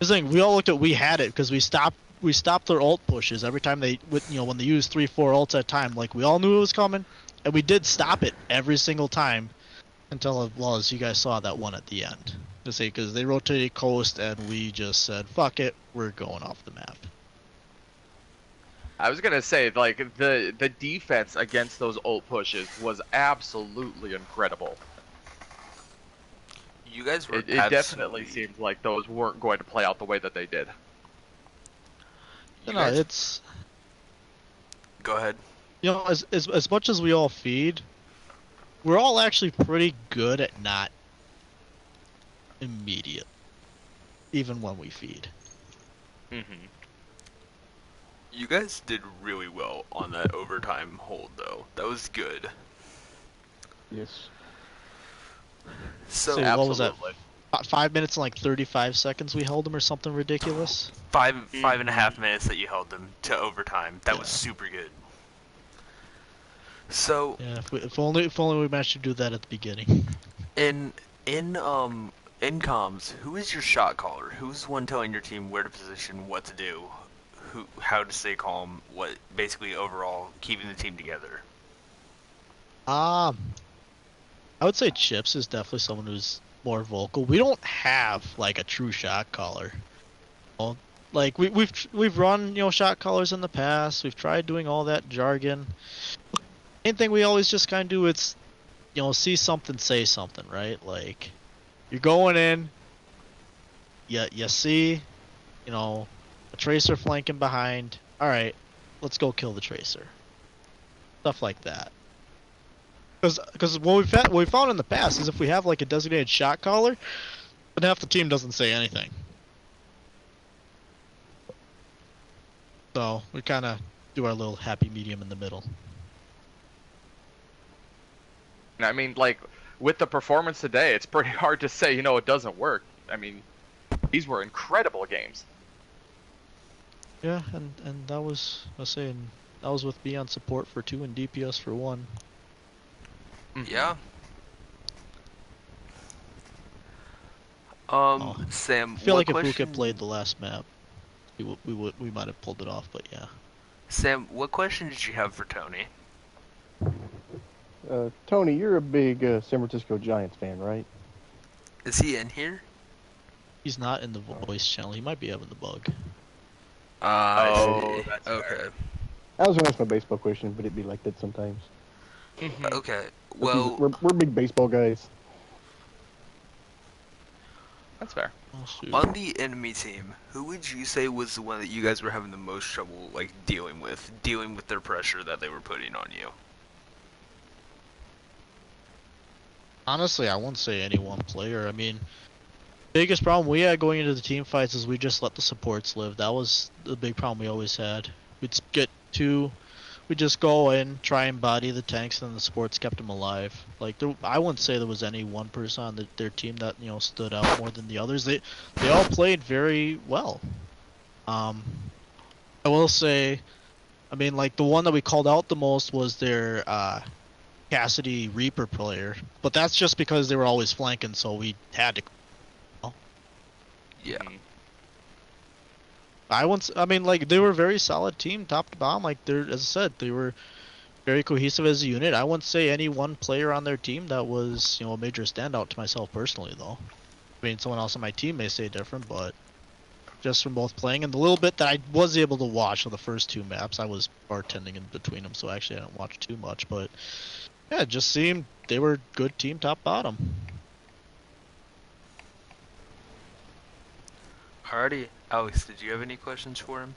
thing, we had it because we stopped their ult pushes every time when they used 3-4 ults at a time. We all knew it was coming, and we did stop it every single time until, well, as you guys saw, that one at the end. Because they rotated coast, and we just said, fuck it, we're going off the map. I was gonna say, the defense against those ult pushes was absolutely incredible. You guys were It definitely seemed like those weren't going to play out the way that they did. It's Go ahead. as much as we all feed, we're all actually pretty good at not immediate, even when we feed. Mm-hmm. You guys did really well on that overtime hold, though. That was good. Yes. So, what was that? absolutely. 5 minutes and 35 seconds we held them, or something ridiculous. five and a half minutes that you held them to overtime. That was super good. So Yeah, if only we managed to do that at the beginning. in comms, who is your shot caller? Who's the one telling your team where to position, what to do, how to stay calm, what basically overall keeping the team together? I would say Chips is definitely someone who's more vocal. We don't have a true shot caller. Well, we've run shot callers in the past. We've tried doing all that jargon. Main thing we always just kind of do, it's see something, say something, right? You're going in, you see a tracer flanking behind. All right, let's go kill the tracer. Stuff like that. Because what we found in the past is if we have a designated shot caller, then half the team doesn't say anything. So we kind of do our little happy medium in the middle. I mean, with the performance today, it's pretty hard to say, it doesn't work. I mean, these were incredible games. Yeah, and that was, that was with me on support for 2 and DPS for 1. Yeah. Sam, I feel what like if question... Luke had played the last map, we might have pulled it off, but yeah. Sam, what question did you have for Tony? Tony, you're a big San Francisco Giants fan, right? Is he in here? He's not in the voice channel. He might be having the bug. I see. that's Okay. I was going to ask my baseball question, but it'd be like that sometimes. Okay. Well, we're big baseball guys. That's fair. Oh, shoot. on the enemy team, who would you say was the one that you guys were having the most trouble dealing with their pressure that they were putting on you? Honestly, I won't say any one player. I mean, biggest problem we had going into the team fights is we just let the supports live. That was the big problem we always had. We'd get two, we'd just go in, try and body the tanks, and the supports kept them alive. Like I wouldn't say there was any one person on their team that stood out more than the others. They all played very well. I will say, I mean, like the one that we called out the most was their Cassidy Reaper player, but that's just because they were always flanking, so we had to. Yeah. I mean, like, they were a very solid team, top to bottom. Like, as I said, they were very cohesive as a unit. I wouldn't say any one player on their team that was, a major standout to myself personally, though. I mean, someone else on my team may say different, but just from both playing and the little bit that I was able to watch on the first two maps, I was bartending in between them, so actually I didn't watch too much. But yeah, it just seemed they were a good team, top bottom. Alrighty, Alex, did you have any questions for him?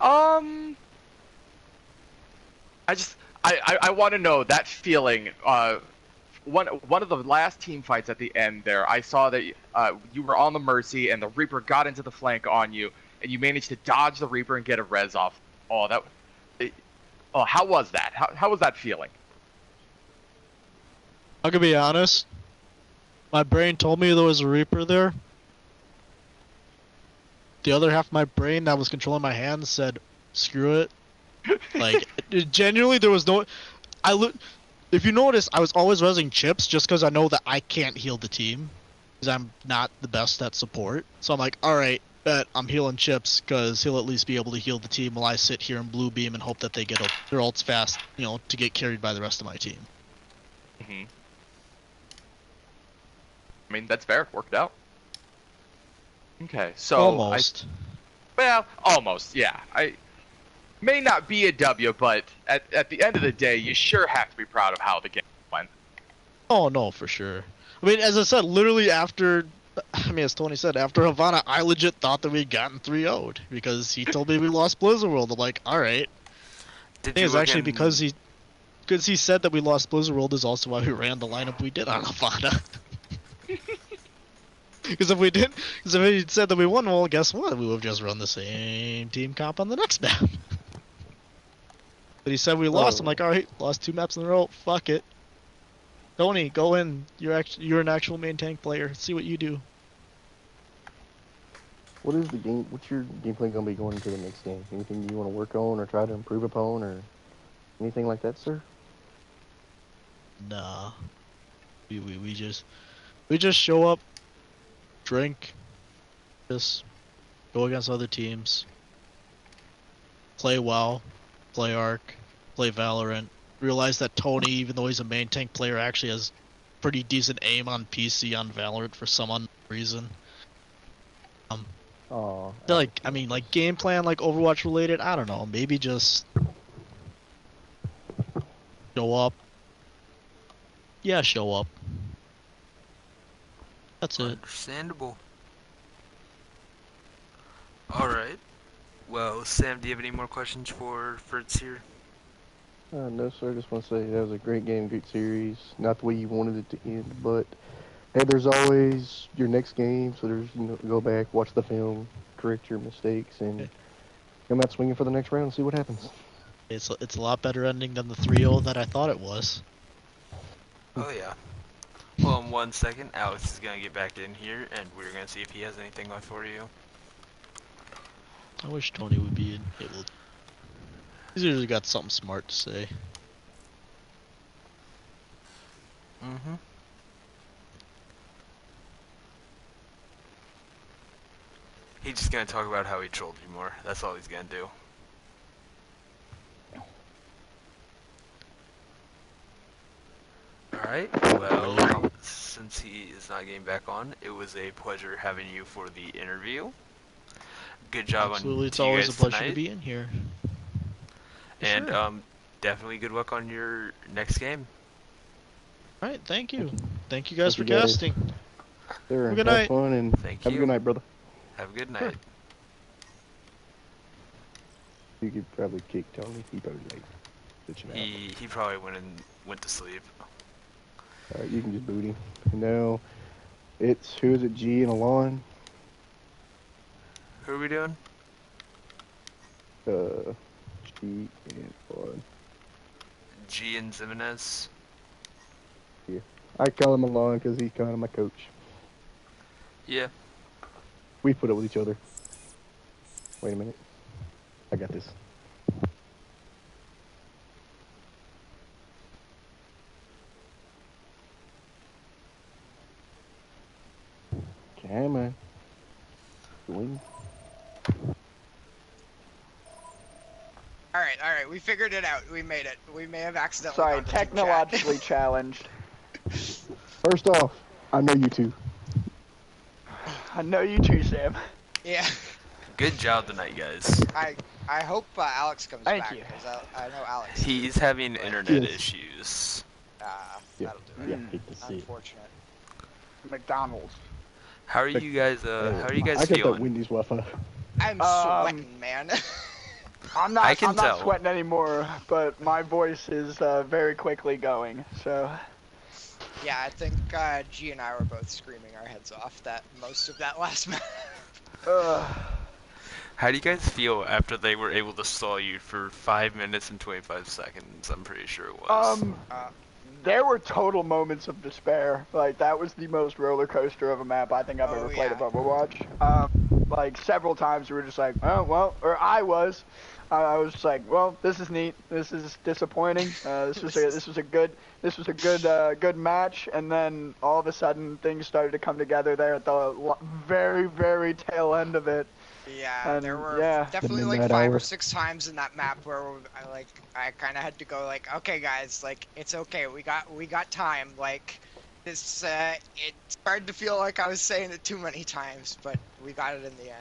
I want to know that feeling. One of the last team fights at the end there, I saw that you were on the Mercy and the Reaper got into the flank on you, and you managed to dodge the Reaper and get a res off. Oh, how was that? How was that feeling? I'm gonna be honest. My brain told me there was a Reaper there. The other half of my brain that was controlling my hands said, "Screw it." Like, genuinely, there was no. If you notice, I was always resing Chips just because I know that I can't heal the team, because I'm not the best at support. So I'm like, all right, bet I'm healing Chips because he'll at least be able to heal the team while I sit here and blue beam and hope that they get their ults fast, to get carried by the rest of my team. Mm-hmm. I mean, that's fair. Worked out. Okay, so Almost. Well, almost, yeah. I may not be a W, but at the end of the day, you sure have to be proud of how the game went. Oh, no, for sure. I mean, as I said, literally after, as Tony said, after Havana, I legit thought that we'd gotten 3-0'd, because he told me we lost Blizzard World. I'm like, alright. Did It's actually because he said that we lost Blizzard World is also why we ran the lineup we did on Havana. Because if he said that we won, well, guess what? We would have just run the same team comp on the next map. But he said we lost. I'm like, all right, lost 2 maps in a row. Fuck it. Tony, go in. You're an actual main tank player. See what you do. What's your gameplay gonna be going into the next game? Anything you want to work on or try to improve upon or anything like that, sir? Nah. We just show up, drink, just go against other teams, play WoW, play Ark, play Valorant. Realize that Tony, even though he's a main tank player, actually has pretty decent aim on PC on Valorant for some unknown reason. Like game plan, like Overwatch related, I don't know, maybe just show up. Yeah, show up. That's it. Understandable. Alright. Well, Sam, do you have any more questions for Fritz here? No, sir. I just want to say that was a great game, great series. Not the way you wanted it to end, but hey, there's always your next game. So there's go back, watch the film, correct your mistakes, and come out swinging for the next round and see what happens. It's a lot better ending than the 3-0 that I thought it was. Oh yeah. Well, in 1 second, Alex is gonna get back in here, and we're gonna see if he has anything left for you. I wish Tony would be able. He's usually got something smart to say. Mm-hmm. He's just gonna talk about how he trolled you more. That's all he's gonna do. Alright, well, since he is not getting back on, it was a pleasure having you for the interview. Good job Absolutely, on it's to you always guys a pleasure tonight. to be in here. And Sure. Definitely good luck on your next game. Alright, thank you. Thank you guys for Thank you, guys. casting. Sure, Have a good have night. fun and Thank have you. a good night, brother. Have a good Sure. night. You could probably kick Tony. He probably like bitching out. He probably went to sleep. Alright, you can just boot him. Now, it's, who is it, G and Alon? Who are we doing? G and Alon. G and Zimenez. I call him Alon because he's kind of my coach. Yeah. We put up with each other. Wait a minute. I got this. Come on. Wing. Alright, we figured it out. We made it. We may have accidentally Sorry, gone to team chat. technologically challenged. First off, I know you two. I know you too, Sam. Yeah. Good job tonight, guys. I hope Alex comes Thank back, you. because I know Alex. He's having internet Yes. issues. Yeah. That'll do Yeah, it. hate to see it. Unfortunate. McDonald's. How are you guys? How are you guys I got that feeling? Wendy's Wi-Fi. I'm sweating, man. I'm not. I can I'm not tell. sweating anymore, but my voice is very quickly going. So. Yeah, I think G and I were both screaming our heads off that most of that last match. How do you guys feel after they were able to stall you for 5 minutes and 25 seconds? I'm pretty sure it was. There were total moments of despair. Like, that was the most roller coaster of a map I think I've ever played of Overwatch. Like, several times we were just like, oh, well, or I was just like, well, this is neat. This is disappointing. This was a good match. And then all of a sudden things started to come together there at the very, very tail end of it. Yeah, And, there were yeah. definitely The like midnight 5 or hour. 6 times in that map where I kind of had to go like, okay guys, like it's okay, we got time. Like this, it started to feel like I was saying it too many times, but we got it in the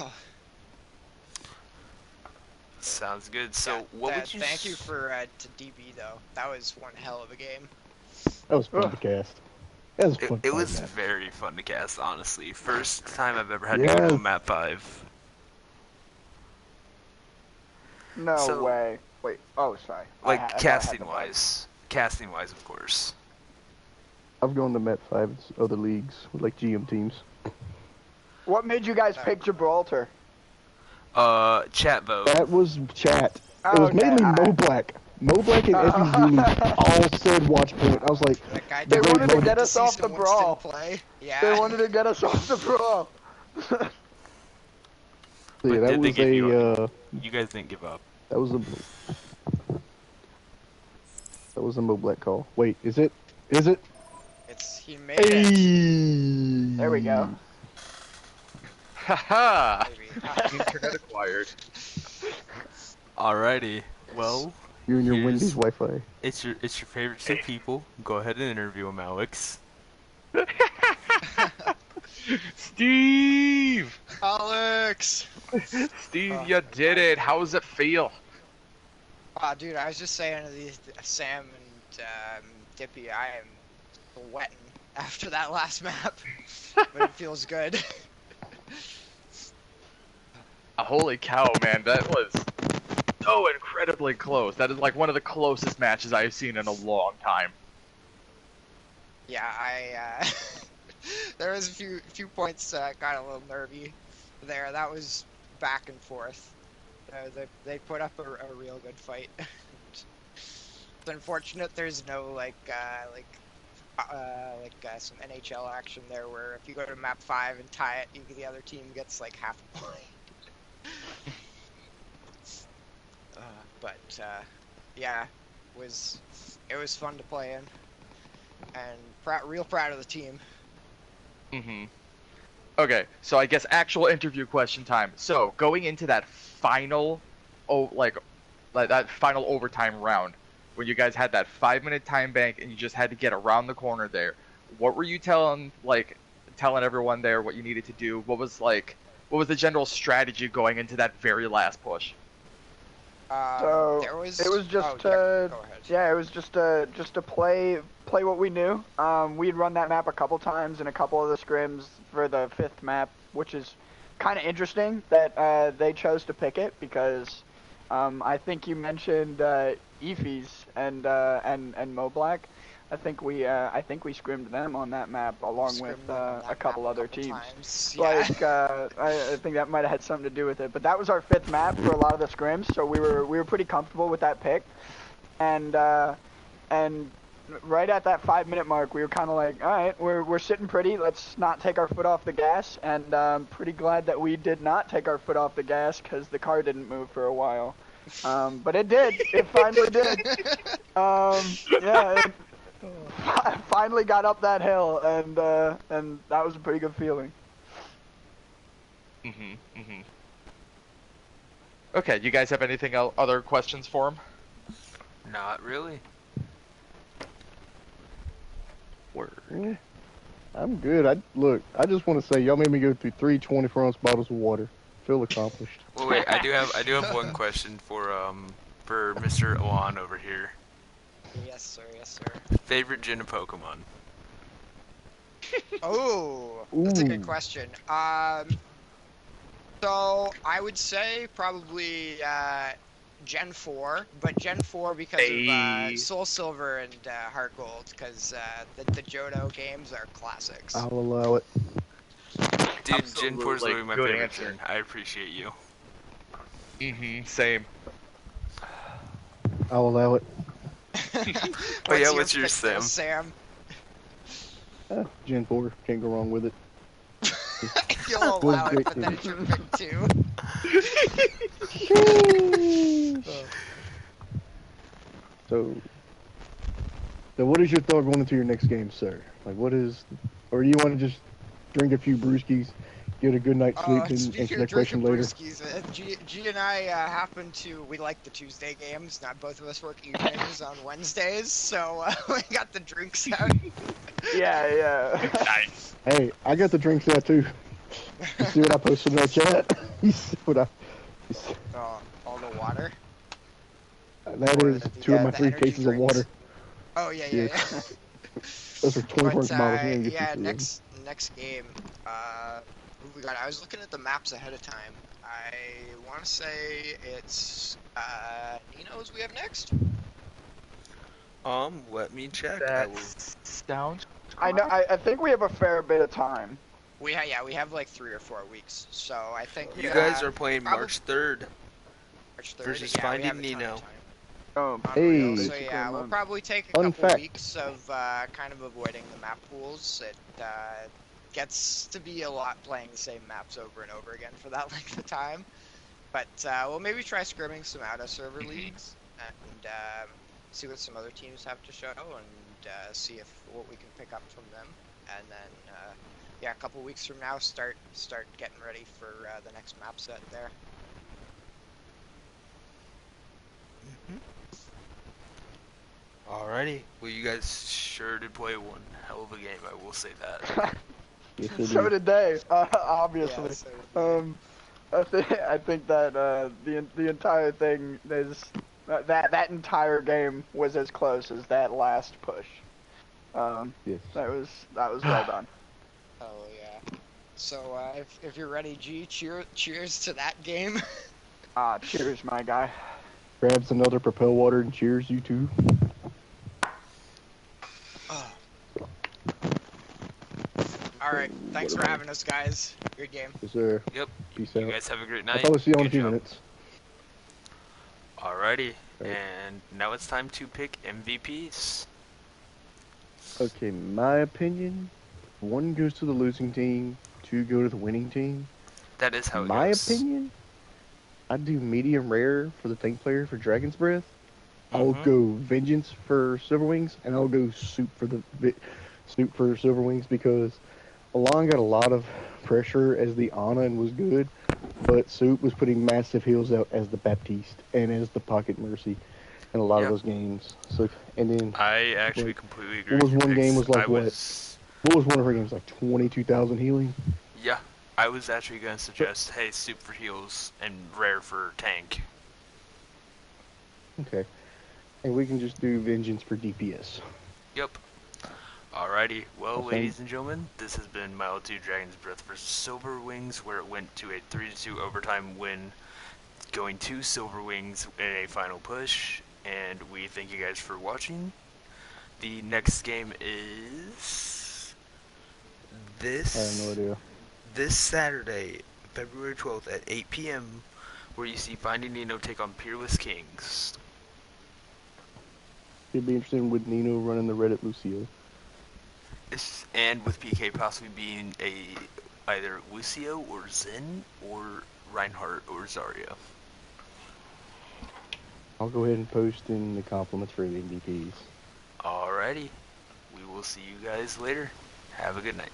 end. Sounds good. So, Yeah, what would you? Thank you for to DB though. That was one hell of a game. That was fun to cast. That was fun. It was fun, man. very fun to cast, honestly. First time I've ever had to Yeah. go to map 5. No So- way. Wait. Oh, sorry. Like I thought I had casting the bug. wise. Casting wise, of course. I've gone to Met 5 other leagues with like GM teams. What made you guys pick Gibraltar? Chat vote. That was chat. It Oh, was okay, mainly I- Mo Black. Mo Black and Effie Uni all said watch point. I was like, That guy They definitely wanted to wanted get us see off some the Winston brawl. Play. Yeah. They wanted to get us off the brawl. yeah, But that did they was give you a You guys didn't give up. that was a Mo Black call. Wait, is it? Is it? He made it. Hey. There we go. Haha! Maybe. Internet acquired. Alrighty. Well, You and your Here's- Wendy's Wi-Fi. it's your favorite 2 people. Go ahead and interview them, Alex. Steve! Alex! Steve, you did it. How does it feel? Oh, dude, I was just saying to these Sam and Dippy, I am sweating after that last map, but it feels good. Holy cow, man, that was so incredibly close. That is like one of the closest matches I've seen in a long time. Yeah, there was a few points got a little nervy there. That was back and forth. They put up a real good fight. It's unfortunate there's no some NHL action there where if you go to map 5 and tie it, the other team gets like half a point. Yeah, it was fun to play in, and real proud of the team. Mm-hmm. Okay, so I guess actual interview question time. So going into that final, that final overtime round, when you guys had that 5-minute time bank and you just had to get around the corner there, what were you telling everyone there what you needed to do? What was the general strategy going into that very last push? So There was. it was just oh, yeah, go ahead. yeah, it was just to play what we knew. We'd run that map a couple times in a couple of the scrims for the 5th map, which is kind of interesting that they chose to pick it because I think you mentioned Eefies and Mo Black. I think we scrimmed them on that map along with a couple other teams. Yeah. Like I think that might have had something to do with it. But that was our 5th map for a lot of the scrims, so we were pretty comfortable with that pick. And right at that 5-minute mark, we were kind of like, all right, we're sitting pretty. Let's not take our foot off the gas. And I'm pretty glad that we did not take our foot off the gas because the car didn't move for a while. But it did. It finally did. Yeah. I finally got up that hill, and that was a pretty good feeling. Okay, you guys have anything other questions for him? Not really. Word. I'm good. I just want to say y'all made me go through 3 24-ounce bottles of water. Feel accomplished. Well, wait, I do have one question for Mr. Owan over here. Yes, sir. Yes, sir. Favorite gym of Pokemon? Oh, that's a good question. So I would say probably Gen 4, but Gen 4 because of Soul Silver and Heart Gold, because the Johto games are classics. I'll allow it. Dude, Gen 4 is literally my favorite gen. I appreciate you. Same. I'll allow it. Oh yeah, what's yours, Sam? Sam? Gen 4, can't go wrong with it. You'll allow it, but then it's your pick too. So what is your thought going into your next game, sir? Like, or do you want to just drink a few brewskis, get a good night's sleep, and answer that question later? G and I we like the Tuesday games. Not both of us work evenings on Wednesdays, so we got the drinks out. Yeah. Nice. Hey, I got the drinks out too. You see what I posted in our chat? You see what all the water? That is 2 of my 3 cases of water. Oh, yeah. Those are 24 bottles. Yeah, next game. Who we got? I was looking at the maps ahead of time. I want to say it's Nino's we have next. Let me check. Sounds. I know. I think we have a fair bit of time. We have like 3 or 4 weeks. So I think you guys are playing March 3rd. March 3rd versus Finding Nino. Hey. So yeah, we'll probably take a couple weeks of kind of avoiding the map pools. It gets to be a lot playing the same maps over and over again for that length of time. But we'll maybe try scrimming some out-of-server leagues and see what some other teams have to show and see what we can pick up from them. And then a couple weeks from now, start getting ready for the next map set there. Alrighty. Well, you guys sure did play one hell of a game, I will say that. So did they, obviously. Yeah, I think that the entire thing is that entire game was as close as that last push. Yes. That was well done. Oh yeah. So if you're ready, G, cheers to that game. Cheers, my guy. Grabs another Propel water and cheers, you too. Alright, thanks for having us, guys. Good game. Yes, sir. Yep. Peace You out. guys have a great I'll night. probably see you in a Good few job. minutes. Alrighty. Right. And now it's time to pick MVPs. Okay, my opinion, 1 goes to the losing team, 2 go to the winning team. That is how it My goes. opinion, I'd do medium rare for the tank player for Dragon's Breath. I'll go Vengeance for Silver Wings, and I'll go Soup for Silver Wings because Alon got a lot of pressure as the Ana and was good, but Soup was putting massive heals out as the Baptiste and as the Pocket Mercy in a lot of those games. So, and then I actually completely agree. what was with your one game picks. was like I what? was- What was one of her games like 22,000 healing? Yeah, I was actually going to suggest, hey, Soup for heals and Rare for tank. Okay, and we can just do Vengeance for DPS. Yep. Alrighty, well, Okay. ladies and gentlemen, this has been Mile 2 Dragon's Breath vs. Silver Wings, where it went to a 3-2 overtime win, going to Silver Wings in a final push. and we thank you guys for watching. The next game is I have no idea. this Saturday, February 12th at 8 p.m., where you see Finding Nino take on Peerless Kings. It'd be interesting with Nino running the Reddit Lucio. And with PK possibly being either Lucio or Zen or Reinhardt or Zarya. I'll go ahead and post in the compliments for the MVPs. Alrighty. We will see you guys later. Have a good night.